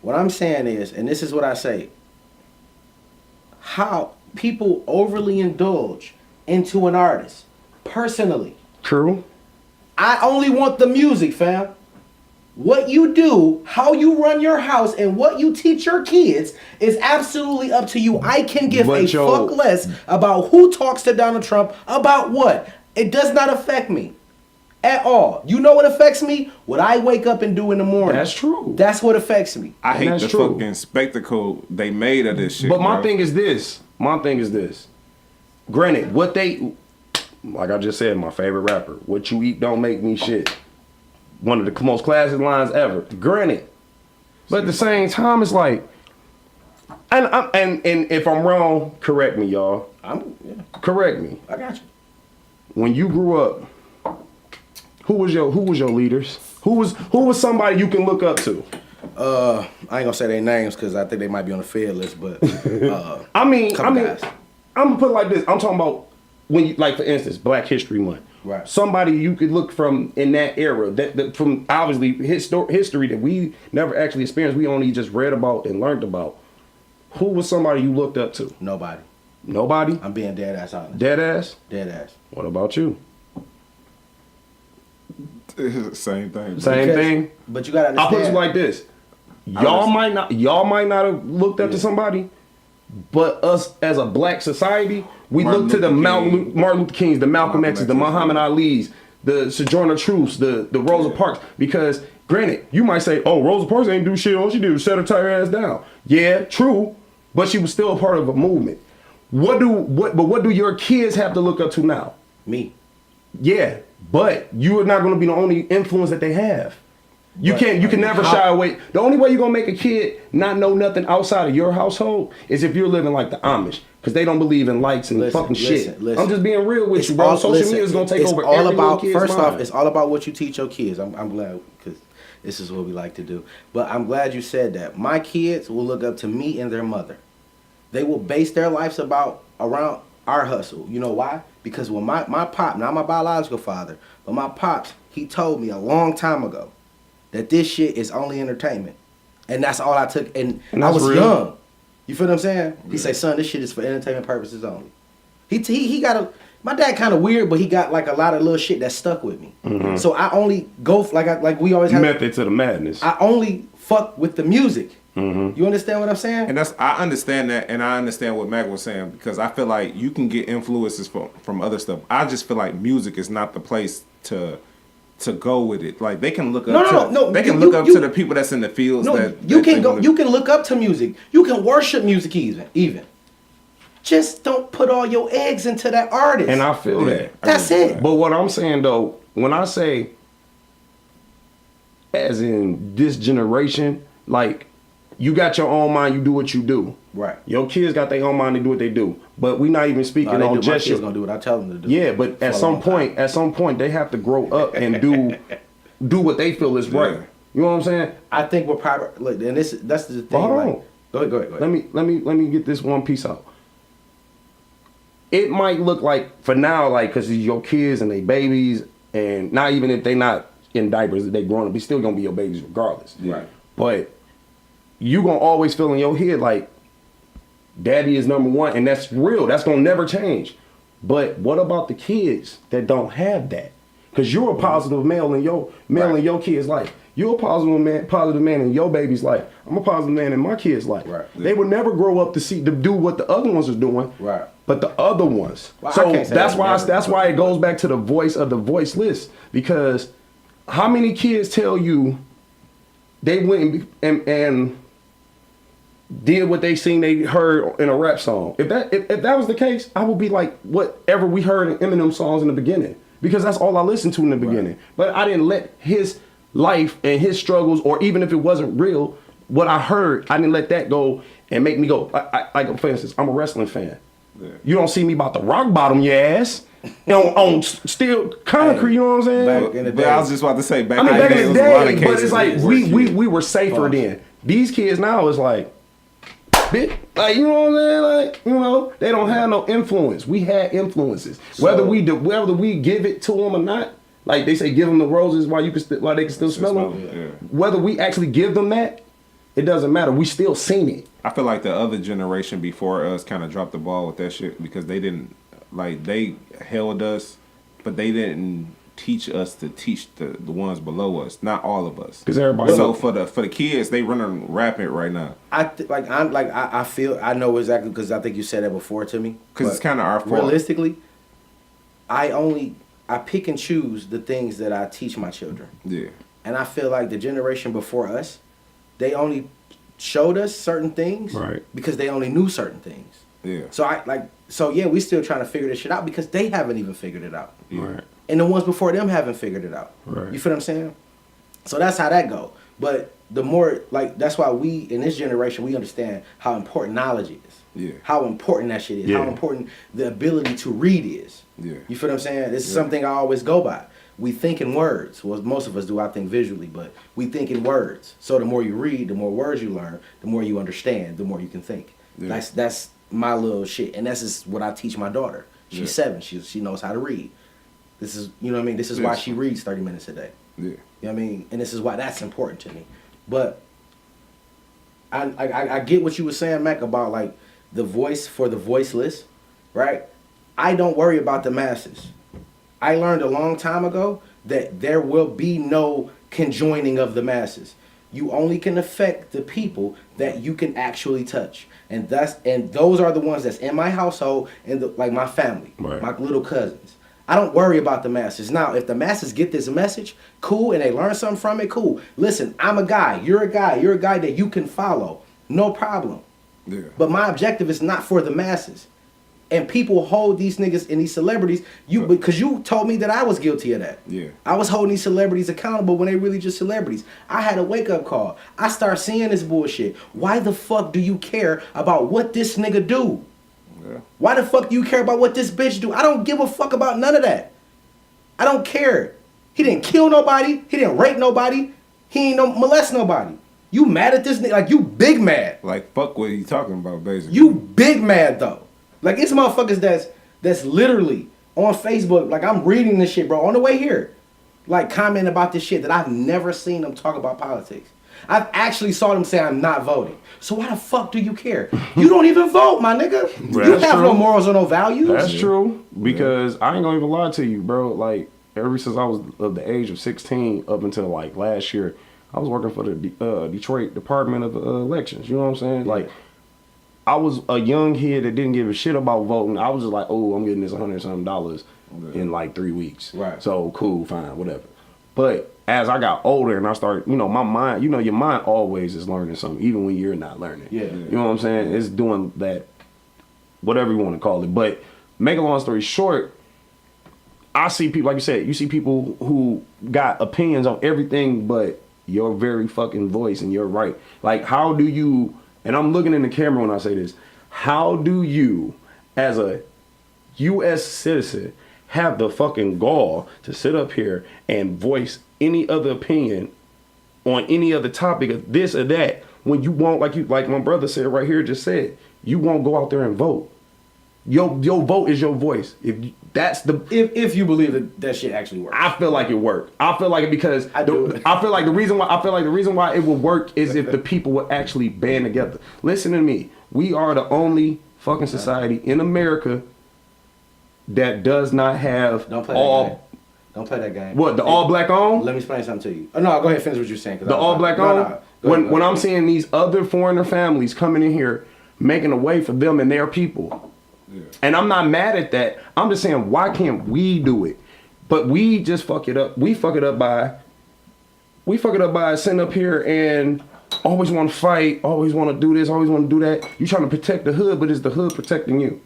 S1: What I'm saying is, and this is what I say, how people overly indulge into an artist. Personally.
S3: True.
S1: I only want the music, fam. What you do, how you run your house, and what you teach your kids is absolutely up to you. I can give fuck less about who talks to Donald Trump, about what. It does not affect me at all. You know what affects me? What I wake up and do in the morning.
S3: That's true.
S1: That's what affects me.
S4: I hate the fucking spectacle they made of this shit.
S3: But my thing is this. Granted, like I just said, my favorite rapper, what you eat don't make me shit. One of the most classic lines ever. Granted. But at the same time, it's like, and if I'm wrong, correct me, y'all. Correct me.
S1: I got you.
S3: When you grew up, who was your leaders? Who was somebody you can look up to?
S1: I ain't gonna say their names because I think they might be on the Fed list, but
S3: I mean, guys. I'm gonna put it like this. I'm talking about when you, like, for instance, Black History Month.
S1: Right.
S3: Somebody you could look from in that era, that from obviously history that we never actually experienced, we only just read about and learned about. Who was somebody you looked up to?
S1: Nobody.
S3: Nobody?
S1: I'm being dead ass honest.
S3: Dead ass?
S1: Dead ass.
S3: What about you?
S4: Same thing.
S3: Same thing.
S1: But you gotta
S3: I'll put it
S1: understand.
S3: like this: y'all might not have looked up to somebody, but us as a black society, we look to the Martin Luther Kings, the Malcolm X's, the Muhammad Ali's, the Sojourner Truths, the Rosa Parks. Because granted, you might say, "Oh, Rosa Parks ain't do shit. All she did was set her tight ass down." Yeah, true, but she was still a part of a movement. What do your kids have to look up to now?
S1: Me.
S3: Yeah, but you are not going to be the only influence that they have. You can never shy away. The only way you're going to make a kid not know nothing outside of your household is if you're living like the Amish, because they don't believe in likes and fucking shit. I'm just being real with you, bro. Social media is going to take over every little kid's mind.
S1: First off, it's all about what you teach your kids. I'm glad, because this is what we like to do. But I'm glad you said that. My kids will look up to me and their mother. They will base their lives around our hustle. You know why? Because when my pop, not my biological father, but my pops, he told me a long time ago that this shit is only entertainment. And that's all I took. And I was young. You feel what I'm saying? He say, son, this shit is for entertainment purposes only. He got my dad kind of weird, but he got like a lot of little shit that stuck with me. Mm-hmm. So I only go, like we always have.
S3: Method to the madness.
S1: I only fuck with the music.
S3: Mm-hmm.
S1: You understand what I'm saying?
S4: And I understand that, and I understand what Mac was saying, because I feel like you can get influences from other stuff. I just feel like music is not the place to go with it. Like they can look up they can look up to the people that's in the fields.
S1: You can look up to music. You can worship music even. Just don't put all your eggs into that artist.
S3: And I feel that.
S1: That's it.
S3: But what I'm saying though, when I say, as in this generation, like, you got your own mind, you do what you do.
S1: Right.
S3: Your kids got their own mind, they do what they do. But we not even speaking on just
S1: my kids gonna do what I tell them to do.
S3: Yeah, but at some point they have to grow up and do what they feel is right. You know what I'm saying?
S1: I think we're probably look, and that's the thing.
S3: Hold
S1: like,
S3: on.
S1: Go ahead.
S3: Let me get this one piece out. It might look like for now, like, because it's your kids and they babies, and not even if they not in diapers, if they growing up, they still gonna be your babies regardless.
S1: Right.
S3: But you gonna always feel in your head like daddy is number one, and that's real. That's gonna never change. But what about the kids that don't have that? Because you're a positive male in your kid's life. You're a positive man in your baby's life. I'm a positive man in my kid's life.
S1: Right.
S3: They would never grow up to do what the other ones are doing.
S1: Right.
S3: But the other ones.
S1: Well,
S3: so that's why it goes back to the voice of the voiceless. Because how many kids tell you they went and did what they seen they heard in a rap song? If that was the case, I would be like whatever we heard in Eminem songs in the beginning, because that's all I listened to in the beginning. Right. But I didn't let his life and his struggles, or even if it wasn't real, what I heard, I didn't let that go and make me go. Like for instance, I'm a wrestling fan. Yeah. You don't see me about to rock bottom your ass on steel concrete. You know what I'm saying?
S4: Back in the day, I was just about to say back in
S3: the day, but it's like we were safer then. These kids now is like, bitch, like, you know what I'm saying? Like, you know, they don't have no influence. We had influences, whether we give it to them or not. Like they say, give them the roses while they can still smell them. Yeah. Whether we actually give them that, it doesn't matter. We still seen it.
S4: I feel like the other generation before us kind of dropped the ball with that shit, because they didn't, like, they held us, but they didn't teach us to teach the ones below us. Not all of us.
S3: Because everybody.
S4: So for the kids, they running rapid right now.
S1: I feel I know exactly, because I think you said that before to me.
S4: Because it's kind of our fault.
S1: Realistically, I pick and choose the things that I teach my children. Yeah. And I feel like the generation before us, they only showed us certain things, right, because they only knew certain things. Yeah. So we still trying to figure this shit out, because they haven't even figured it out.
S3: Yeah. Right.
S1: And the ones before them haven't figured it out. Right. You feel what I'm saying? So that's how that go. But the more, like, that's why we in this generation, we understand how important knowledge is. Yeah. How important that shit is. Yeah. How important the ability to read is. Yeah. You feel what I'm saying? This is something I always go by. We think in words. Well, most of us do, I think, visually, but we think in words. So the more you read, the more words you learn, the more you understand, the more you can think. Yeah. That's my little shit. And that's just what I teach my daughter. She's 7. She knows how to read. This is, you know what I mean? This is why she reads 30 minutes a day. Yeah. You know what I mean? And this is why that's important to me. But I get what you were saying, Mac, about like the voice for the voiceless, right? I don't worry about the masses. I learned a long time ago that there will be no conjoining of the masses. You only can affect the people that you can actually touch. And those are the ones that's in my household and like my family,
S3: Right.
S1: my little cousins. I don't worry about the masses. Now, if the masses get this message, cool, and they learn something from it, cool. Listen, I'm a guy. You're a guy. You're a guy that you can follow. No problem.
S4: Yeah.
S1: But my objective is not for the masses. And people hold these niggas and these celebrities, because you told me that I was guilty of that.
S4: Yeah.
S1: I was holding these celebrities accountable when they really just celebrities. I had a wake-up call. I start seeing this bullshit. Why the fuck do you care about what this nigga do?
S4: Yeah.
S1: Why the fuck do you care about what this bitch do? I don't give a fuck about none of that. I don't care. He didn't kill nobody. He didn't rape nobody. He ain't molest nobody. You mad at this nigga? Like, you big mad.
S4: Like, fuck what he talking about, basically.
S1: You big mad, though. Like, it's motherfuckers that's literally on Facebook. Like, I'm reading this shit, bro, on the way here. Like, commenting about this shit that I've never seen them talk about politics. I've actually saw them say I'm not voting. So why the fuck do you care? You don't even vote, my nigga. You have no morals or no values.
S3: That's true. Because I ain't gonna even lie to you, bro. Like, ever since I was of the age of 16 up until like last year, I was working for the Detroit Department of Elections. You know what I'm saying? Like, I was a young kid that didn't give a shit about voting. I was just like, oh, I'm getting this $100-something in like 3 weeks.
S1: Right.
S3: So cool, fine, whatever. But as I got older and I started, my mind, your mind always is learning something, even when you're not learning.
S1: Yeah.
S3: You know what I'm saying? It's doing that, whatever you want to call it. But make a long story short, I see people, like you said, you see people who got opinions on everything but your very fucking voice and your right. Like, how do you, and I'm looking in the camera when I say this, how do you, as a U.S. citizen, have the fucking gall to sit up here and voice any other opinion on any other topic of this or that when you won't, like my brother said right here, just said, you won't go out there and vote. Your vote is your voice. If
S1: you believe that shit actually works.
S3: I feel like it worked. I feel like it because I feel like the reason why it would work is if the people would actually band together. Listen to me. We are the only fucking society in America that does not have
S1: Don't play that game.
S3: What, the all black on?
S1: Let me explain something to you. Oh, no, go ahead, finish what you're saying.
S3: The all black on? When I'm seeing these other foreigner families coming in here, making a way for them and their people. Yeah. And I'm not mad at that. I'm just saying, why can't we do it? But we just fuck it up. We fuck it up by sitting up here and always want to fight, always want to do this, always want to do that. You trying to protect the hood, but it's the hood protecting you.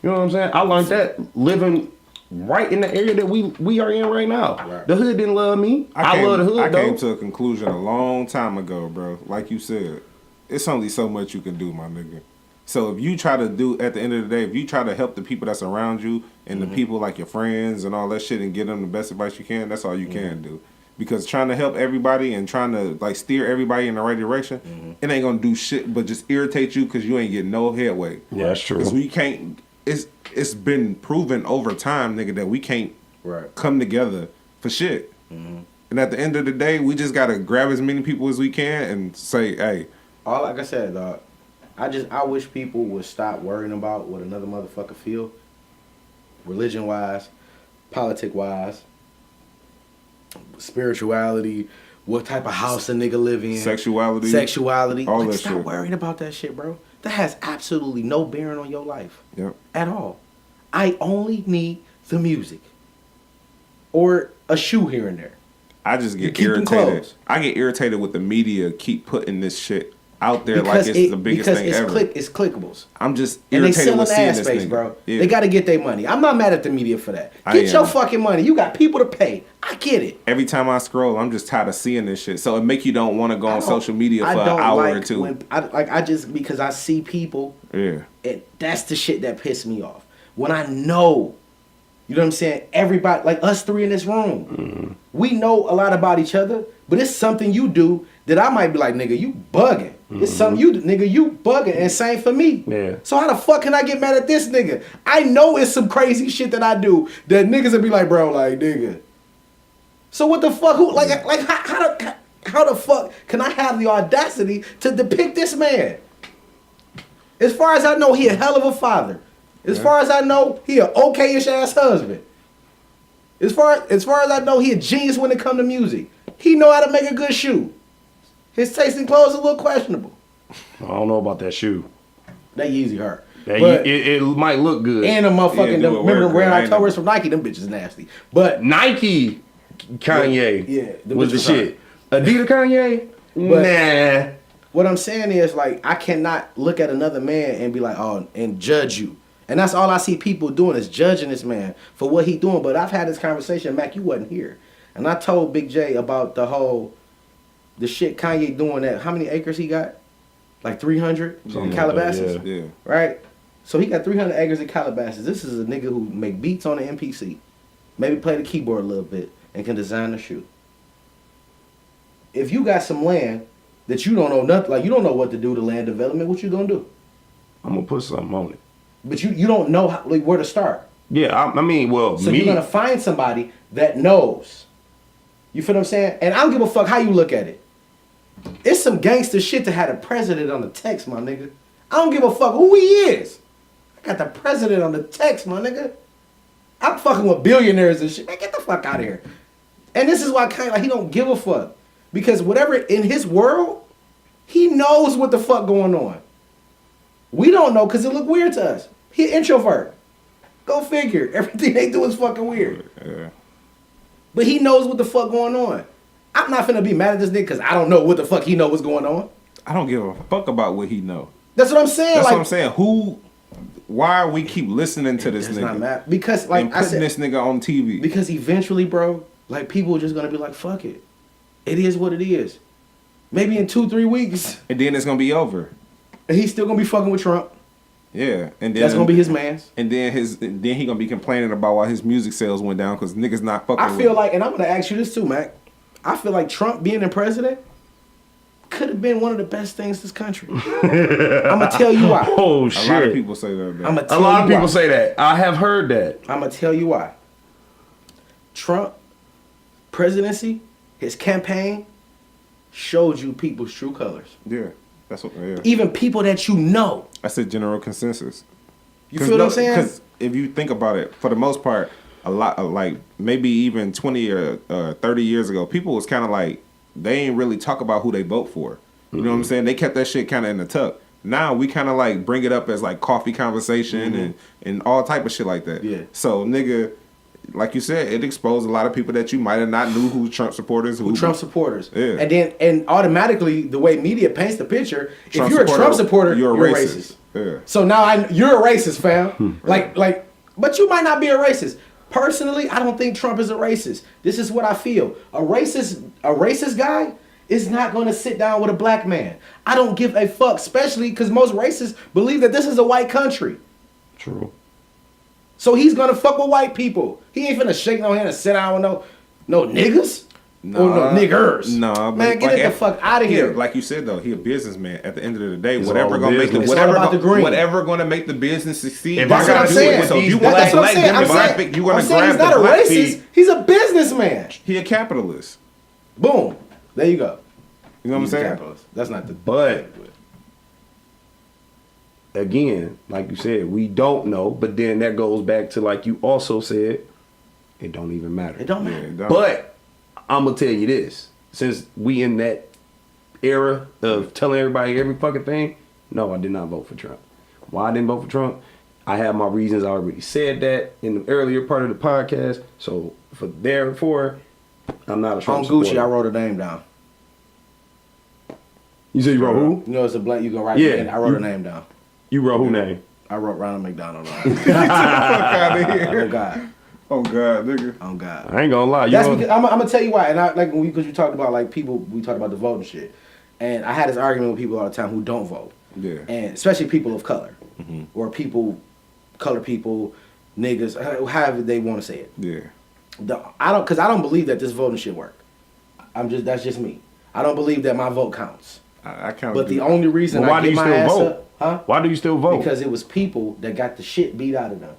S3: You know what I'm saying? I learned that living right in the area that we are in right now. Right. The hood didn't love me. I love the hood,
S4: I came to a conclusion a long time ago, bro. Like you said, it's only so much you can do, my nigga. So if you try to do, at the end of the day, if you try to help the people that's around you and the people like your friends and all that shit and give them the best advice you can, that's all you can do. Because trying to help everybody and trying to like steer everybody in the right direction, it ain't gonna do shit but just irritate you because you ain't getting no headway.
S3: Yeah, that's true.
S4: Because we can't. It's been proven over time, nigga, that we can't come together for shit. And at the end of the day, we just gotta grab as many people as we can and say, hey.
S1: All like I said, dog. I wish people would stop worrying about what another motherfucker feel, religion-wise, politic-wise, spirituality, what type of house a nigga live in,
S4: sexuality, all
S1: like,
S4: that
S1: stop
S4: shit.
S1: worrying about that shit, bro. That has absolutely no bearing on your life at all. I only need the music or a shoe here and there.
S4: I just get irritated. I get irritated with the media keep putting this shit out there because like it's the biggest thing ever.
S1: It's clickables.
S4: I'm just irritated with seeing this nigga.
S1: Bro. Yeah. They got to get their money. I'm not mad at the media for that. Get your fucking money. You got people to pay. I get it.
S4: Every time I scroll, I'm just tired of seeing this shit. So it make you don't want to go on social media for an hour or two.
S1: Because I see people.
S4: Yeah.
S1: And that's the shit that pissed me off. When I know, you know what I'm saying? Everybody, like us three in this room, we know a lot about each other, but it's something you do that I might be like, nigga, you bugging. It's something you do, nigga, you bugging. And same for me.
S3: Yeah.
S1: So how the fuck can I get mad at this nigga? I know it's some crazy shit that I do that niggas will be like, bro, like, nigga. So what the fuck? How the fuck can I have the audacity to depict this man? As far as I know, he a hell of a father. As far as I know, he an okay-ish ass husband. As far as I know, he a genius when it come to music. He know how to make a good shoe. His taste in clothes is a little questionable.
S3: I don't know about that shoe.
S1: That Yeezy hurt.
S3: It might look good.
S1: And the motherfucking,
S4: Yeah,
S1: remember the Red
S4: I
S1: Octobers from Nike? Them bitches nasty. But
S3: Nike Kanye
S1: yeah,
S3: was the shit. Adidas Kanye?
S1: But
S3: nah.
S1: what I'm saying is, like, I cannot look at another man and be like, oh, and judge you. And that's all I see people doing is judging this man for what he doing. But I've had this conversation, Mac, you wasn't here. And I told Big J about the shit Kanye doing that. How many acres he got? Like 300 in Calabasas?
S4: Yeah.
S1: Right? So he got 300 acres in Calabasas. This is a nigga who make beats on the MPC. Maybe play the keyboard a little bit and can design the shoe. If you got some land that you don't know nothing, like you don't know what to do to land development, what you gonna do?
S3: I'm gonna put something on it.
S1: But you don't know how, like, where to start.
S3: Yeah, I mean, well,
S1: So
S3: me.
S1: you're gonna find somebody that knows. You feel what I'm saying? And I don't give a fuck how you look at it. It's some gangster shit to have the president on the text, my nigga. I don't give a fuck who he is. I got the president on the text, my nigga. I'm fucking with billionaires and shit. Man, get the fuck out of here. And this is why kind of like he don't give a fuck. Because whatever in his world, he knows what the fuck going on. We don't know because it look weird to us. He an introvert. Go figure. Everything they do is fucking weird.
S4: Yeah.
S1: But he knows what the fuck going on. I'm not finna be mad at this nigga because I don't know what the fuck he know what's going on.
S4: I don't give a fuck about what he know.
S1: That's what I'm saying.
S4: That's
S1: like,
S4: what I'm saying. Why we keep listening to this
S1: it's
S4: nigga?
S1: not mad. Because like
S4: and
S1: I
S4: putting
S1: said,
S4: this nigga on TV.
S1: because eventually, bro, like people are just gonna be like, fuck it. It is what it is. Maybe in 2-3 weeks,
S4: And then it's gonna be over.
S1: and he's still gonna be fucking with Trump.
S4: Yeah. And then
S1: That's gonna be his man's.
S4: And then he gonna be complaining about why his music sales went down because niggas not fucking
S1: I
S4: with
S1: feel
S4: him.
S1: like, and I'm gonna ask you this too, Mac. I feel like Trump being the president could have been one of the best things this country. I'm gonna tell you why.
S3: Oh
S4: a
S3: shit!
S4: lot of people say that.
S1: I'm
S4: Man.
S1: gonna
S3: A
S1: tell
S3: lot
S1: you
S3: of people
S1: why.
S3: say that. I have heard that.
S1: I'm gonna tell you why. Trump presidency, his campaign showed you people's true colors.
S4: Yeah. That's what. Yeah.
S1: Even people that you know.
S4: I said general consensus.
S1: You feel what I'm saying?
S4: Because if you think about it, for the most part, a lot like maybe even 20 or 30 years ago, people was kind of like they ain't really talk about who they vote for. You know what I'm saying? They kept that shit kind of in the tuck. Now we kind of like bring it up as like coffee conversation and all type of shit like that.
S1: Yeah.
S4: So nigga, like you said, it exposed a lot of people that you might have not knew who Trump supporters. Who
S1: Trump supporters.
S4: Yeah.
S1: And automatically the way media paints the picture,
S4: Trump
S1: if you're a Trump
S4: supporter,
S1: supporter, you're a racist.
S4: Yeah.
S1: So now you're a racist, fam. like, but you might not be a racist. Personally, I don't think Trump is a racist. This is what I feel. A racist guy is not going to sit down with a black man. I don't give a fuck, especially because most racists believe that this is a white country.
S3: True.
S1: So he's going to fuck with white people. He ain't finna shake no hand and sit down with no niggas. Or no niggers.
S4: Nah,
S1: man, get the fuck out of here.
S4: Like you said though, he a businessman. At the end of the day,
S3: It's
S4: whatever
S3: all
S4: gonna make
S3: business.
S1: It's all about the green.
S4: whatever gonna make the business succeed.
S3: If
S1: That's
S3: I
S1: what I'm
S3: gotta do
S1: saying.
S3: it
S4: So
S3: with
S4: you
S3: these
S4: black,
S1: That's what I'm
S4: black
S1: saying. I'm
S4: demographic,
S1: saying,
S4: you gonna
S1: I'm saying
S4: grab
S1: he's not
S4: the
S1: a
S4: black
S1: racist.
S4: feet.
S1: He's a businessman.
S4: He a capitalist.
S1: Boom. There you go.
S4: You know what I'm
S1: He's a
S4: saying?
S1: capitalist. That's not the.
S3: But again, like you said, we don't know. But then that goes back to like you also said, it don't even matter.
S1: It don't
S4: Yeah,
S1: matter.
S4: it don't.
S3: But I'm gonna tell you this: since we in that era of telling everybody every fucking thing, no, I did not vote for Trump. Why I didn't vote for Trump? I have my reasons. I already said that in the earlier part of the podcast. So therefore, I'm not a Trump
S1: On Gucci,
S3: supporter.
S1: I wrote her name down.
S3: You said you wrote who?
S1: You know, it's a blank. You can write.
S3: Yeah,
S1: Yeah, I wrote her name down.
S3: You wrote who name?
S1: I wrote Ronald McDonald.
S4: Fuck outta
S1: Oh
S4: here.
S1: God.
S4: Oh God, nigga.
S1: Oh God.
S3: I ain't gonna lie.
S1: That's
S3: You
S1: because I'm gonna tell you why. And I like because you talked about like people. We talked about the voting shit, and I had this argument with people all the time who don't vote.
S4: Yeah.
S1: And especially people of color, or color people, niggas, however they want to say it.
S4: Yeah.
S1: I don't believe that this voting shit work. That's just me. I don't believe that my vote counts.
S4: I kind of.
S1: But the only reason
S3: Well, why
S1: I
S3: do
S1: get
S3: you
S1: my
S3: still
S1: ass
S3: vote?
S1: up, huh?
S3: Why do you still vote?
S1: Because it was people that got the shit beat out of them.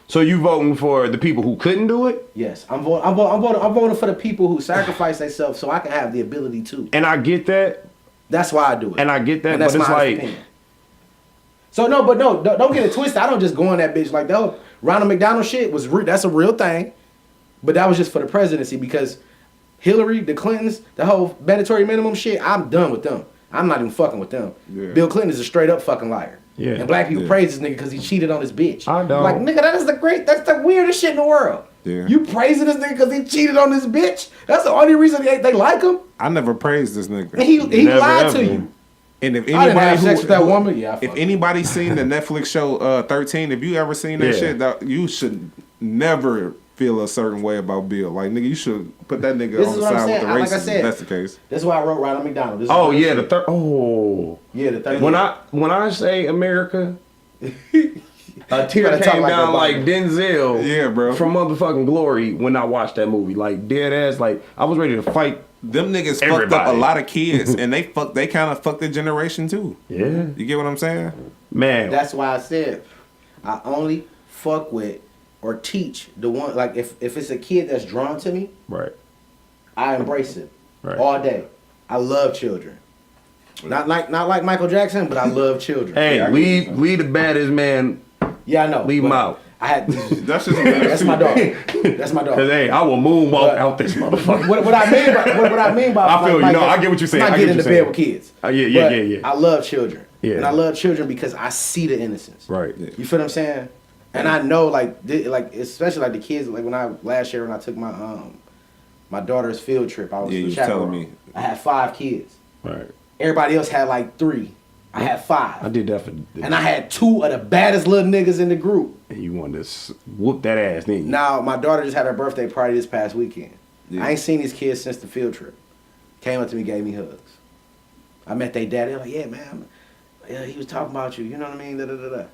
S3: So you voting for the people who couldn't do it?
S1: Yes, I'm voting for the people who sacrifice themselves so I can have the ability to.
S3: And I get that.
S1: That's why I do it.
S3: And I get that,
S1: And that's
S3: but it's
S1: my
S3: like-
S1: opinion. So don't get it twisted. I don't just go on that bitch like that. Ronald McDonald shit that's a real thing. But that was just for the presidency because Hillary, the Clintons, the whole mandatory minimum shit, I'm done with them. I'm not even fucking with them.
S4: Yeah.
S1: Bill Clinton is a straight up fucking liar.
S3: Yeah.
S1: And black people praise this nigga because he cheated on his bitch.
S3: I know.
S1: Like, nigga, that's the weirdest shit in the world.
S4: Yeah.
S1: You praising this nigga because he cheated on his bitch? That's the only reason they like him?
S4: I never praised this nigga.
S1: And he
S3: Never,
S1: lied to
S3: ever.
S1: you.
S4: And if
S1: I didn't
S4: anybody
S1: have sex with that woman. Yeah, I
S4: if
S1: fucked
S4: anybody's seen the Netflix show 13, if you ever seen that
S3: Yeah.
S4: shit, you should never feel a certain way about Bill. Like, nigga, you should put that nigga
S1: This
S4: on
S1: is
S4: the
S1: what I'm
S4: side with
S1: saying.
S4: the
S1: Like I
S4: racists.
S1: said,
S4: If that's the case.
S1: That's why I wrote Ronald McDonald. This is
S3: Oh
S1: what
S3: yeah,
S1: I
S3: the
S1: said.
S3: third. Oh,
S1: Yeah, the third.
S3: when I say America, a tear
S1: gotta talk
S3: came
S1: like
S3: down
S1: Obama.
S3: like Denzel.
S4: Yeah, bro.
S3: From motherfucking Glory when I watched that movie. Like dead ass. Like I was ready to fight.
S4: Them niggas fucked up
S3: Everybody.
S4: a lot of kids, and they kind of fucked their generation too.
S3: Yeah,
S4: You get what I'm saying?
S3: man.
S1: That's why I said I only fuck with or teach the one. Like if it's a kid that's drawn to me,
S3: Right.
S1: I embrace it
S3: Right.
S1: all day. I love children. Not like Michael Jackson, but I love children.
S3: Hey,
S1: Yeah, I
S3: leave the baddest man.
S1: Yeah, I know.
S3: leave him
S1: but
S3: out.
S1: I had.
S4: That's just
S1: That's my dog. That's my
S3: Cause
S1: dog.
S3: hey, I will moonwalk
S1: But-
S3: out this motherfucker.
S1: What I mean by what I mean by
S3: I feel you. No, I get what you're saying.
S1: I'm
S3: I
S1: not
S3: get
S1: getting
S3: what
S1: into
S3: you're
S1: bed
S3: saying.
S1: with kids.
S3: Yeah.
S1: But I love children.
S3: Yeah.
S1: And I love children because I see the innocence.
S3: Right.
S1: You feel what I'm saying? And I know like especially like the kids like last year when I took my daughter's field trip, I was
S4: Yeah, you was
S1: chaperone.
S4: telling me.
S1: I had 5 kids.
S3: Right.
S1: Everybody else had like 3. I had 5.
S3: I did that for.
S1: And I had 2 of the baddest little niggas in the group.
S3: And you wanted to whoop that ass, didn't you?
S1: Now, my daughter just had her birthday party this past weekend.
S4: Yeah.
S1: I ain't seen these kids since the field trip. Came up to me, gave me hugs. I met their daddy. They're like, yeah, man. Yeah, he was talking about you. You know what I mean? Da, da, da, da.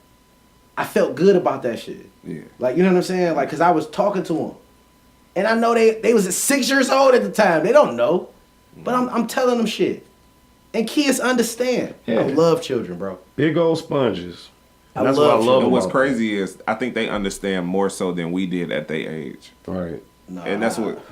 S1: I felt good about that shit.
S4: Yeah.
S1: Like, you know what I'm saying? Like, because I was talking to them. And I know they was 6 years old at the time. They don't know. But I'm telling them shit. And kids understand.
S3: Yeah.
S1: I love children, bro.
S3: Big old sponges.
S1: I
S3: And that's
S1: love
S3: what I love.
S4: And what's
S3: about
S4: crazy is I think they understand more so than we did at their age.
S3: that. Right.
S1: Nah,
S4: And that's what,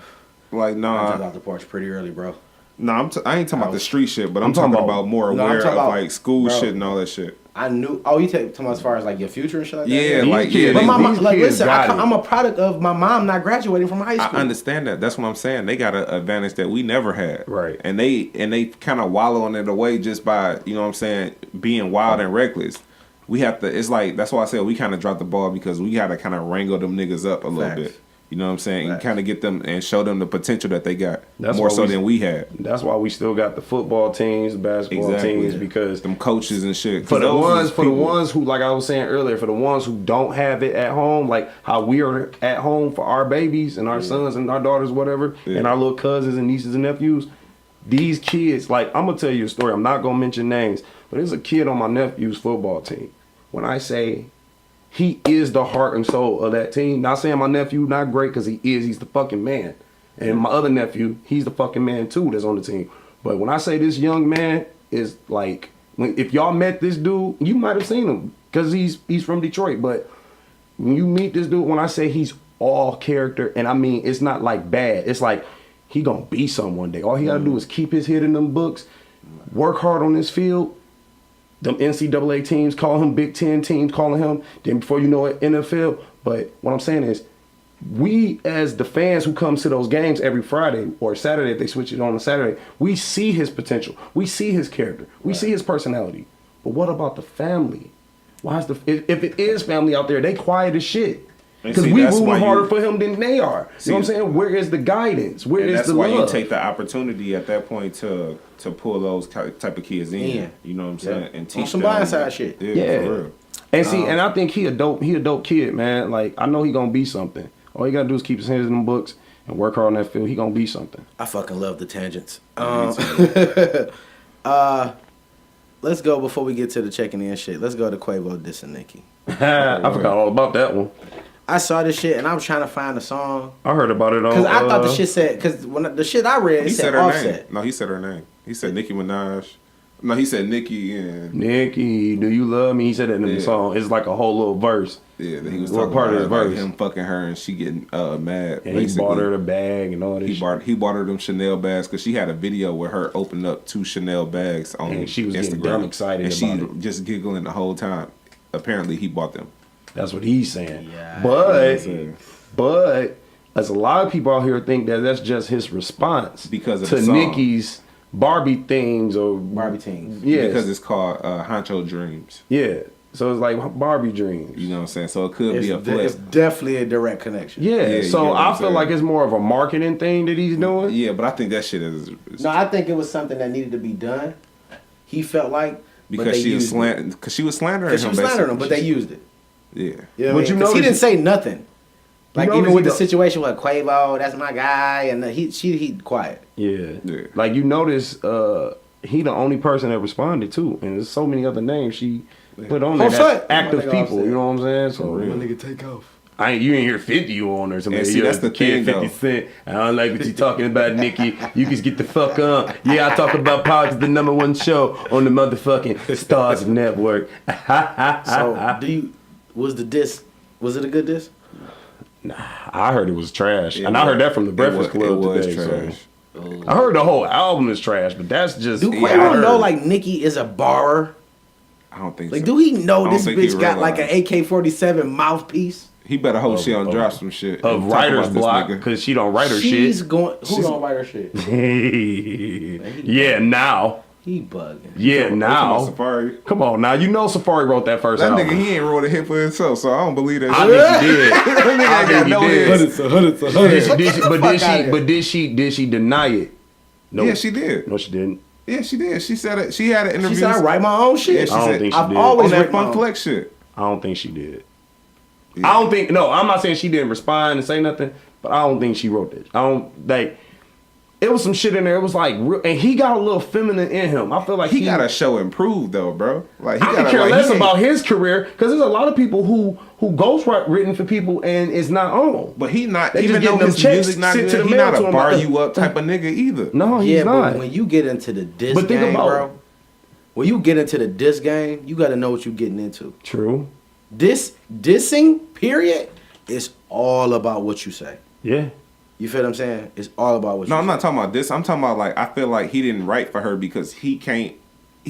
S4: like,
S1: I jumped
S4: nah.
S1: off the porch pretty early, bro.
S4: No, I ain't talking about the street shit, but I'm
S3: talking
S4: talking
S3: about-
S4: about more
S1: No, I'm
S4: aware
S1: talking
S4: of
S1: about-
S4: like school
S1: bro.
S4: shit and all that shit.
S1: I knew. Oh, you talking about as far as like your future and shit like that?
S4: Yeah,
S3: These
S4: like
S3: kids-
S1: But
S4: they-
S1: my mom,
S3: these
S1: like,
S3: kids
S1: listen,
S3: got it.
S1: I'm a product of my mom not graduating from high
S4: I
S1: school.
S4: understand that. That's what I'm saying. They got an advantage that we never had.
S3: Right.
S4: And they kind of wallow in it away just by, you know what I'm saying, being wild and reckless. We have to, it's like, that's why I said we kind of dropped the ball because we had to kind of wrangle them niggas up a little
S1: Facts.
S4: bit. You know what I'm saying? And
S1: Facts.
S4: kind of get them and show them the potential that they got.
S3: That's
S4: more
S3: what
S4: so
S3: we-
S4: than we had.
S3: That's why we still got the football teams, the basketball
S4: Exactly.
S3: teams, because
S4: Them coaches and shit. 'Cause
S3: for the
S4: those is people-
S3: ones who, like I was saying earlier, for the ones who don't have it at home, like how we are at home for our babies and our sons and our daughters, whatever,
S4: Yeah.
S3: and our little cousins and nieces and nephews, these kids, like I'm gonna tell you a story. I'm not gonna mention names, but there's a kid on my nephew's football team. When I say he is the heart and soul of that team, not saying my nephew not great because he's the fucking man. And my other nephew, he's the fucking man too that's on the team. But when I say this young man is like, if y'all met this dude, you might have seen him because he's from Detroit. But when you meet this dude, when I say he's all character, and I mean it's not like bad, it's like he gonna be some one day. All he gotta do is keep his head in them books, work hard on this field. Them NCAA teams call him, Big Ten teams calling him. Then before you know it, NFL. But what I'm saying is, we as the fans who come to those games every Friday or Saturday, if they switch it on a Saturday, we see his potential. We see his character. We see his personality. But what about the family? Why is if it is family out there, they quiet as shit.
S4: And
S3: Because
S4: see,
S3: we
S4: that's
S3: moving
S4: why
S3: harder
S4: you-
S3: for him than they are.
S4: See,
S3: you know what I'm saying? Where is the guidance? Where
S4: And
S3: is
S4: that's
S3: the
S4: why
S3: love?
S4: you take the opportunity at that point to pull those type of kids in.
S1: Yeah.
S4: You know what I'm saying?
S1: Yeah.
S4: And teach
S1: some
S4: them
S1: blindside shit.
S3: Yeah.
S4: for real.
S3: And see, and I think he a dope kid, man. Like I know he gonna be something. All he gotta do is keep his hands in them books and work hard on that field. He gonna be something.
S1: I fucking love the tangents. Let's go before we get to the checking in shit. Let's go to Quavo dissing Nicki.
S3: I forgot all about that one.
S1: I saw this shit and I was trying to find a song
S3: I heard about it on.
S1: because I thought the shit said because when the shit I read it
S4: He
S1: said
S4: said her
S1: Offset.
S4: name. No, he said her name. He said Nicki Minaj. No, he said Nicki and
S3: Nicki, do you love me? He said that in
S4: Yeah.
S3: the song. It's like a whole little verse.
S4: yeah, that he was
S3: What
S4: talking
S3: part
S4: about
S3: of the
S4: like
S3: verse?
S4: him fucking her and she getting mad.
S3: And he bought her the bag and all this.
S4: He bought her them Chanel bags because she had a video with her opening up 2 Chanel bags on
S3: And she was getting
S4: Instagram.
S3: damn excited
S4: and she
S3: about it.
S4: just giggling the whole time. Apparently, he bought them.
S3: That's what he's saying.
S1: Yeah.
S3: But
S4: saying?
S3: as a lot of people out here think that that's just his response
S4: Because of
S3: to
S4: the song.
S3: Nicki's Barbie things or
S1: Barbie teens.
S3: Yeah,
S4: Because it's called Honcho Dreams.
S3: yeah. So it's like Barbie dreams.
S4: You know what I'm saying? So it could be a
S1: It's
S4: flip.
S1: definitely a direct connection.
S3: Yeah,
S4: you
S3: so
S4: get what
S3: I
S4: I'm
S3: feel
S4: saying.
S3: like it's more of a marketing thing that he's doing.
S4: Yeah, but I think that shit is
S1: No, I think it was something that needed to be done. He felt like
S4: because she was slandering him.
S1: Because she was slandering him, but they used it.
S4: Yeah.
S1: You know
S3: But
S1: what I
S3: you
S1: mean? 'Cause he
S3: notice-
S1: didn't say nothing. Like
S3: notice
S1: even with
S3: he
S1: the
S3: don't-
S1: situation with Quavo, that's my guy, and he quiet.
S3: Yeah.
S4: Yeah.
S3: Like you notice, he the only person that responded too, and there's so many other names she put on there.
S1: Offset.
S3: That's
S1: My
S3: active
S1: nigga
S3: people.
S1: Offset.
S3: You know what I'm saying? So
S1: nigga take off.
S3: you ain't hear 50 on there. Somebody,
S4: And see, that's the
S3: kid,
S4: thing,
S3: 50
S4: though.
S3: Cent. I don't like what you talking about, Nicki. You can get the fuck on. Yeah, I talk about politics, the #1 show on the motherfucking Stars Network.
S1: So was it a good diss?
S3: I heard it was trash,
S4: Yeah,
S3: and I heard that from the Breakfast
S4: it
S3: Club
S4: was
S3: today.
S4: trash.
S3: So. I heard the whole album is trash, but that's just
S1: Do
S3: I
S1: Quavo
S3: heard.
S1: know like Nicki is a borrower?
S4: I don't think
S1: Like,
S4: so.
S1: do he know
S4: I
S1: this
S4: don't think he
S1: bitch got like an
S4: realized.
S1: AK-47 mouthpiece?
S4: He better hope she don't drop some shit.
S3: of
S4: and talk
S3: writer's
S4: about this
S3: block
S4: nigga.
S3: because she don't write her
S1: She's
S3: shit.
S1: going. Who don't write her shit?
S3: Yeah, now.
S1: He bugging.
S3: Yeah,
S4: Talking about
S3: now.
S4: Safari.
S3: Come on, now you know Safari wrote that first
S4: That
S3: album.
S4: nigga, he ain't wrote a hit for himself, so I don't believe that
S3: I
S4: shit.
S3: think he did. I think he
S4: no
S3: did.
S4: hits.
S3: Did she deny it? No.
S4: Yeah, she did.
S3: No, she didn't.
S4: Yeah, she did. She said it. She had an interview.
S1: She said I write my own shit.
S4: Yeah, she
S3: I don't
S4: said,
S3: think she
S1: I've
S3: did.
S1: always
S4: on that
S1: written my
S4: Funk
S1: own.
S4: Flex shit.
S3: I don't think she did. I don't think. No, I'm not saying she didn't respond and say nothing, but I don't think she wrote it. I don't like. It was some shit in there. It was like, and he got a little feminine in him. I feel like
S4: He got to show improve though, bro. Like he
S3: I
S4: got
S3: could
S4: to
S3: care
S4: like,
S3: less
S4: he ain't-
S3: about his career because there's a lot of people who ghostwrite written for people and it's not on.
S4: But he not
S3: They just
S4: even though
S3: getting them
S4: his
S3: checks
S4: music not
S3: sent to
S4: good.
S3: the
S4: He
S3: mail
S4: not
S3: to
S4: a
S3: him.
S4: bar you up type of nigga either.
S3: No, he's
S1: Yeah,
S3: not.
S1: but when you get into the diss
S3: But think
S1: game,
S3: about-
S1: bro. When you get into the diss game, you got to know what you're getting into.
S3: True.
S1: Dissing, period, is all about what you say.
S3: Yeah.
S1: You feel what I'm saying? It's all about what
S4: No,
S1: you
S4: I'm
S1: say.
S4: not talking about this. I'm talking about like I feel like he didn't write for her because he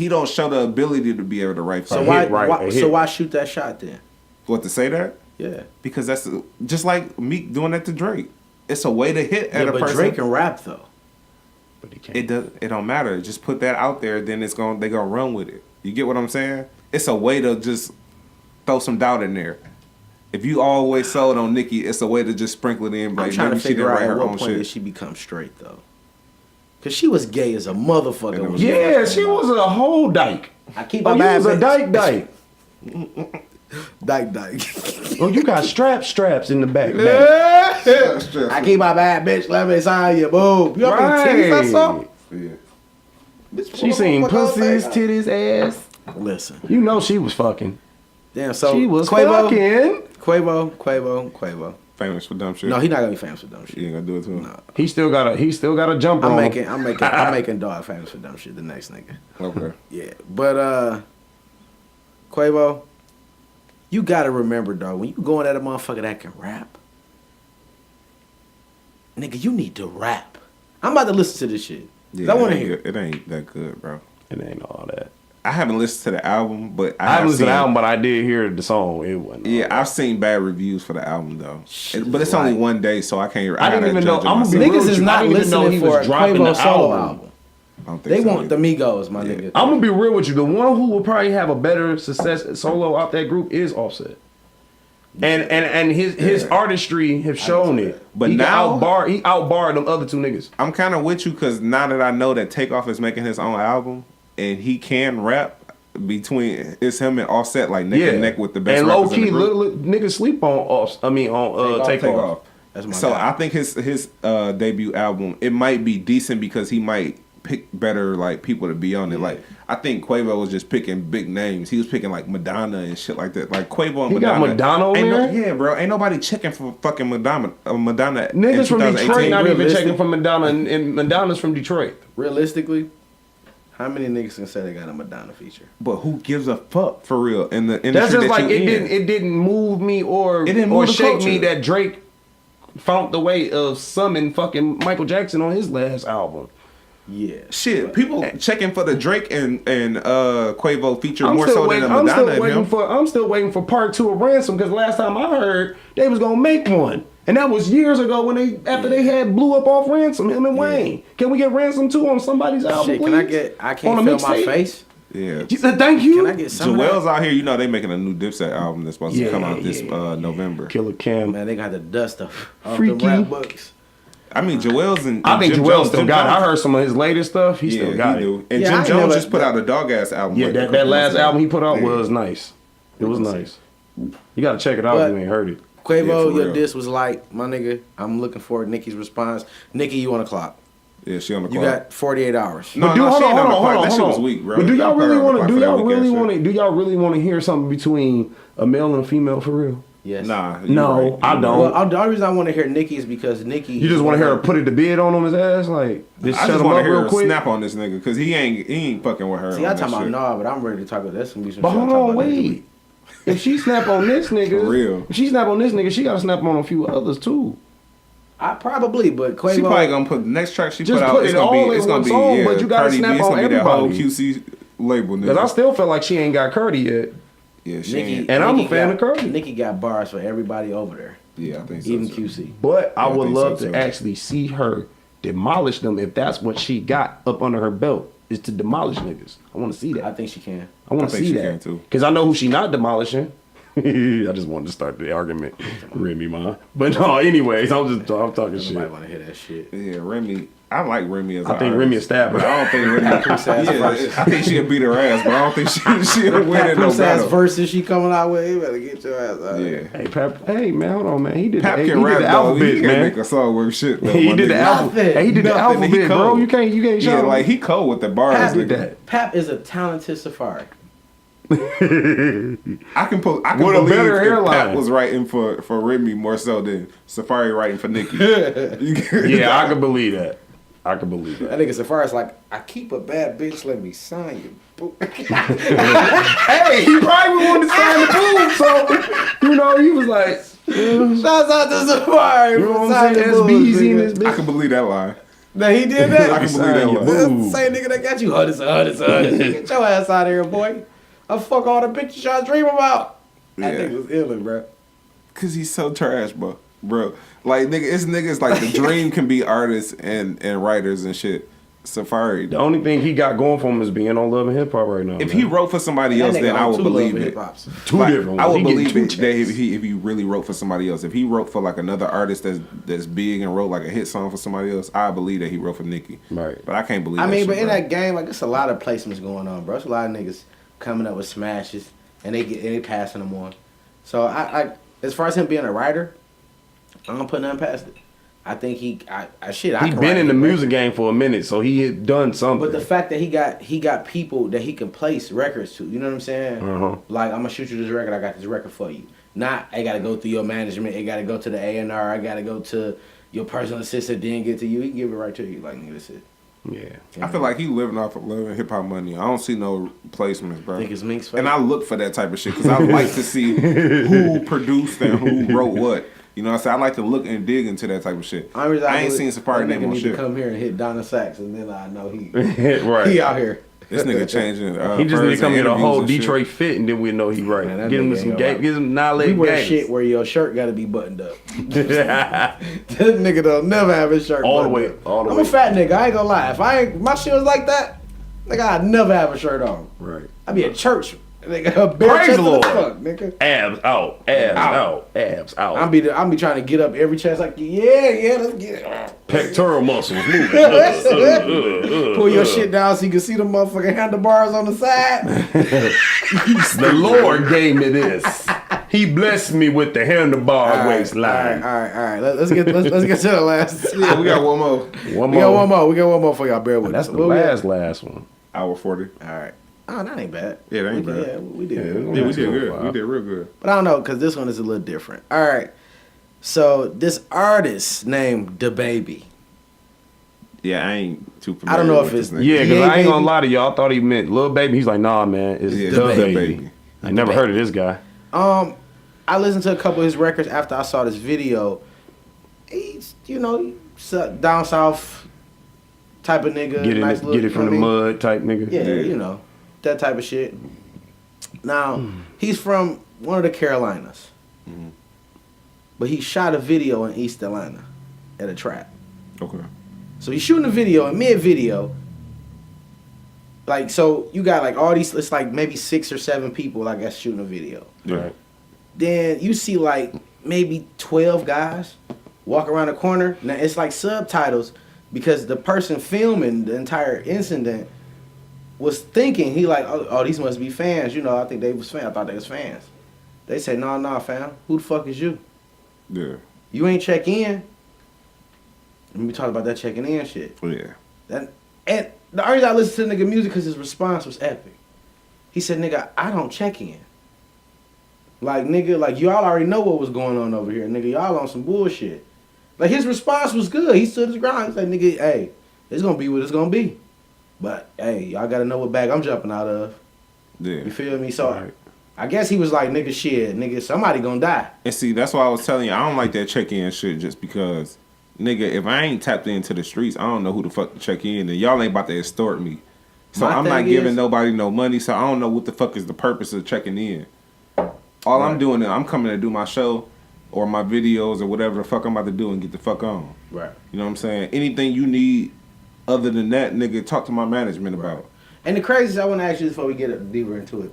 S4: don't show the ability to be able to write for
S1: So
S4: her.
S1: why,
S3: hit, right,
S1: why
S3: a
S1: so
S3: hit.
S1: why shoot that shot then?
S4: What to say that?
S1: Yeah.
S4: Because that's just like Meek doing that to Drake. It's a way to hit at
S1: Yeah,
S4: a
S1: but
S4: person.
S1: Drake can rap though.
S3: But he can't.
S4: It don't matter. Just put that out there, then they gonna run with it. You get what I'm saying? It's a way to just throw some doubt in there. If you always sold on Nicki, it's a way to just sprinkle it in.
S1: I'm
S4: Like
S1: trying to
S4: maybe she
S1: figure
S4: didn't
S1: out
S4: write
S1: at
S4: her
S1: what
S4: own
S1: point did
S4: shit.
S1: she become straight though. Cause she was gay as a motherfucker. When
S3: Yeah, she was a whole dyke.
S1: I keep
S3: Oh,
S1: my
S3: you
S1: bad
S3: was a
S1: bitch.
S3: dyke.
S1: Dyke.
S3: Oh, you got straps in the back. back.
S1: I keep my bad bitch. Let me sign you, boo. You ever been titties I saw?
S4: Yeah.
S1: Bitch,
S3: She seen
S1: what the fuck
S3: pussies,
S1: I say?
S3: titties, ass.
S1: Listen,
S3: You know she was fucking.
S1: damn. So
S3: She was
S1: Quavo,
S3: fucking.
S1: Quavo.
S4: Famous for dumb shit.
S1: No, he not gonna be famous for dumb shit.
S4: You ain't gonna do it to him.
S1: No.
S3: He still got a jumper on him.
S1: I'm making dog famous for dumb shit. The next nigga.
S4: Okay.
S1: Yeah, but Quavo, you gotta remember, dog, when you going at a motherfucker that can rap, nigga, you need to rap. I'm about to listen to this shit. 'Cause I want to hear it.
S4: It ain't that good, bro.
S3: It ain't all that.
S4: I haven't listened to the album, but
S3: I haven't listened to
S4: seen,
S3: the album, but I did hear the song. It wasn't.
S4: Yeah,
S3: all that.
S4: I've seen bad reviews for the album though.
S1: Shit
S4: But it's
S1: is
S4: only
S1: like-
S4: one day, so I can't.
S3: I didn't
S4: gotta
S3: even know-
S4: judge it
S3: I'm gonna be
S4: myself.
S3: real
S1: Niggas
S3: with
S1: is
S3: you. I
S1: not
S3: didn't even know
S1: listening
S3: he
S1: for
S3: was
S1: a
S3: dropping
S1: Quavo
S3: the
S1: solo
S3: album.
S1: album.
S4: I don't think
S1: They
S4: so
S1: want the
S4: either.
S1: Migos, my nigga.
S3: I'm gonna be real with you. The one who will probably have a better success solo out that group is Offset. And his artistry have shown it.
S4: But
S3: he
S4: now-
S3: he outbarred them other two niggas.
S4: I'm kind of with you because now that I know that Takeoff is making his own album and he can rap between it's him and Offset like neck and neck with the best
S3: and low
S4: rappers in the
S3: key,
S4: group.
S3: niggas sleep on Takeoff.
S1: That's my
S4: So
S1: guy.
S4: I think his debut album it might be decent because he might pick better like people to be on it. Like I think Quavo was just picking big names. He was picking like Madonna and shit like that. Like Quavo and
S3: He got Madonna on
S4: ain't
S3: there?
S4: yeah, bro. Ain't nobody checking for fucking Madonna. Madonna. in
S3: Niggas from
S4: 2018.
S3: Detroit not even
S1: Realistic.
S3: checking for Madonna, and Madonna's from Detroit.
S1: Realistically, how many niggas can say they got a Madonna feature?
S4: But who gives a fuck for real in the industry
S3: That's just
S4: that
S3: like
S4: you
S3: it
S4: in?
S3: didn't move me or
S4: It didn't
S3: or
S4: move the
S3: shake me
S4: culture.
S3: that Drake found the way of summon fucking Michael Jackson on his last album.
S1: Yeah.
S4: Shit, people checking for the Drake and Quavo feature more so than the
S3: I'm
S4: Madonna and him.
S3: I'm still waiting for part 2 of Ransom because last time I heard they was gonna make one And that was years ago when they had blew up off Ransom, him and Wayne. Can we get Ransom too on somebody's album,
S1: Shit,
S3: please?
S1: I can't feel my face.
S4: Yeah.
S3: You said thank you.
S1: Can I get some
S4: Joel's out here, you know they making a new Dipset album that's supposed to come out this November.
S3: Killer Cam.
S1: Man, they got the dust off
S3: Freaky.
S1: the rap books.
S4: I mean, Joel's and
S3: I think
S4: Jim
S3: Joel
S4: Jones,
S3: still
S4: Jim
S3: got it. I
S4: Jones-
S3: heard some of his latest stuff. He still got it.
S4: do. And
S1: Yeah, I
S4: Jim
S1: ain't
S4: Jones
S1: never-
S4: just put out a dog ass album.
S3: Yeah,
S4: like a
S3: that
S4: couple
S3: last
S4: months ago.
S3: album he put out
S4: Yeah.
S3: was nice. It was nice. You gotta check it out
S1: But-
S3: if you ain't heard it.
S4: Yeah,
S1: Quavo,
S4: for
S1: your
S4: real.
S1: diss was like, my nigga, I'm looking for Nicki's response. Nicki, you on the clock.
S4: Yeah, she on the
S1: You
S4: clock.
S1: got 48 hours.
S4: No,
S3: But dude,
S4: no,
S3: hold
S4: she
S3: on,
S4: ain't
S3: hold
S4: on the
S3: on,
S4: clock.
S3: hold on,
S4: That shit
S3: hold
S4: was
S3: on.
S4: weak, bro.
S3: But do
S4: You
S3: y'all
S4: put her
S3: really
S4: on the
S3: want to?
S4: clock
S3: Do
S4: for that
S3: y'all
S4: weak
S3: really
S4: ass
S3: want to?
S4: shit.
S3: Do y'all really want to hear something between a male and a female for real?
S1: Yes.
S4: Nah, you
S3: No,
S4: right.
S3: I
S4: You
S3: don't.
S1: Well, the only reason I want to hear Nicki is because Nicki.
S3: You just want to hear her put it to bed on his ass, like just
S4: I
S3: shut
S4: just
S3: him
S4: want to
S3: up
S4: hear
S3: real
S4: her
S3: quick.
S4: snap on this nigga because he ain't fucking with her.
S1: See,
S4: on
S1: I
S4: that
S1: talking about
S4: shit.
S1: nah, but I'm ready to talk about that's gonna be some
S3: But
S1: shit.
S3: hold
S1: I'm talking
S3: on,
S1: about next
S3: wait.
S1: week.
S3: If she snap on this nigga,
S4: For real.
S3: If she snap on this nigga, she gotta snap on a few others too.
S1: I probably, but Quavo.
S4: She probably gonna put the next track she
S3: Just
S4: put out.
S3: put
S4: It's
S3: it
S4: gonna
S3: all
S4: be.
S3: in
S4: It's gonna
S3: one
S4: be.
S3: song,
S4: Yeah,
S3: but you gotta
S4: Cardi B.
S3: snap
S4: It's
S3: on
S4: gonna be that whole
S3: everybody.
S4: QC label.
S3: Cause I
S4: Nigga.
S3: still feel like she ain't got Curdy yet.
S4: Yeah, she
S1: Nicki,
S4: ain't.
S3: And I'm a
S1: Nicki
S3: fan
S1: got-
S3: of Curly.
S1: Nicki got bars for everybody over there,
S4: Yeah, I think so.
S1: even
S4: too.
S1: QC.
S3: But I
S4: Yeah, I
S3: would
S4: think
S3: love
S4: so,
S3: to
S4: too.
S3: actually see her demolish them if that's what she got up under her belt is to demolish niggas. I want to see that.
S1: I think she can.
S3: I want
S4: I
S3: to
S4: think
S3: see
S4: she
S3: that
S4: can, too.
S3: because I know who she not demolishing. I just wanted to start the argument, Remy, man. But no, anyways, I'm talking shit.
S1: Nobody want to hear that shit.
S4: Yeah, Remy. I like Remy as.
S3: I think Remy a stabber.
S4: But I don't think Remy. Yeah, I think she'll beat her ass, but I don't think she'll win it no
S1: Puss ass
S4: battle.
S1: verses she coming out with, you better get your ass out.
S4: Yeah.
S3: Hey, Pap. Hey, man, hold on, man. He did
S4: Pap
S3: the, he
S4: can
S3: did
S4: rap
S3: the
S4: though.
S3: alphabet,
S4: He can't
S3: man.
S4: make a song worth shit though.
S3: He
S4: my
S3: did the
S4: nigga.
S3: alphabet. Hey, he did the
S4: Nothing.
S3: alphabet,
S4: He
S3: bro.
S4: cold.
S3: You can't
S4: Yeah,
S3: show.
S4: like he cold with the bars.
S1: Pap
S3: did
S4: nigga.
S3: that.
S1: Pap is a talented Safari.
S4: I can
S3: With a
S4: believe
S3: better
S4: if
S3: hairline.
S4: Pap was writing for Remy more so than Safari writing for Nicki.
S3: Yeah, I can believe that. I can believe that.
S1: That nigga Safari's like, I keep a bad bitch, let me sign you. Boo.
S3: Hey, he probably wanted to sign the boob, so you know he was like,
S1: Shouts out to Safari.
S3: you know
S1: for
S3: what I'm
S1: signing
S3: saying?
S1: the boobs,
S3: SBZ in
S1: nigga.
S3: this
S4: I
S3: bitch.
S4: can believe that line.
S1: Now he did that.
S4: I can believe that line.
S1: That's the
S3: Boo.
S1: same nigga that got you. Huddis. Get your ass out of here, boy. I fuck all the bitches y'all dream about. That
S4: Yeah.
S1: nigga was ill, bro.
S4: Cause he's so trash, bro. Like nigga, it's niggas like the dream can be artists and writers and shit. Safari.
S3: The only thing he got going for him is being on Love and Hip Hop right now.
S4: If
S3: man.
S4: he wrote for somebody else,
S1: That nigga
S4: then I
S1: on
S4: would
S1: two
S4: believe
S1: Love and
S4: it.
S1: Hip Hops.
S3: two
S4: Like,
S3: different
S4: I
S3: ones.
S4: would
S3: He
S4: believe
S3: getting
S4: it
S3: two
S4: that
S3: checks.
S4: if he really wrote for somebody else. If he wrote for like another artist that's big and wrote like a hit song for somebody else, I believe that he wrote for Nicki.
S3: Right.
S4: But I can't believe.
S1: I
S4: that
S1: mean,
S4: shit,
S1: but in
S4: bro.
S1: that game, like, it's a lot of placements going on, bro. It's a lot of niggas coming up with smashes, and they passing them on. So I as far as him being a writer, I'm gonna put nothing past it. I think
S3: He
S1: I
S3: been
S1: can
S3: in the
S1: write
S3: music game for a minute, so he had done something.
S1: But the fact that he got people that he can place records to, you know what I'm saying?
S3: Uh-huh.
S1: Like, I'm gonna shoot you this record. I got this record for you. Not I gotta go through your management. It gotta go to the A&R. I gotta go to your personal assistant. Then get to you. He can give it right to you. Like, nigga, that's it.
S3: yeah.
S4: I feel like he living off of Love and Hip Hop money. I don't see no placements, bro.
S1: Think it's Mink's
S4: And I look for that type of shit because I like to see who produced and who wrote what. You know what I'm saying? I like to look and dig into that type of shit. I ain't seen Safari
S1: that
S4: name
S1: nigga
S4: on
S1: need
S4: shit.
S1: to come here and hit Donna Sachs, and then I know he
S3: Right.
S1: he out here.
S4: This nigga changing.
S3: He just need to
S4: first
S3: come
S4: and
S3: get a
S4: interviews
S3: whole
S4: and shit.
S3: Detroit fit, and then we know he right.
S1: Man, that
S3: Get him
S1: nigga
S3: some
S1: ain't
S3: gang,
S1: gonna-
S3: get him
S1: We
S3: annihilated
S1: wear
S3: gangs.
S1: shit where your shirt gotta be buttoned up. That nigga don't never have his shirt
S3: All the
S1: buttoned
S3: way-
S1: up.
S3: all the
S1: I'm
S3: way.
S1: a fat nigga. I ain't gonna lie. If my shit was like that, nigga, I'd never have a shirt on.
S3: Right.
S1: I'd be at church. Nigga, bare
S3: Praise
S1: chest
S3: the
S1: to
S3: Lord.
S1: fuck, nigga.
S3: Abs out, abs out, abs out.
S1: I'm be trying to get up every chest like, yeah, let's get it.
S3: Pectoral muscles moving.
S1: Pull your shit down so you can see the motherfucking handlebars on the side.
S3: The Lord gave me this. He blessed me with the handlebar waistline.
S1: All right. Let's get to the last.
S4: Yeah, we got one more.
S3: One
S1: We got one more. We got one more for y'all. Bear with
S3: That's
S1: us.
S3: the
S1: Where we at?
S3: last one.
S4: Hour 40.
S1: All right. Oh, that ain't bad.
S4: Yeah, that ain't
S1: We-
S4: bad.
S1: Yeah, we did.
S3: Yeah,
S1: good.
S4: Yeah, we
S3: That's
S4: did
S3: cool,
S4: good.
S3: wow.
S4: We did real good.
S1: But I don't know, because this one is a little different. All right. So this artist named DaBaby.
S4: Yeah, I ain't too familiar.
S1: I don't know
S4: with
S1: if it's-
S4: this nigga.
S3: Yeah, because
S1: Yeah,
S3: I ain't gonna
S1: baby.
S3: lie to y'all. I thought he meant Lil Baby. He's like, nah, man, it's
S4: Yeah,
S3: the
S1: Da
S3: baby.
S4: Baby.
S3: I never
S1: Baby.
S3: heard of this guy.
S1: I listened to a couple of his records after I saw this video. He's, down south type of nigga.
S3: Get
S1: nice
S3: it,
S1: look,
S3: get it from the
S1: you know what I mean?
S3: mud type nigga.
S1: Yeah, that type of shit. Now, he's from one of the Carolinas. but he shot a video in East Atlanta at a trap.
S4: Okay.
S1: So he's shooting a video, and mid-video, like, so you got like all these, it's like maybe 6 or 7 people, I guess, shooting a video.
S4: Yeah.
S1: Then you see like maybe 12 guys walk around the corner. Now it's like subtitles because the person filming the entire incident was thinking, he like, oh, these must be fans. You know, I think they was fans. I thought they was fans. They say, nah, fam. Who the fuck is you?
S4: Yeah.
S1: You ain't check in. And we talked about that checking in shit.
S4: Yeah.
S1: And the only reason I listened to the nigga music because his response was epic. He said, nigga, I don't check in. Like, nigga, like, y'all already know what was going on over here. Nigga, y'all on some bullshit. Like, his response was good. He stood his ground. He said, nigga, hey, it's going to be what it's going to be. But, hey, y'all got to know what bag I'm jumping out of.
S4: Yeah.
S1: You feel me? So,
S3: Right.
S1: I guess he was like, nigga, shit. Nigga, somebody going to die.
S4: And see, that's why I was telling you, I don't like that check-in shit just because, nigga, if I ain't tapped into the streets, I don't know who the fuck to check in, and y'all ain't about to extort me. So
S1: My
S4: I'm not
S1: thing
S4: giving
S1: is-
S4: nobody no money, so I don't know what the fuck is the purpose of checking in. All I'm doing is I'm coming to do my show or my videos or whatever the fuck I'm about to do and get the fuck on.
S1: Right.
S4: You know what I'm saying? Anything you need other than that, nigga, talk to my management about.
S1: And the craziest, I want to ask you before we get deeper into it.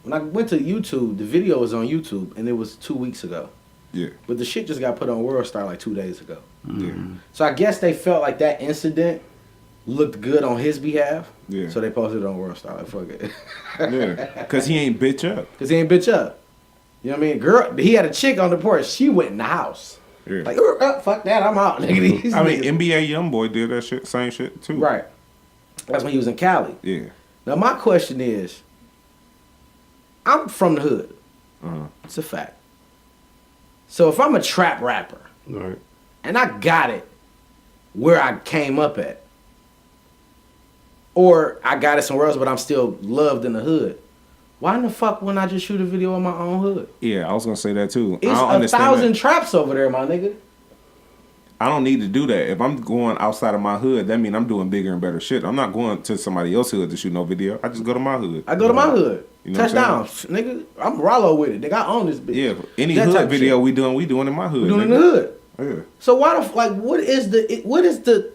S1: When I went to YouTube, the video was on YouTube, and it was 2 weeks ago.
S4: Yeah.
S1: But the shit just got put on WorldStar like 2 days ago.
S4: Yeah.
S1: So I guess they felt like that incident looked good on his behalf.
S4: Yeah.
S1: So they posted it on WorldStar. Like, fuck it.
S4: Yeah. Because he ain't bitch up.
S1: Because he ain't bitch up. You know what I mean? Girl, he had a chick on the porch. She went in the house.
S4: Yeah.
S1: Like, fuck that, I'm out. Nigga. These
S4: I mean,
S1: niggas-
S4: NBA YoungBoy did that shit, same shit too.
S1: Right. That's when he was in Cali.
S4: Yeah.
S1: Now, my question is, I'm from the hood.
S4: Uh-huh.
S1: It's a fact. So if I'm a trap rapper,
S3: Right.
S1: and I got it where I came up at, or I got it somewhere else, but I'm still loved in the hood, why in the fuck wouldn't I just shoot a video in my own hood?
S4: Yeah, I was gonna say that too.
S1: It's
S4: I don't
S1: 1,000
S4: understand
S1: traps over there, my nigga.
S4: that. I don't need to do that. If I'm going outside of my hood, that means I'm doing bigger and better shit. I'm not going to somebody else's hood to shoot no video. I just go to my hood.
S1: I go to my hood.
S4: You know what I'm
S1: Touchdown, nigga. I'm Rollo with it. Nigga, I own this bitch.
S4: Yeah, any
S1: That type
S4: hood
S1: of
S4: video
S1: shit.
S4: we doing in my hood.
S1: We doing it in
S4: nigga.
S1: the hood.
S4: Yeah.
S1: So why the like? What is the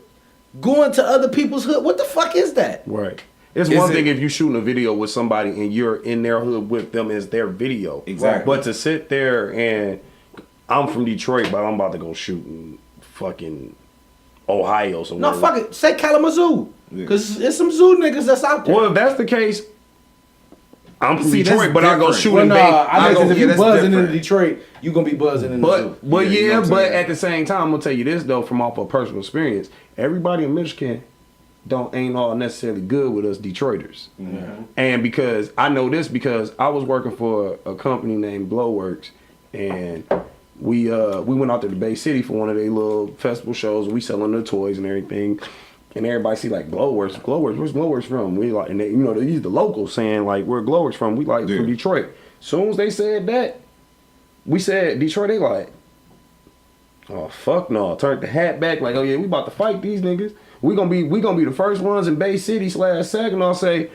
S1: going to other people's hood? What the fuck is that?
S3: Right. It's
S4: Is
S3: one
S4: it-
S3: thing if you shooting a video with somebody and you're in their hood with them as their video.
S4: Exactly.
S3: But to sit there and I'm from Detroit, but I'm about to go shoot in fucking Ohio somewhere.
S1: No, fuck it. Say Kalamazoo.
S4: Yeah.
S1: Because there's some zoo niggas that's out there.
S3: Well, if that's the case, I'm from
S4: See, that's
S3: Detroit, but I go
S4: different.
S3: shoot
S1: Well,
S3: in
S1: nah,
S3: Bay.
S1: I
S3: I
S1: know
S3: go,
S1: 'cause if
S4: yeah,
S1: you
S4: that's
S1: buzzing
S4: different.
S1: in Detroit, you gonna be buzzing in the zoo.
S3: but
S4: Yeah, you know
S3: yeah,
S4: what I'm
S3: but
S4: saying?
S3: at the same time, I'm gonna tell you this though, from off of personal experience, everybody in Michigan ain't all necessarily good with us Detroiters. And because I know this because I was working for a company named Glowworks, and we went out to the Bay City for one of their little festival shows. We selling their toys and everything. And everybody see like Glowworks, where's Glowworks from? We like, and they, you know, they use the locals saying like, where Glowworks from? We like
S4: Yeah.
S3: from Detroit. Soon as they said that, we said Detroit. They like, oh fuck no! Turned the hat back like, oh yeah, we about to fight these niggas. We gonna be the first ones in Bay City / Saginaw say,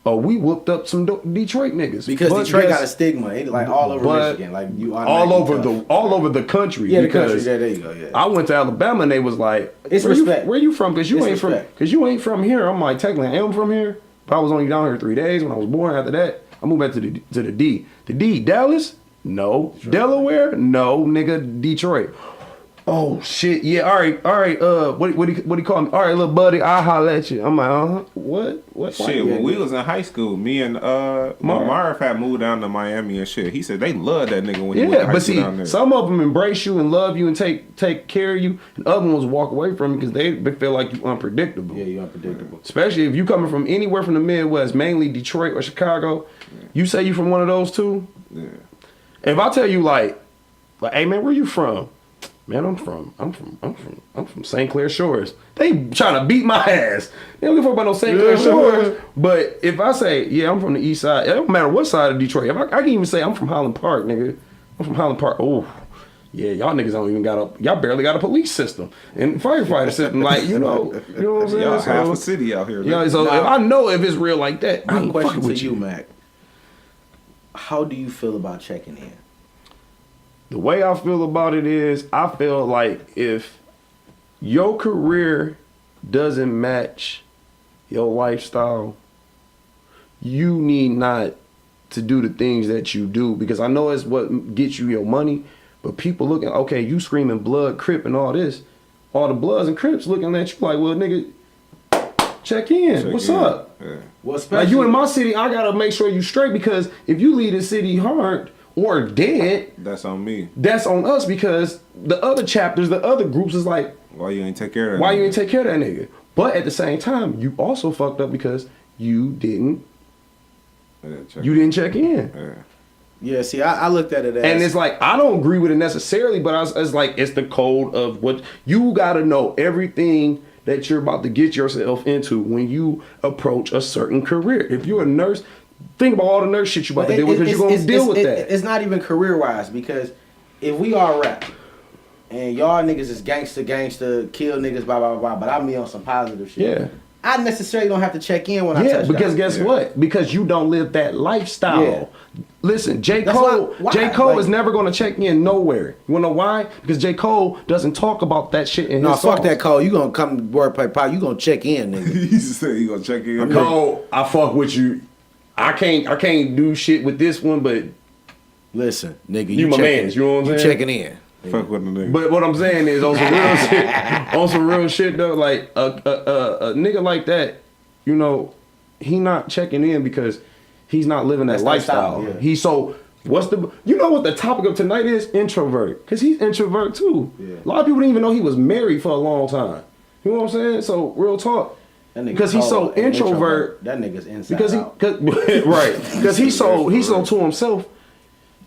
S3: oh we whooped up some Detroit niggas
S1: Because
S3: But
S1: Detroit
S3: guess-
S1: got a stigma, it, like all over
S3: but
S1: Michigan, like you
S3: all over
S1: automatically
S3: all over the country.
S1: yeah, the country.
S3: because
S1: Yeah, there you go. Yeah,
S3: I went to Alabama and they was like,
S1: It's
S3: where
S1: respect.
S3: where you from? Because you
S1: It's
S3: ain't from
S1: respect.
S3: from here. I'm like, technically I am from here, but I was only down here 3 days when I was born. After that, I moved back to the D. The D, Dallas? No. Delaware? No, nigga, Detroit. Oh shit, yeah, all right, what he call me? All right, little buddy, I'll holler at you. I'm like, what?
S4: Shit, when we was in high school, me and Marv had moved down to Miami and shit. He said they love that nigga when he went to
S3: Yeah,
S4: high
S3: but
S4: school
S3: see,
S4: down there.
S3: some of them embrace you and love you and take care of you, and other ones walk away from you because they feel like you unpredictable.
S1: yeah, you unpredictable.
S3: Especially if you coming from anywhere from the Midwest, mainly Detroit or Chicago. You say you from one of those two.
S4: Yeah.
S3: If I tell you like, hey man, where you from? Man, I'm from St. Clair Shores. They trying to beat my ass. They don't give a fuck about no St. Clair Shores. But if I say, yeah, I'm from the east side, it don't matter what side of Detroit. If I can even say I'm from Highland Park, nigga. I'm from Highland Park. Oh, yeah, y'all niggas don't even y'all barely got a police system and firefighter system. Like, you know what I'm saying?
S4: Y'all
S3: So,
S4: half a city out here.
S3: you know,
S4: nigga.
S3: so
S1: Now-
S3: if I know if it's real like that, I
S1: One
S3: ain't
S1: question
S3: fucking
S1: to
S3: with
S1: you,
S3: you.
S1: Mac. How do you feel about checking in?
S3: The way I feel about it is, I feel like if your career doesn't match your lifestyle, you need not to do the things that you do, because I know it's what gets you your money, but people looking, okay, you screaming blood, Crip and all this, all the Bloods and Crips looking at you like, well, nigga, check in. What's up?
S4: Yeah.
S1: Well,
S3: Like, you in my city, I gotta make sure you straight, because if you leave the city hard or dead,
S4: That's on me.
S3: that's on us, because the other chapters, the other groups is like,
S4: Why you ain't take care of that?
S3: why you
S4: nigga?
S3: ain't take care of that nigga? But at the same time, you also fucked up because you didn't check in.
S4: Yeah.
S1: Yeah, see, I looked at it as...
S3: And it's like, I don't agree with it necessarily, but it's like, it's the code of what you gotta know, everything that you're about to get yourself into when you approach a certain career. If you're a nurse, think about all the nurse shit you about to deal with, because you're gonna deal with that.
S1: It's not even career-wise, because if we all rap, and y'all niggas is gangster, kill niggas, blah, blah, blah, but I mean on some positive shit.
S3: Yeah.
S1: I necessarily don't have to check in when I touch
S3: because
S1: down.
S3: guess what? Because you don't live that lifestyle.
S1: Yeah.
S3: Listen, J.
S1: That's
S3: Cole,
S1: why?
S3: J. Cole
S1: Like-
S3: is never gonna check in nowhere. You wanna know why? Because J. Cole doesn't talk about that shit in
S1: No,
S3: his
S1: fuck
S3: songs.
S1: that, Cole. You gonna come to Wordplay Pod, you gonna check in, nigga.
S4: He said he gonna check in.
S3: Cole, I fuck with you. I can't do shit with this one, but
S1: Listen, nigga,
S3: You my
S1: checking-
S3: mans, you know what I'm
S1: You
S3: saying?
S1: checking in.
S4: Fuck with the nigga.
S3: But what I'm saying is on some real shit. On some real shit though, like a nigga like that, you know, he not checking in because he's not living that
S1: That's
S3: lifestyle.
S1: lifestyle, yeah.
S3: He's so what's the you know what the topic of tonight is? Introvert, because he's introvert too.
S1: Yeah.
S3: A lot of people didn't even know he was married for a long time. You know what I'm saying? So real talk.
S1: That nigga
S3: Because he's so
S1: cold and
S3: introvert.
S1: That nigga's inside
S3: Because
S1: out.
S3: right. Because he's so to himself.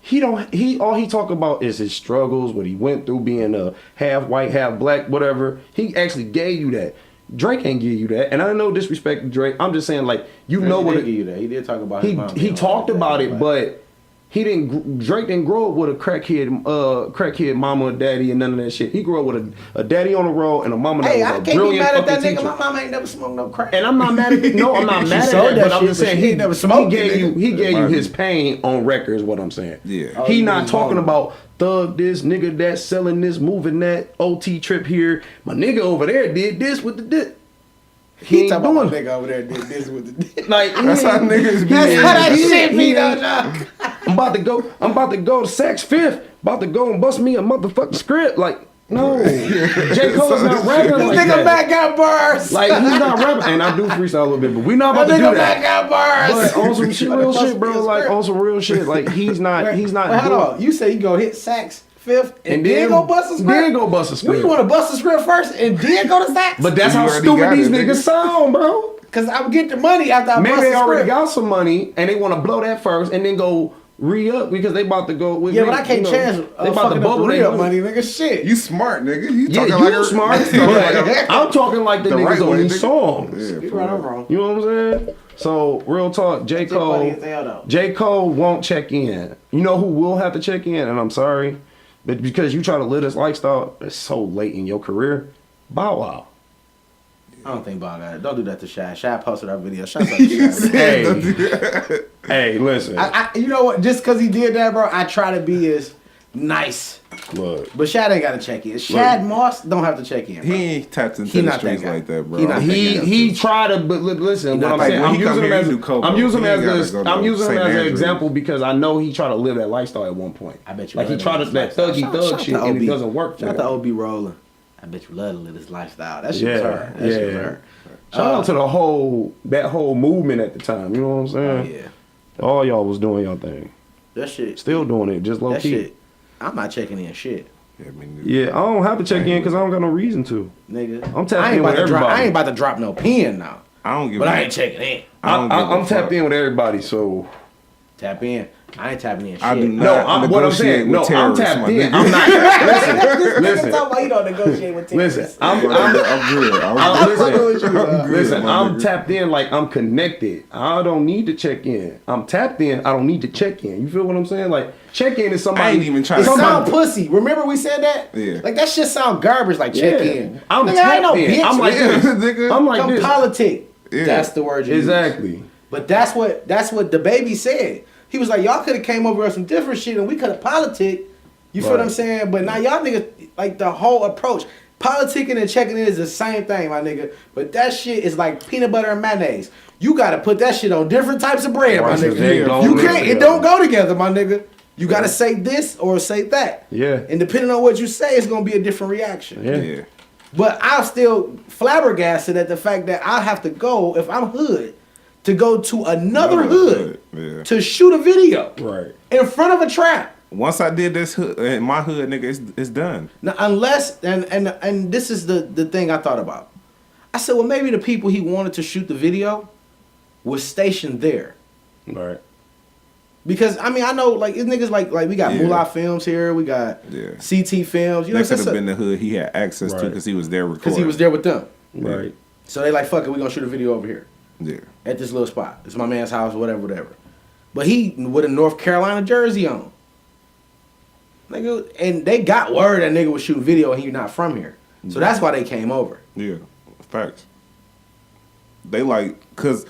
S3: All he talk about is his struggles, what he went through being a half white, half black, whatever. He actually gave you that. Drake ain't give you that, and I know disrespect to Drake. I'm just saying, like, you know what
S1: He did give you that. He did talk about his mom
S3: he
S1: being
S3: talked
S1: like
S3: about
S1: that,
S3: it, but he didn't. Drake didn't grow up with a crackhead mama or daddy and none of that shit. He grew up with a daddy on the road and a mama that
S1: Hey,
S3: was
S1: I
S3: a
S1: can't be
S3: brilliant
S1: mad at that
S3: fucking
S1: nigga.
S3: teacher.
S1: My mama ain't never smoked no crack.
S3: And I'm not mad at no, I'm not
S1: She
S3: mad at
S1: sold
S3: that,
S1: that
S3: but I'm
S1: shit,
S3: just
S1: but
S3: saying
S1: she ain't never
S3: he
S1: smoked it,
S3: gave
S1: nigga.
S3: you his pain on record is what I'm saying.
S4: Yeah.
S1: Oh,
S3: He
S1: you
S3: not
S1: niggas
S3: talking
S1: ballin'.
S3: about thug this, nigga that, selling this, moving that, OT trip here. My nigga over there did this with the dick. He ain't
S1: talking about
S3: doing
S1: my nigga over there did this with the dick.
S3: like
S4: That's how niggas be.
S1: That's how that shit be,
S3: he
S1: though,
S3: ain't-
S1: dog.
S3: I'm about to go to Saks Fifth. About to go and bust me a motherfucking script. Like, no. J. Cole's not rapping
S1: This
S3: like
S1: nigga
S3: that.
S1: back got bars.
S3: Like, he's not rapping. And I do freestyle a little bit, but we not about
S1: That
S3: to do
S1: nigga back
S3: that.
S1: got bars.
S3: But on some shit, real shit, bro. Like, on some real shit. Like, he's not
S1: Wait,
S3: doing.
S1: hold on. You say you go hit Saks Fifth and then
S3: then
S1: go bust a script?
S3: Then go bust a
S1: When
S3: script.
S1: you want to bust a script first and then go to Saks?
S3: But that's
S4: You
S3: how
S4: already
S3: stupid
S4: got
S3: these
S4: it, nigga.
S3: niggas sound, bro.
S1: Because I would get the money after I
S3: Maybe
S1: bust
S3: they
S1: the
S3: already
S1: script.
S3: got some money and they want to blow that first and then go re-up because they about to go with
S1: Yeah, but I can't change
S3: they about to bubble
S1: real
S3: their
S1: money, nigga. Shit.
S4: You smart, nigga. You
S3: Yeah,
S4: talking like
S3: you
S4: a-
S3: smart.
S4: you talking like
S3: But I'm talking like the
S4: the
S3: niggas
S4: right
S3: on
S4: way,
S3: these
S4: nigga.
S3: songs.
S4: Yeah,
S1: You
S4: for
S1: right, I'm
S4: real.
S1: wrong.
S3: You know what I'm saying? So real talk, J.
S1: Shit funny
S3: Cole.
S1: as hell, though.
S3: J. Cole won't check in. You know who will have to check in, and I'm sorry, but because you try to live this lifestyle, it's so late in your career. Bow Wow.
S1: I don't think Bob got it. Don't do that to Shad. Shad posted our video. Shout out to Shad.
S3: Hey, hey, listen.
S1: You know what? Just because he did that, bro, I try to be as nice.
S3: Look,
S1: But Shad ain't got to check in. Shad Moss don't have to check in. Bro.
S4: He ain't tapped into
S1: He
S4: the
S1: not that
S4: streets
S1: guy.
S4: like that, bro.
S1: He not that guy.
S3: he tried to, but listen, what I'm
S1: not
S3: saying,
S1: like,
S3: I'm
S4: when he come
S3: using him
S4: here,
S3: as
S4: he do coke,
S3: I'm using him
S4: he ain't
S3: as
S4: gotta
S3: a,
S4: go
S3: I'm
S4: to
S3: using him
S4: St.
S3: as an
S4: Andrews.
S3: example because I know he tried to live that lifestyle at one point.
S1: I bet you
S3: like he
S1: love
S3: tried to
S1: this
S3: that
S1: lifestyle.
S3: thuggy
S1: Shout
S3: thug
S1: out
S3: shit
S1: to
S3: and it
S1: OB.
S3: doesn't work for
S1: Shout out to
S3: him.
S1: OB Rolling. I bet you love to live this lifestyle. That shit was
S3: Yeah,
S1: her. That shit was
S3: yeah.
S1: her.
S3: Shout out to that whole movement at the time. You know what I'm saying?
S1: Yeah.
S3: All y'all was doing y'all thing.
S1: That shit.
S3: Still doing it, just low
S1: That
S3: key.
S1: shit. I'm not checking in shit.
S4: Yeah, I mean,
S3: Yeah, I don't have to check in because I don't got no reason to.
S1: Nigga.
S3: I'm tapped
S1: I ain't
S3: in
S1: about
S3: with
S1: to drop.
S3: everybody.
S1: I ain't about to drop no pen now.
S4: I don't give
S1: But
S4: a
S1: I ain't checking in.
S3: I'm tapped in with everybody, so
S1: Tap in. I ain't tapping in shit.
S4: I do
S3: no.
S4: not
S3: What I'm
S4: negotiate
S3: saying, no,
S4: with
S3: I'm
S4: terrorists,
S3: tapped
S4: my
S3: in.
S4: nigga.
S3: I'm not.
S1: Listen.
S3: Listen,
S1: Talk about you don't negotiate with terrorists.
S3: listen.
S4: I'm good.
S3: I'm tapped in like I'm connected. I don't need to check in. I'm tapped in. I don't need to check in. You feel what I'm saying? Like check in is somebody.
S4: I ain't even trying
S1: It
S4: to
S1: sound pussy. Remember we said that?
S4: Yeah.
S1: Like that shit sound garbage. Like check
S3: Yeah.
S1: in.
S3: I'm
S1: Nigga, I
S3: tapped
S1: ain't no
S3: in.
S1: bitch.
S3: I'm like
S1: nigga.
S3: this.
S4: nigga.
S3: I'm like
S1: Come
S3: this.
S1: politic.
S4: Yeah.
S1: That's the word you use.
S3: Exactly.
S1: But that's what the baby said. He was like, y'all could have came over with some different shit and we could have politic You feel what I'm saying? But now y'all niggas, like the whole approach, politicking and checking in is the same thing, my nigga. But that shit is like peanut butter and mayonnaise. You gotta put that shit on different types of bread, my nigga. You can't. It don't go together, my nigga. You gotta say this or say that.
S3: Yeah.
S1: And depending on what you say, it's gonna be a different reaction.
S4: Yeah.
S1: But I'm still flabbergasted at the fact that I have to go, if I'm hood, to go to another hood to shoot a video in front of a trap.
S4: Once I did this hood, in my hood, nigga, it's done.
S1: Now, unless, and this is the thing I thought about. I said, well, maybe the people he wanted to shoot the video was stationed there.
S3: Right.
S1: Because, I mean, I know, like, it's niggas like we got Moolah Films here, we got CT Films. You know,
S4: that could have been the hood he had access to because he was there recording.
S1: Because he was there with them.
S3: Right.
S1: So they like, fuck it, we gonna shoot a video over here.
S4: Yeah.
S1: At this little spot. It's my man's house, whatever. But he with a North Carolina jersey on. Nigga, and they got word that nigga was shooting video and he not from here. So that's why they came over.
S4: Yeah. Facts. They like, cause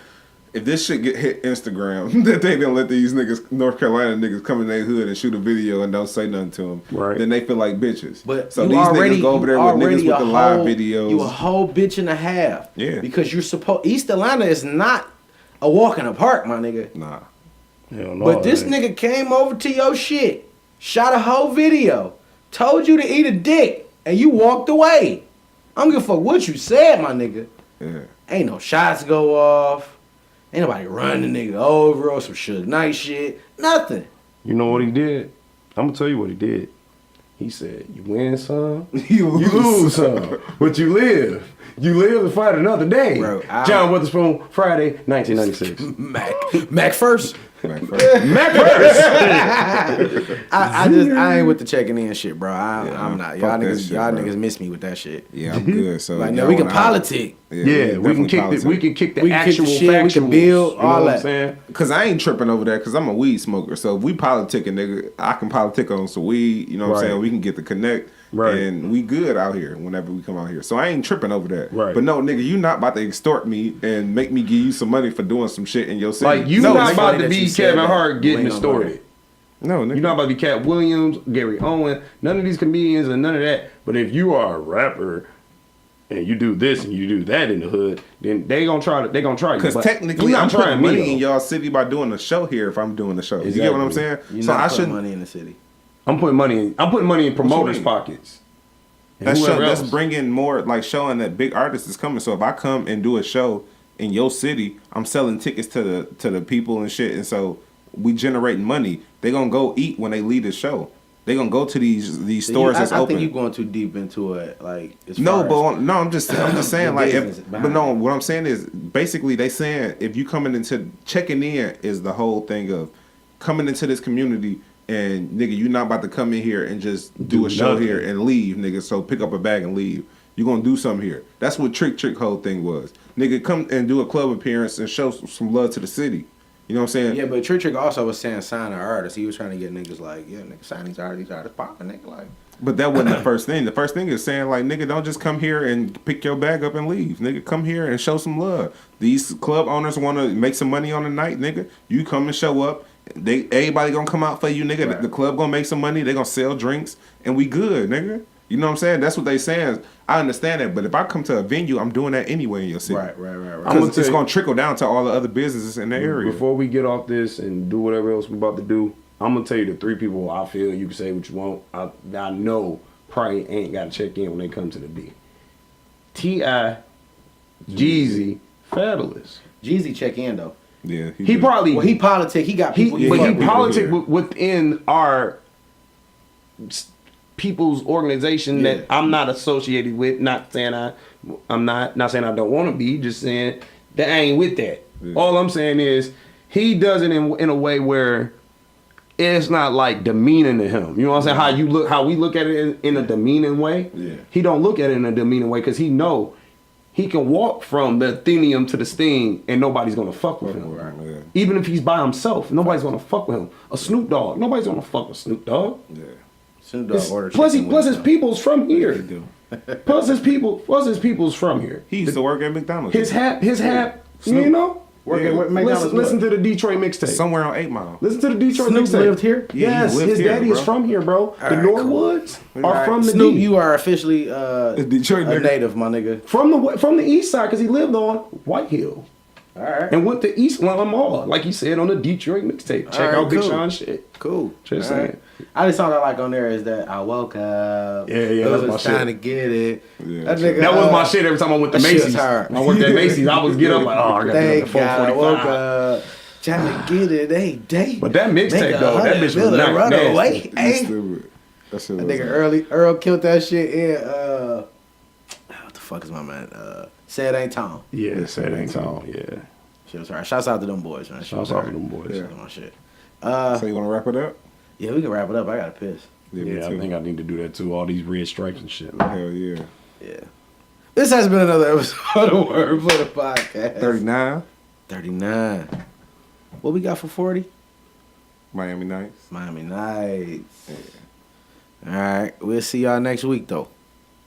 S4: if this shit get hit Instagram, that they gonna let these niggas, North Carolina niggas, come in their hood and shoot a video and don't say nothing to them.
S3: Right.
S4: Then they feel like bitches.
S1: But
S4: so these niggas go over there with niggas with the live videos.
S1: You a whole bitch and a half.
S4: Yeah.
S1: Because you're supposed. East Atlanta is not a walk in the park, my nigga.
S4: Nah.
S3: Hell no,
S1: But this nigga came over to your shit, shot a whole video, told you to eat a dick, and you walked away. I don't give a fuck what you said, my nigga.
S4: Yeah.
S1: Ain't no shots go off. Ain't nobody run the nigga over or some Suge Knight shit. Nothing.
S3: You know what he did? I'm gonna tell you what he did. He said, "You win some,
S4: you
S3: lose some, but you live. You live and fight another day."
S1: Bro,
S3: John Witherspoon, Friday, 1996.
S1: Mac first.
S3: Mac first.
S1: I ain't with the checking in shit, bro. I'm not. Y'all
S4: fuck that
S1: niggas,
S4: shit,
S1: y'all
S4: bro.
S1: niggas miss me with that shit.
S4: Yeah, I'm good. So
S1: Like, no, we can politic.
S3: Yeah, we can kick the, we can kick the
S1: We can kick the
S3: actual
S1: shit, we can
S3: factuals,
S1: build,
S3: you know
S1: all
S3: what
S1: that.
S3: I'm saying?
S4: Cause I ain't tripping over that, cause I'm a weed smoker. So if we politicking, nigga, I can politic on some weed. You know what I'm
S3: Right.
S4: saying? We can get the connect,
S3: Right.
S4: and we good out here whenever we come out here. So I ain't tripping over that.
S3: Right.
S4: But no, nigga, you not about to extort me and make me give you some money for doing some shit in your city.
S3: Like, you
S4: no,
S3: not
S4: nigga.
S3: about to
S1: that
S3: be
S1: you said
S3: Kevin
S1: that.
S3: Hart
S1: You
S3: getting
S1: ain't gonna go
S3: distorted.
S4: No, nigga.
S3: You're not about to be Cat Williams, Gary Owen, none of these comedians and none of that. But if you are a rapper and you do this and you do that in the hood, then they gonna try you.
S4: Because
S3: But
S4: technically,
S3: you're
S4: I'm
S3: not
S4: putting
S3: trying
S4: money
S3: me,
S4: in
S3: though.
S4: y'all city by doing the show here. If I'm doing the show, you get what I'm saying?
S1: You're
S4: So
S1: not
S4: I
S1: putting
S4: should.
S1: money in the city.
S3: I'm putting money in promoters'
S4: mean?
S3: pockets. And
S4: That's
S3: whoever
S4: that's
S3: else.
S4: bringing more, like showing that big artists is coming. So if I come and do a show in your city, I'm selling tickets to the people and shit, and so we generating money. They gonna go eat when they leave the show. They gonna go to these stores that's
S1: I
S4: open.
S1: think you're going too deep into it. Like, as
S4: No,
S1: far as-
S4: but no, I'm just saying,
S1: The
S4: like,
S1: business
S4: if,
S1: behind
S4: but no, what I'm saying is basically they saying if you coming into checking in is the whole thing of coming into this community and nigga, you not about to come in here and just do a show
S3: nothing.
S4: here and leave, nigga. So pick up a bag and leave. You gonna do something here. That's what Trick whole thing was. Nigga, come and do a club appearance and show some love to the city. You know what I'm saying?
S1: Yeah, but Trick also was saying sign an artist. He was trying to get niggas like, yeah, nigga, sign these artists popping, nigga, like.
S4: But that wasn't the first thing. The first thing is saying like, nigga, don't just come here and pick your bag up and leave. Nigga, come here and show some love. These club owners want to make some money on the night, nigga. You come and show up. Everybody gonna come out for you, nigga.
S1: Right.
S4: The club gonna make some money. They gonna sell drinks, and we good, nigga. You know what I'm saying? That's what they saying. I understand that, but if I come to a venue, I'm doing that anyway in your city.
S1: Right.
S3: I'm
S4: Because
S3: gonna
S4: it's
S3: tell you-
S4: gonna trickle down to all the other businesses in the area.
S3: Before we get off this and do whatever else we're about to do, I'm gonna tell you the three people I feel you can say what you want. I know probably ain't got to check in when they come to the D. T.I., Jeezy, Fabulous.
S1: Jeezy check in though.
S4: Yeah,
S3: He
S4: good.
S3: probably
S1: Well, he politic. He got people.
S3: but he
S4: people
S3: politic
S4: here.
S3: within our people's organization
S1: Yeah.
S3: that I'm not associated with. Not saying I'm not saying I don't want to be. Just saying that I ain't with that.
S4: Yeah.
S3: All I'm saying is he does it in a way where it's not like demeaning to him. You know what I'm saying? How we look at it in a demeaning way.
S4: Yeah.
S3: He don't look at it in a demeaning way because he know he can walk from the Athenium to the Sting and nobody's gonna fuck with him.
S4: Right, yeah.
S3: Even if he's by himself, nobody's gonna fuck with him. A Snoop Dogg, nobody's gonna fuck with Snoop Dogg.
S4: Yeah.
S1: Snoop Dogg ordered
S3: Plus
S1: chicken
S3: his
S1: wings,
S3: people's from here.
S4: They do.
S3: Plus his people's from here.
S4: He used to work at McDonald's.
S3: His hat, you
S4: Snoop.
S3: know?
S1: Working with McDonald's.
S3: Listen to the Detroit mixtape.
S4: Somewhere on 8 Mile.
S3: Listen to the Detroit
S1: Snoop
S3: mixtape.
S1: lived here?
S4: Yeah,
S3: Yes,
S4: he lived
S3: his
S4: here,
S3: daddy
S4: bro.
S3: is from here, bro. The
S1: right,
S3: Norwoods are from the
S1: Snoop,
S3: D.
S1: you are officially
S4: Detroit
S1: a
S4: nigga.
S1: native, my nigga.
S3: From the east side, because he lived on White Hill.
S1: All right.
S3: And went to East Line Mall, like he said on the Detroit mixtape. Check
S1: All
S3: out
S1: right,
S3: Big
S1: cool.
S3: Sean shit.
S1: Cool.
S3: Just
S1: All
S3: saying.
S1: right. I just saw that like on there is that I woke up.
S3: Yeah,
S1: I
S3: that's
S1: was
S3: my
S1: trying
S3: shit.
S1: to get it.
S4: Yeah,
S1: that
S4: shit.
S1: nigga,
S3: That was my shit every time I went to
S1: that shit was
S3: Macy's.
S1: hard.
S3: I worked at Macy's. I was get up like, oh, I got to get
S1: Thank
S3: up
S1: God I
S3: at
S1: woke
S3: 4:45.
S1: up. Trying to get it every day.
S3: But that mixtape,
S1: Make
S3: though, that bitch was
S1: 100 million run
S3: nasty.
S1: away.
S4: You
S1: Hey.
S4: stupid. That shit
S1: That
S4: was
S1: nigga Earl killed that shit in what the fuck is my man? Say It Ain't Tom.
S3: Yeah, said ain't tall. Yeah.
S1: Shit was hard. Shouts out to them boys, man. Shit
S3: Shouts
S1: was
S3: out
S1: hard.
S3: to them boys.
S4: Yeah.
S1: That's my shit.
S4: So you want to wrap it up?
S1: Yeah, we can wrap it up. I gotta piss.
S4: me
S3: Yeah, I
S4: too.
S3: think I need to do that too. All these red stripes and shit.
S4: Hell yeah.
S1: Yeah. This has been another episode of Wordplay the Podcast.
S4: 39,
S1: 39. What we got for 40?
S4: Miami Nights.
S1: Miami Nights. All right. We'll see y'all next week, though.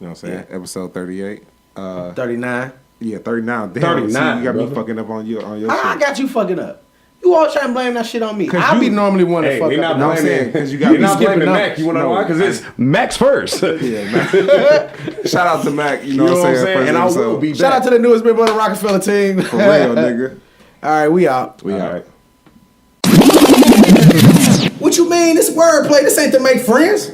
S4: You know what I'm saying? Episode 38.
S1: 39.
S4: Yeah, 39. Damn,
S3: 39,
S4: see, you got
S3: brother.
S4: me fucking up on your
S1: I
S4: shit.
S1: got you fucking up. You all trying to blame that shit on me.
S4: 'Cause
S1: I
S4: you-
S1: be normally one to
S3: Hey,
S1: fuck
S3: they
S1: up.
S3: not
S1: the numbers.
S4: saying,
S3: blaming
S4: 'cause you got
S3: You're
S4: me
S3: not
S1: skipping
S3: blaming Mac.
S1: numbers.
S3: You want to know
S4: No,
S3: why? Because it's Mac's first.
S4: Yeah, Mac. Shout out to Mac. You know what I'm saying? First
S3: And I will
S4: episode.
S3: be back.
S1: Shout out to the newest member of the Rockefeller team.
S4: For real, nigga.
S1: All right, we out.
S4: We
S3: All
S4: out.
S3: right.
S1: What you mean? This wordplay. This ain't to make friends.